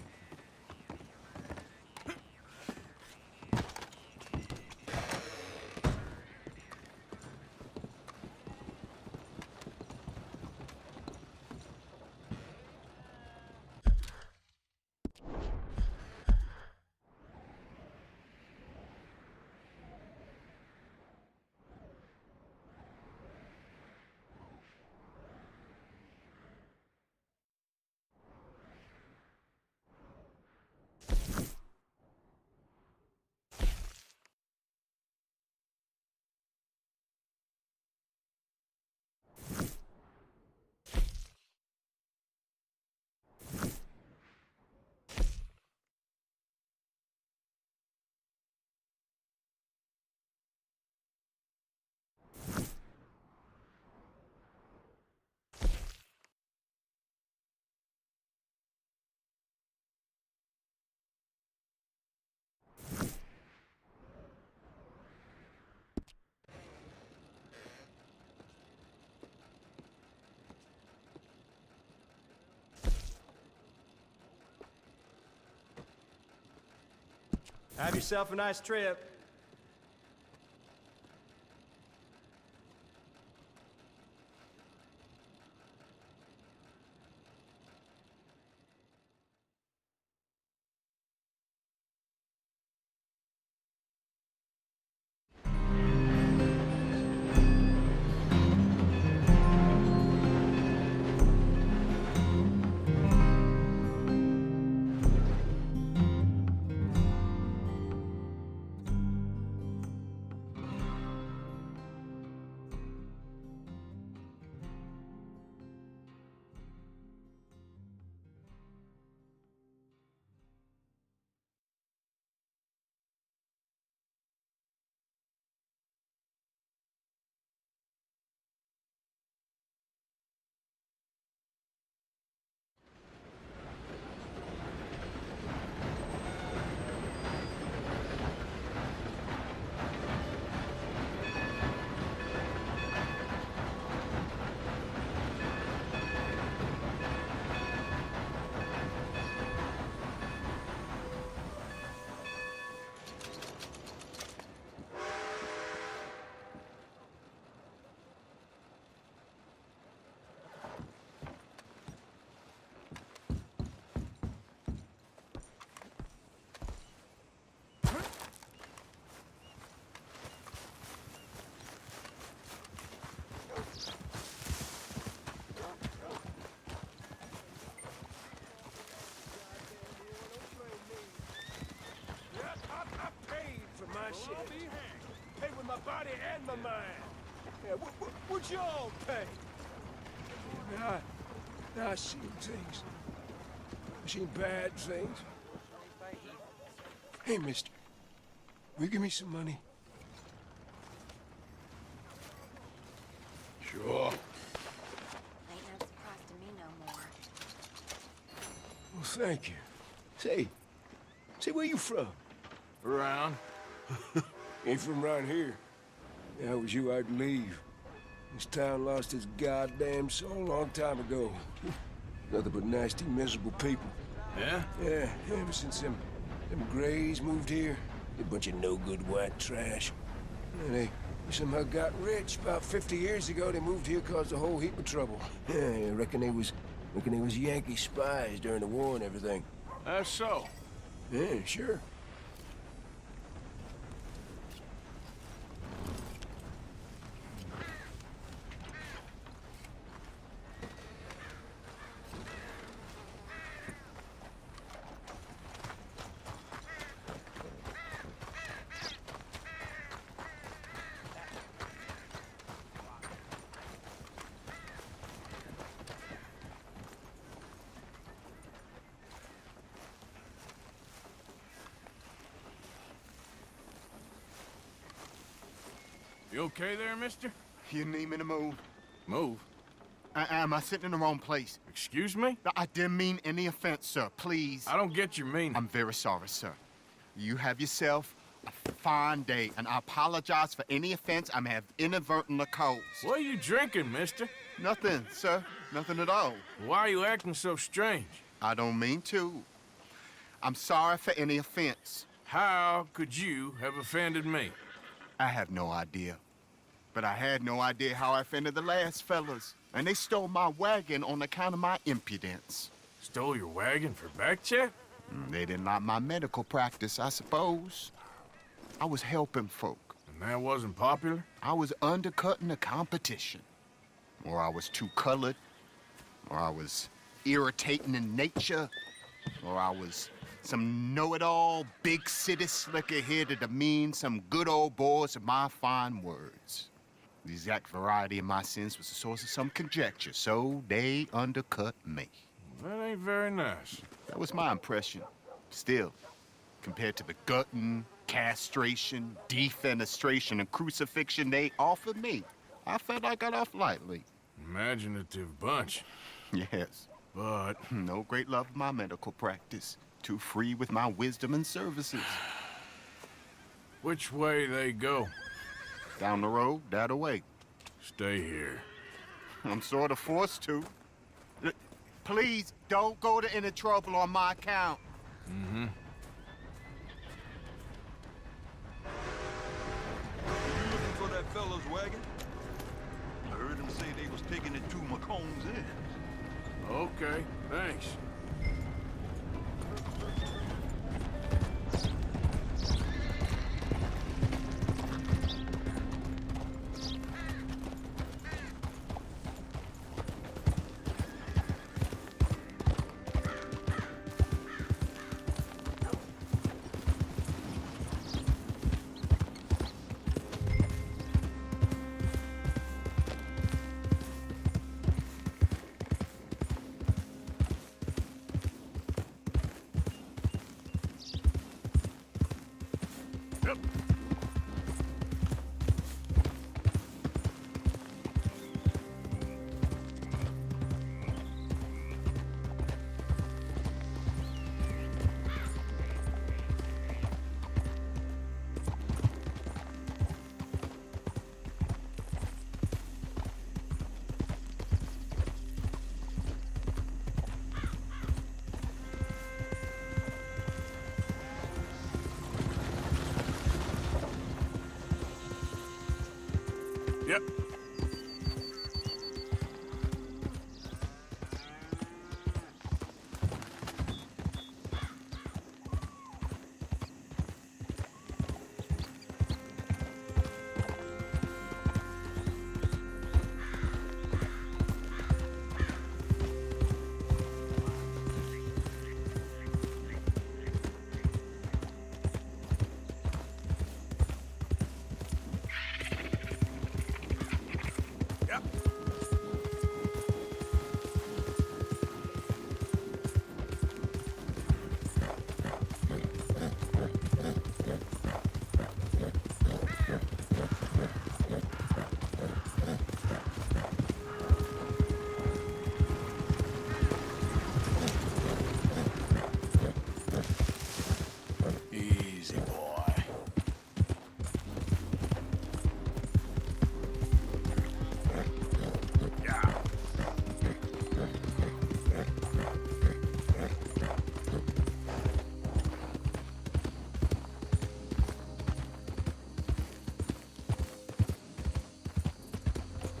Have yourself a nice trip. Shit. Pay with my body and my mind. Yeah, what y'all pay? I seen things. I seen bad things. Hey, mister. Will you give me some money? Sure. Ain't no surprise to me no more. Well, thank you. Say, where you from? Around. Ain't from around here. If I was you, I'd leave. This town lost its goddamn soul a long time ago. Nothing but nasty, miserable people. Yeah? Yeah, ever since them Grays moved here. A bunch of no-good white trash. And they somehow got rich. About 50 years ago, they moved here, caused a whole heap of trouble. Yeah, I reckon they was Yankee spies during the war and everything. That's so. Yeah, sure. You okay there, mister? You need me to move? Move? Am I sitting in the wrong place? Excuse me? I didn't mean any offense, sir. Please. I don't get your meaning. I'm very sorry, sir. You have yourself a fine day, and I apologize for any offense I may have inadvertently caused. What are you drinking, mister? Nothing, sir. Nothing at all. Why are you acting so strange? I don't mean to. I'm sorry for any offense. How could you have offended me? I have no idea. But I had no idea how I offended the last fellas. And they stole my wagon on account of my impudence. Stole your wagon for back check? They didn't like my medical practice, I suppose. I was helping folk. And that wasn't popular? I was undercutting the competition. Or I was too colored. Or I was irritating in nature. Or I was some know-it-all big city slicker here to demean some good old boys of my fine words. The exact variety of my sins was the source of some conjecture, so they undercut me. That ain't very nice. That was my impression. Still, compared to the gutting, castration, defenestration, and crucifixion they offered me, I felt I got off lightly. Imaginative bunch. Yes. But no great love of my medical practice. Too free with my wisdom and services. Which way they go? Down the road, that away. Stay here. I'm sort of forced to. Please, don't go to any trouble on my account. You looking for that fella's wagon? I heard him say they was taking it to McComb's Inn. Okay, thanks. Yep. Easy, boy. Yeah.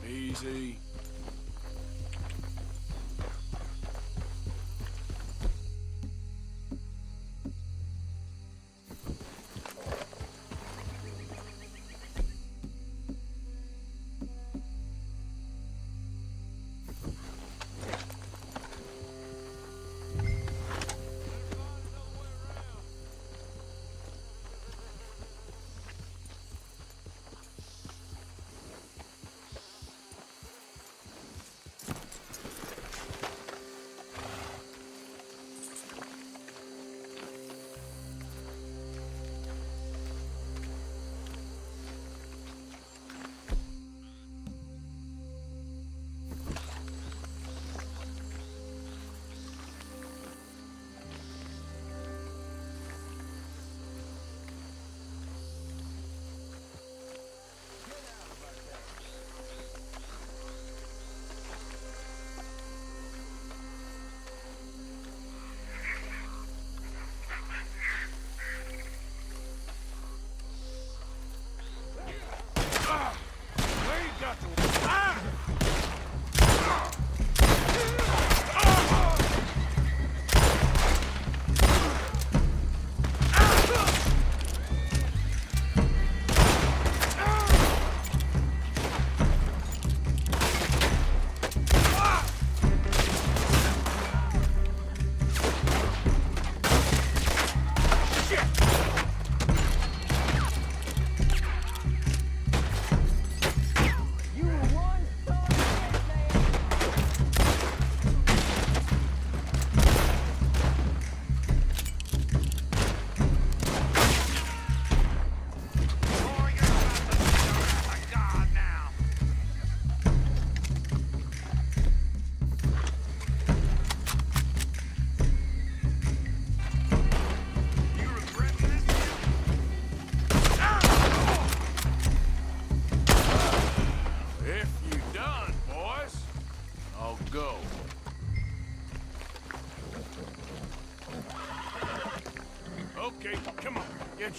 Easy.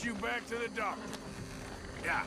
get you back to the doctor. Yeah.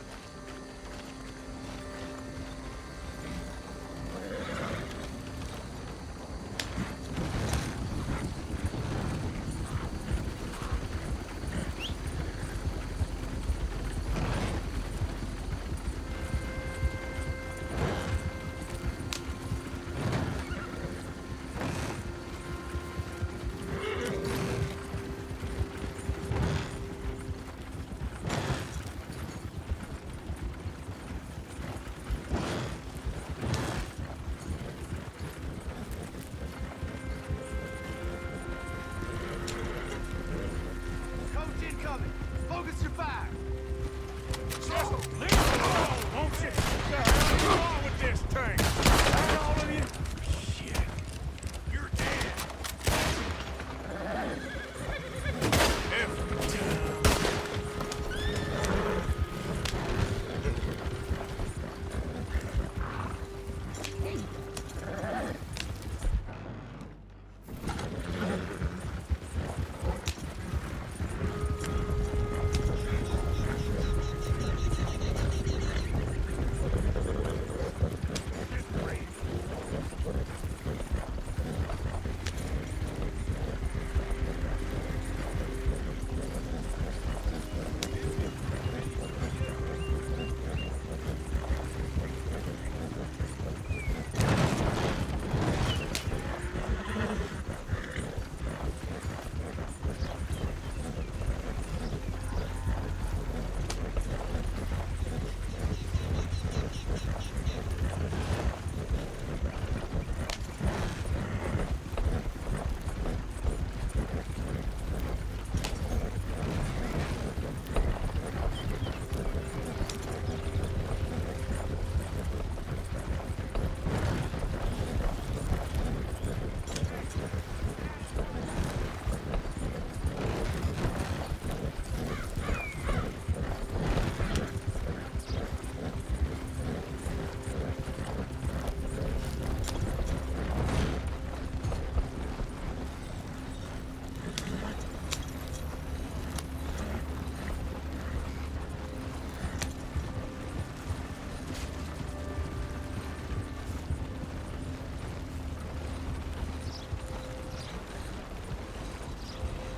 Focus your fire! Just leave it alone, won't you? What the hell is wrong with this thing? That all of you? Shit. You're dead. Every time.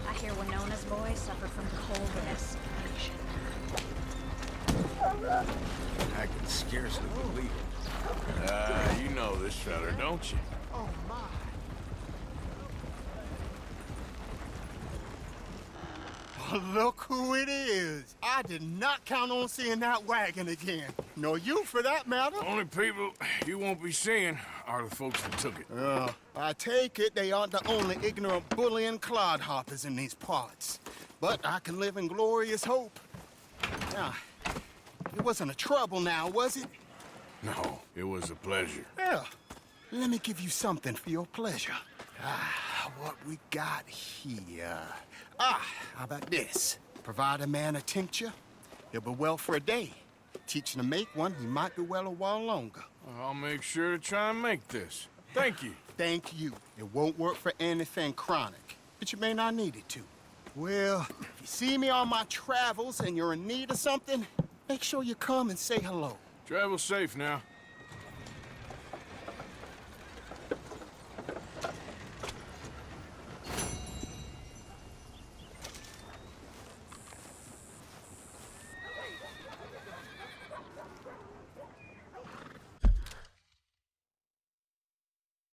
I hear Winona's boy suffered from cold desperation. I can scarcely believe it. You know this fella, don't you? Oh, my. Oh, look who it is. I did not count on seeing that wagon again. Nor you, for that matter. Only people you won't be seeing are the folks that took it. I take it they aren't the only ignorant bullying clodhoppers in these parts. But I can live in glorious hope. Now, it wasn't a trouble now, was it? No, it was a pleasure. Yeah. Let me give you something for your pleasure. What we got here? How about this? Provide a man a tincture, he'll be well for a day. Teach him to make one, he might be well a while longer. I'll make sure to try and make this. Thank you. Thank you. It won't work for anything chronic, but you may not need it to. Well, if you see me on my travels and you're in need of something, make sure you come and say hello. Travel safe now.